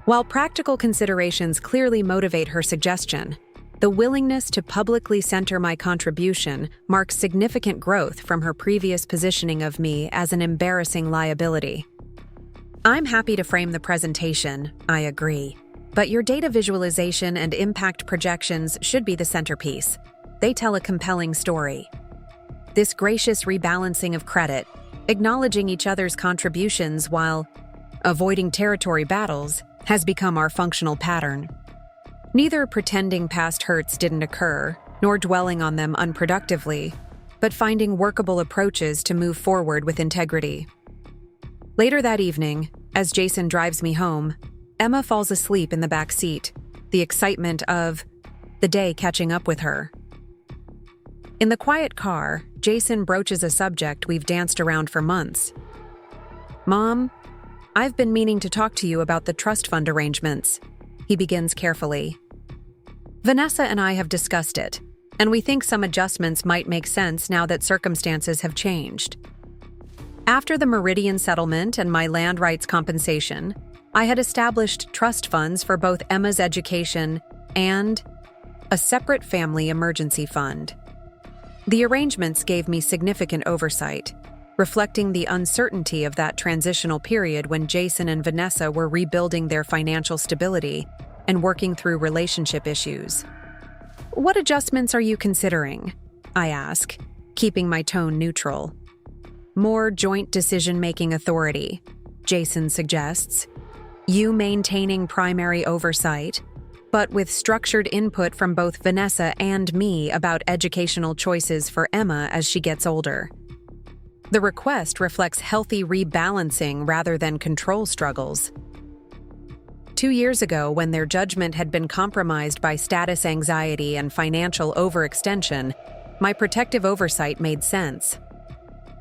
While practical considerations clearly motivate her suggestion, the willingness to publicly center my contribution marks significant growth from her previous positioning of me as an embarrassing liability. "I'm happy to frame the presentation," I agree, "but your data visualization and impact projections should be the centerpiece. They tell a compelling story." This gracious rebalancing of credit, acknowledging each other's contributions while avoiding territory battles, has become our functional pattern. Neither pretending past hurts didn't occur, nor dwelling on them unproductively, but finding workable approaches to move forward with integrity. Later that evening, as Jason drives me home, Emma falls asleep in the back seat, the excitement of the day catching up with her. In the quiet car, Jason broaches a subject we've danced around for months. "Mom, I've been meaning to talk to you about the trust fund arrangements," he begins carefully. "Vanessa and I have discussed it, and we think some adjustments might make sense now that circumstances have changed. After the Meridian settlement and my land rights compensation, I had established trust funds for both Emma's education and a separate family emergency fund. The arrangements gave me significant oversight, reflecting the uncertainty of that transitional period when Jason and Vanessa were rebuilding their financial stability and working through relationship issues. "What adjustments are you considering?" I ask, keeping my tone neutral. "More joint decision-making authority," Jason suggests. "You maintaining primary oversight, but with structured input from both Vanessa and me about educational choices for Emma as she gets older." The request reflects healthy rebalancing rather than control struggles. 2 years ago, when their judgment had been compromised by status anxiety and financial overextension, my protective oversight made sense.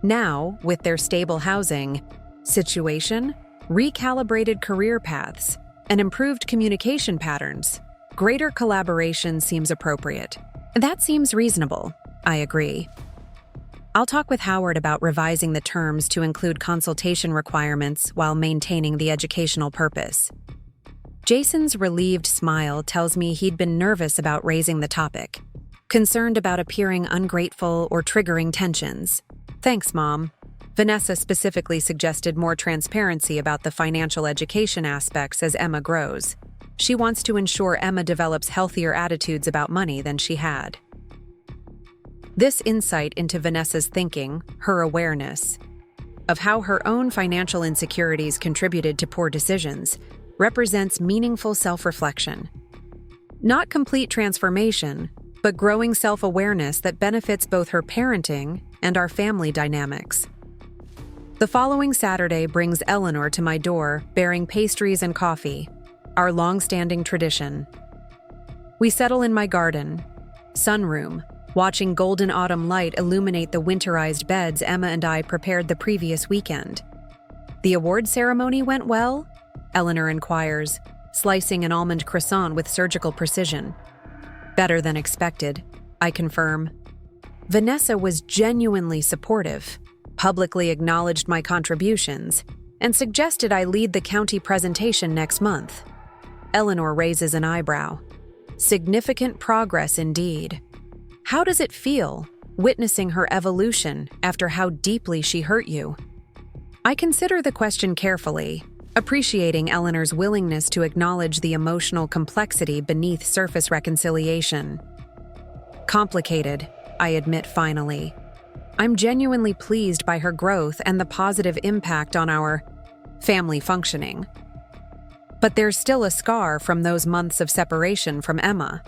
Now, with their stable housing situation, recalibrated career paths, and improved communication patterns, greater collaboration seems appropriate. That seems reasonable, I agree. I'll talk with Howard about revising the terms to include consultation requirements while maintaining the educational purpose. Jason's relieved smile tells me he'd been nervous about raising the topic, concerned about appearing ungrateful or triggering tensions. "Thanks, Mom." Vanessa specifically suggested more transparency about the financial education aspects as Emma grows. She wants to ensure Emma develops healthier attitudes about money than she had. This insight into Vanessa's thinking, her awareness of how her own financial insecurities contributed to poor decisions, represents meaningful self-reflection. Not complete transformation, but growing self-awareness that benefits both her parenting and our family dynamics. The following Saturday brings Eleanor to my door, bearing pastries and coffee, our long-standing tradition. We settle in my garden, sunroom, watching golden autumn light illuminate the winterized beds Emma and I prepared the previous weekend. "The award ceremony went well?" Eleanor inquires, slicing an almond croissant with surgical precision. "Better than expected," I confirm. Vanessa was genuinely supportive, publicly acknowledged my contributions, and suggested I lead the county presentation next month. Eleanor raises an eyebrow. Significant progress indeed. How does it feel, witnessing her evolution after how deeply she hurt you? I consider the question carefully, appreciating Eleanor's willingness to acknowledge the emotional complexity beneath surface reconciliation. Complicated, I admit finally. I'm genuinely pleased by her growth and the positive impact on our family functioning. But there's still a scar from those months of separation from Emma.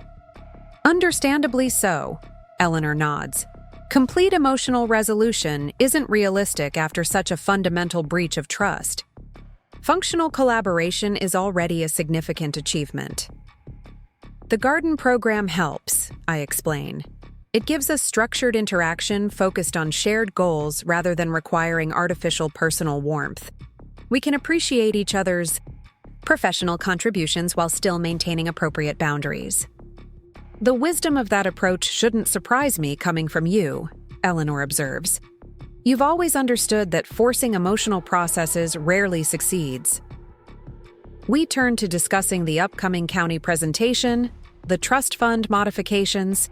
Understandably so, Eleanor nods. Complete emotional resolution isn't realistic after such a fundamental breach of trust. Functional collaboration is already a significant achievement. The garden program helps, I explain. It gives us structured interaction focused on shared goals rather than requiring artificial personal warmth. We can appreciate each other's professional contributions while still maintaining appropriate boundaries. The wisdom of that approach shouldn't surprise me coming from you, Eleanor observes. You've always understood that forcing emotional processes rarely succeeds. We turn to discussing the upcoming county presentation, the trust fund modifications,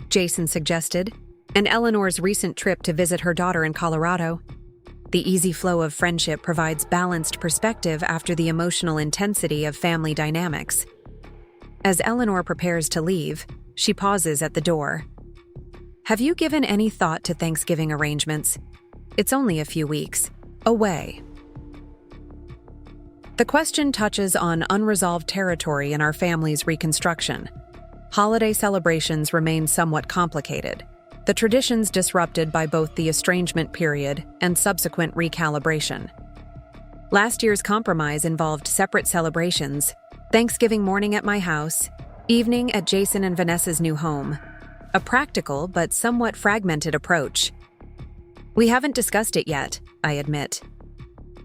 Jason suggested, and Eleanor's recent trip to visit her daughter in Colorado. The easy flow of friendship provides balanced perspective after the emotional intensity of family dynamics. As Eleanor prepares to leave, she pauses at the door. Have you given any thought to Thanksgiving arrangements? It's only a few weeks away. The question touches on unresolved territory in our family's reconstruction. Holiday celebrations remain somewhat complicated, the traditions disrupted by both the estrangement period and subsequent recalibration. Last year's compromise involved separate celebrations: Thanksgiving morning at my house, evening at Jason and Vanessa's new home. A practical but somewhat fragmented approach. We haven't discussed it yet, I admit.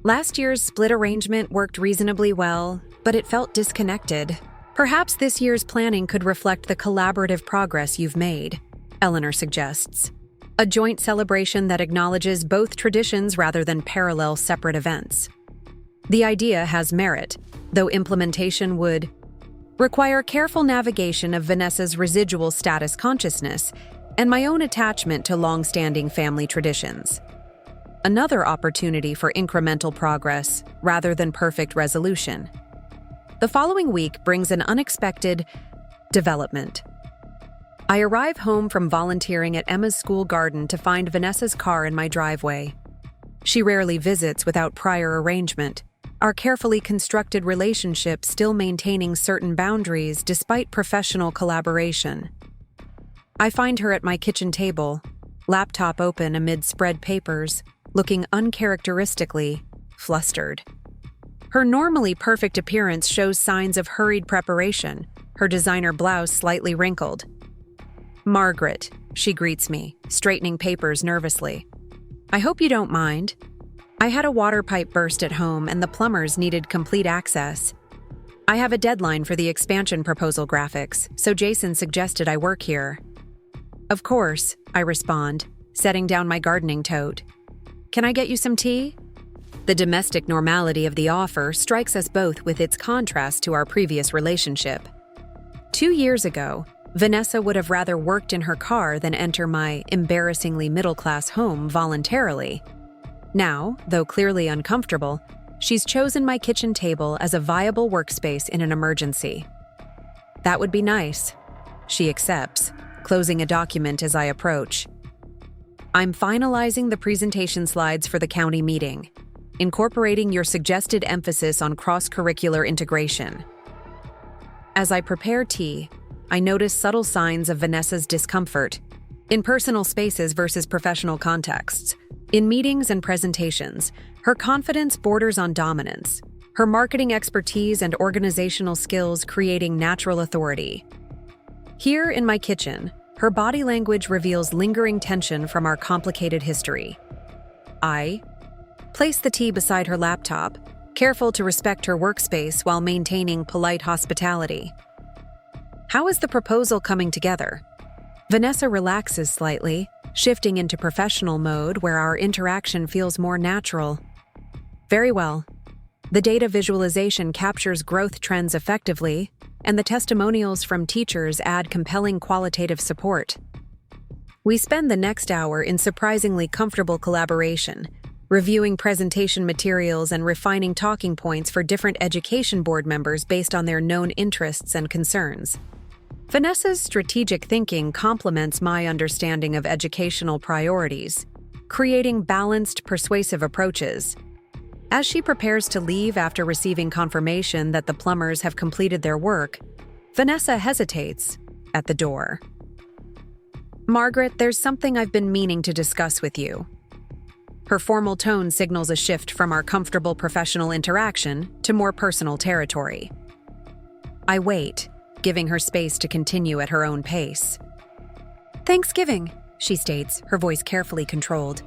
Last year's split arrangement worked reasonably well, but it felt disconnected, Perhaps this year's planning could reflect the collaborative progress you've made, Eleanor suggests. A joint celebration that acknowledges both traditions rather than parallel separate events. The idea has merit, though implementation would require careful navigation of Vanessa's residual status consciousness and my own attachment to long-standing family traditions. Another opportunity for incremental progress rather than perfect resolution. The following week brings an unexpected development. I arrive home from volunteering at Emma's school garden to find Vanessa's car in my driveway. She rarely visits without prior arrangement, our carefully constructed relationship still maintaining certain boundaries despite professional collaboration. I find her at my kitchen table, laptop open amid spread papers, looking uncharacteristically flustered. Her normally perfect appearance shows signs of hurried preparation, her designer blouse slightly wrinkled. "Margaret," she greets me, straightening papers nervously. "I hope you don't mind. I had a water pipe burst at home and the plumbers needed complete access. I have a deadline for the expansion proposal graphics, so Jason suggested I work here." "Of course," I respond, setting down my gardening tote. "Can I get you some tea?" The domestic normality of the offer strikes us both with its contrast to our previous relationship. 2 years ago, Vanessa would have rather worked in her car than enter my embarrassingly middle-class home voluntarily. Now, though clearly uncomfortable, she's chosen my kitchen table as a viable workspace in an emergency. "That would be nice," she accepts, closing a document as I approach. "I'm finalizing the presentation slides for the county meeting, incorporating your suggested emphasis on cross-curricular integration." As I prepare tea, I notice subtle signs of Vanessa's discomfort, in personal spaces versus professional contexts. In meetings and presentations, her confidence borders on dominance, her marketing expertise and organizational skills creating natural authority. Here in my kitchen, her body language reveals lingering tension from our complicated history. I place the tea beside her laptop, careful to respect her workspace while maintaining polite hospitality. "How is the proposal coming together?" Vanessa relaxes slightly, shifting into professional mode where our interaction feels more natural. "Very well. The data visualization captures growth trends effectively, and the testimonials from teachers add compelling qualitative support." We spend the next hour in surprisingly comfortable collaboration, reviewing presentation materials and refining talking points for different education board members based on their known interests and concerns. Vanessa's strategic thinking complements my understanding of educational priorities, creating balanced, persuasive approaches. As she prepares to leave after receiving confirmation that the plumbers have completed their work, Vanessa hesitates at the door. "Margaret, there's something I've been meaning to discuss with you." Her formal tone signals a shift from our comfortable professional interaction to more personal territory. I wait, giving her space to continue at her own pace. "Thanksgiving," she states, her voice carefully controlled.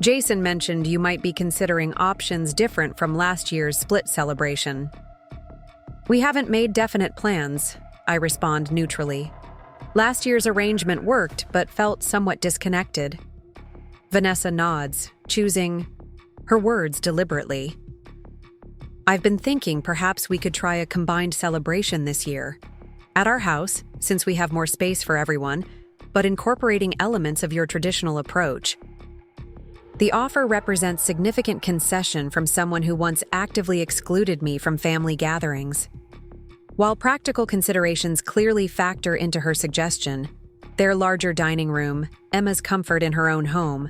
"Jason mentioned you might be considering options different from last year's split celebration." "We haven't made definite plans," I respond neutrally. "Last year's arrangement worked, but felt somewhat disconnected." Vanessa nods, choosing her words deliberately. "I've been thinking perhaps we could try a combined celebration this year. At our house, since we have more space for everyone, but incorporating elements of your traditional approach." The offer represents significant concession from someone who once actively excluded me from family gatherings. While practical considerations clearly factor into her suggestion, their larger dining room, Emma's comfort in her own home,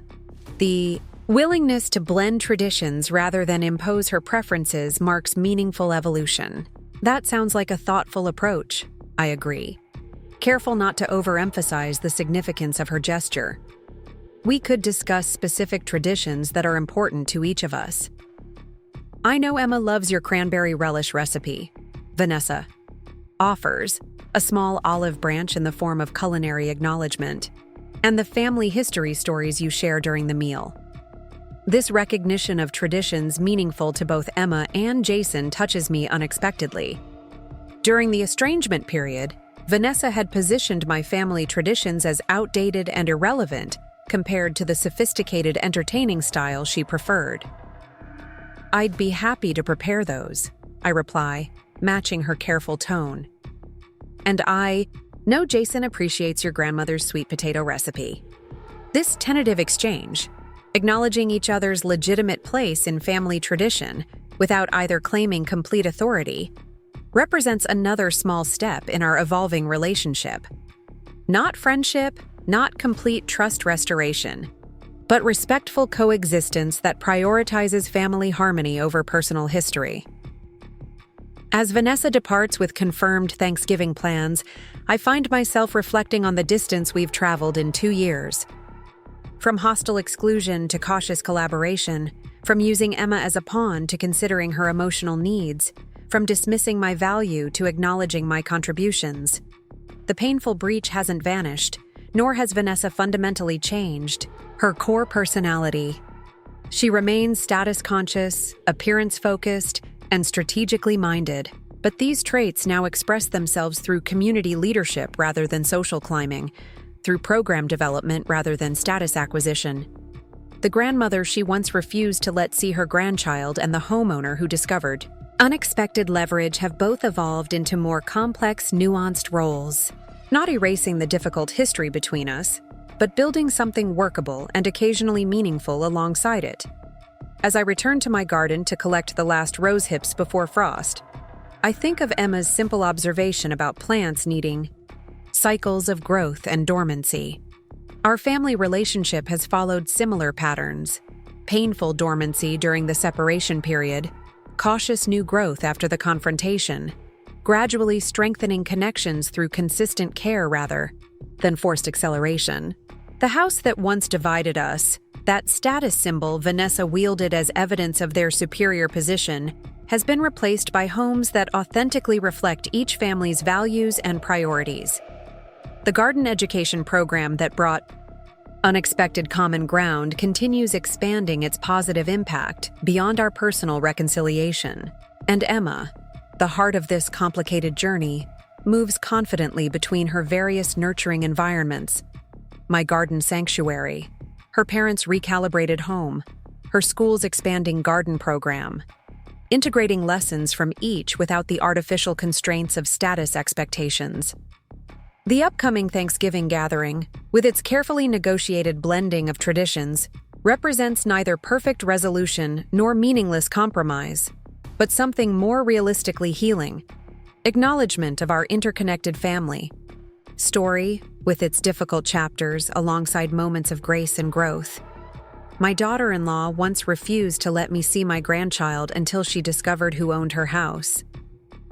the willingness to blend traditions rather than impose her preferences marks meaningful evolution. That sounds like a thoughtful approach, I agree, careful not to overemphasize the significance of her gesture. We could discuss specific traditions that are important to each of us. "I know Emma loves your cranberry relish recipe," Vanessa offers, a small olive branch in the form of culinary acknowledgement, "and the family history stories you share during the meal." This recognition of traditions meaningful to both Emma and Jason touches me unexpectedly. During the estrangement period, Vanessa had positioned my family traditions as outdated and irrelevant compared to the sophisticated entertaining style she preferred. "I'd be happy to prepare those," I reply, matching her careful tone. "And I know Jason appreciates your grandmother's sweet potato recipe." This tentative exchange, acknowledging each other's legitimate place in family tradition without either claiming complete authority, represents another small step in our evolving relationship. Not friendship, not complete trust restoration, but respectful coexistence that prioritizes family harmony over personal history. As Vanessa departs with confirmed Thanksgiving plans, I find myself reflecting on the distance we've traveled in 2 years. From hostile exclusion to cautious collaboration, from using Emma as a pawn to considering her emotional needs, from dismissing my value to acknowledging my contributions. The painful breach hasn't vanished, nor has Vanessa fundamentally changed her core personality. She remains status-conscious, appearance-focused, and strategically minded, but these traits now express themselves through community leadership rather than social climbing, through program development rather than status acquisition. The grandmother she once refused to let see her grandchild and the homeowner who discovered unexpected leverage have both evolved into more complex, nuanced roles, not erasing the difficult history between us, but building something workable and occasionally meaningful alongside it. As I return to my garden to collect the last rose hips before frost, I think of Emma's simple observation about plants needing cycles of growth and dormancy. Our family relationship has followed similar patterns: painful dormancy during the separation period, cautious new growth after the confrontation, gradually strengthening connections through consistent care rather than forced acceleration. The house that once divided us, that status symbol Vanessa wielded as evidence of their superior position, has been replaced by homes that authentically reflect each family's values and priorities. The garden education program that brought unexpected common ground continues expanding its positive impact beyond our personal reconciliation. And Emma, the heart of this complicated journey, moves confidently between her various nurturing environments: my garden sanctuary, her parents' recalibrated home, her school's expanding garden program, integrating lessons from each without the artificial constraints of status expectations. The upcoming Thanksgiving gathering, with its carefully negotiated blending of traditions, represents neither perfect resolution nor meaningless compromise, but something more realistically healing: acknowledgement of our interconnected family story, with its difficult chapters alongside moments of grace and growth. My daughter-in-law once refused to let me see my grandchild until she discovered who owned her house.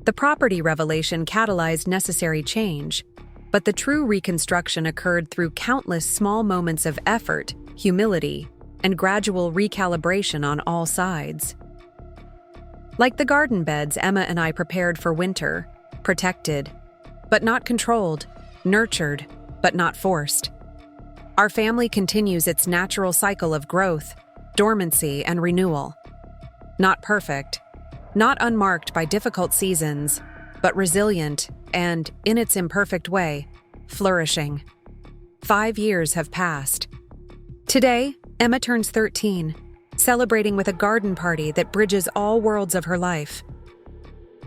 The property revelation catalyzed necessary change, but the true reconstruction occurred through countless small moments of effort, humility, and gradual recalibration on all sides. Like the garden beds Emma and I prepared for winter, protected, but not controlled, nurtured, but not forced. Our family continues its natural cycle of growth, dormancy, and renewal. Not perfect, not unmarked by difficult seasons, but resilient and, in its imperfect way, flourishing. 5 years have passed. Today, Emma turns 13, celebrating with a garden party that bridges all worlds of her life.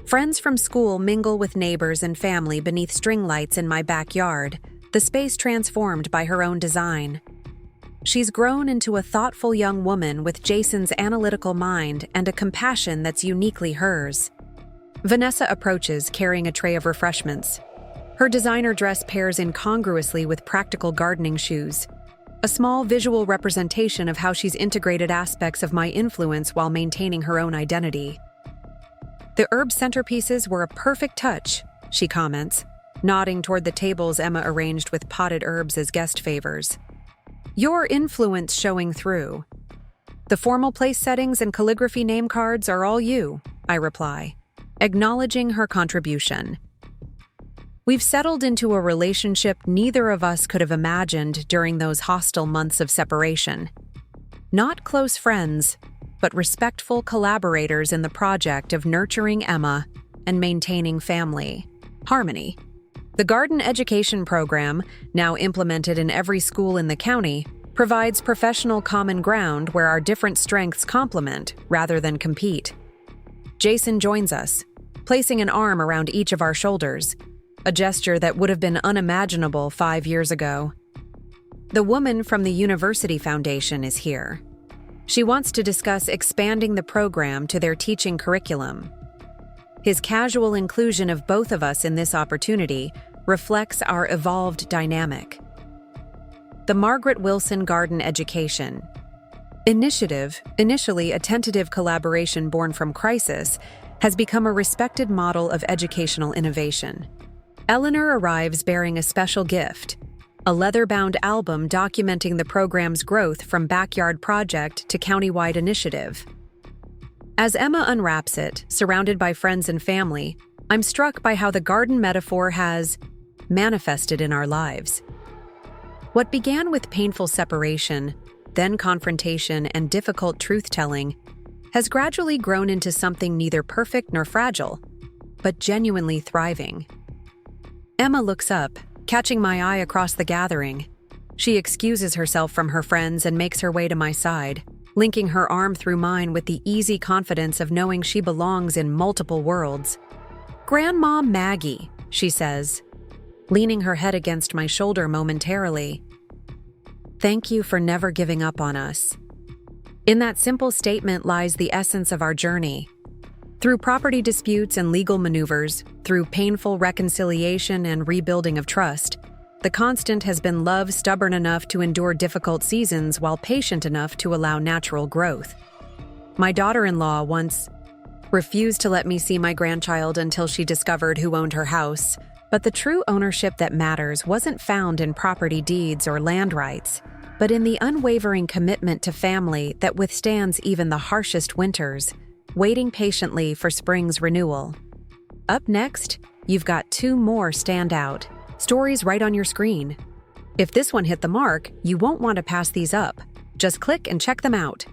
Friends from school mingle with neighbors and family beneath string lights in my backyard, the space transformed by her own design. She's grown into a thoughtful young woman with Jason's analytical mind and a compassion that's uniquely hers. Vanessa approaches carrying a tray of refreshments. Her designer dress pairs incongruously with practical gardening shoes, a small visual representation of how she's integrated aspects of my influence while maintaining her own identity. "The herb centerpieces were a perfect touch," she comments, nodding toward the tables Emma arranged with potted herbs as guest favors. "Your influence showing through. The formal place settings and calligraphy name cards are all you," I reply, acknowledging her contribution. We've settled into a relationship neither of us could have imagined during those hostile months of separation. Not close friends, but respectful collaborators in the project of nurturing Emma and maintaining family harmony. The garden education program, now implemented in every school in the county, provides professional common ground where our different strengths complement rather than compete. Jason joins us, placing an arm around each of our shoulders, a gesture that would have been unimaginable 5 years ago. The woman from the University Foundation is here. She wants to discuss expanding the program to their teaching curriculum. His casual inclusion of both of us in this opportunity reflects our evolved dynamic. The Margaret Wilson Garden Education Initiative, initially a tentative collaboration born from crisis, has become a respected model of educational innovation. Eleanor arrives bearing a special gift, a leather-bound album documenting the program's growth from backyard project to countywide initiative. As Emma unwraps it, surrounded by friends and family, I'm struck by how the garden metaphor has manifested in our lives. What began with painful separation, then confrontation and difficult truth-telling, has gradually grown into something neither perfect nor fragile, but genuinely thriving. Emma looks up, catching my eye across the gathering. She excuses herself from her friends and makes her way to my side, linking her arm through mine with the easy confidence of knowing she belongs in multiple worlds. "Grandma Maggie," she says, leaning her head against my shoulder momentarily. "Thank you for never giving up on us." In that simple statement lies the essence of our journey. Through property disputes and legal maneuvers, through painful reconciliation and rebuilding of trust, the constant has been love stubborn enough to endure difficult seasons while patient enough to allow natural growth. My daughter-in-law once refused to let me see my grandchild until she discovered who owned her house, but the true ownership that matters wasn't found in property deeds or land rights, but in the unwavering commitment to family that withstands even the harshest winters, waiting patiently for spring's renewal. Up next, you've got 2 more standout stories right on your screen. If this one hit the mark, you won't want to pass these up. Just click and check them out.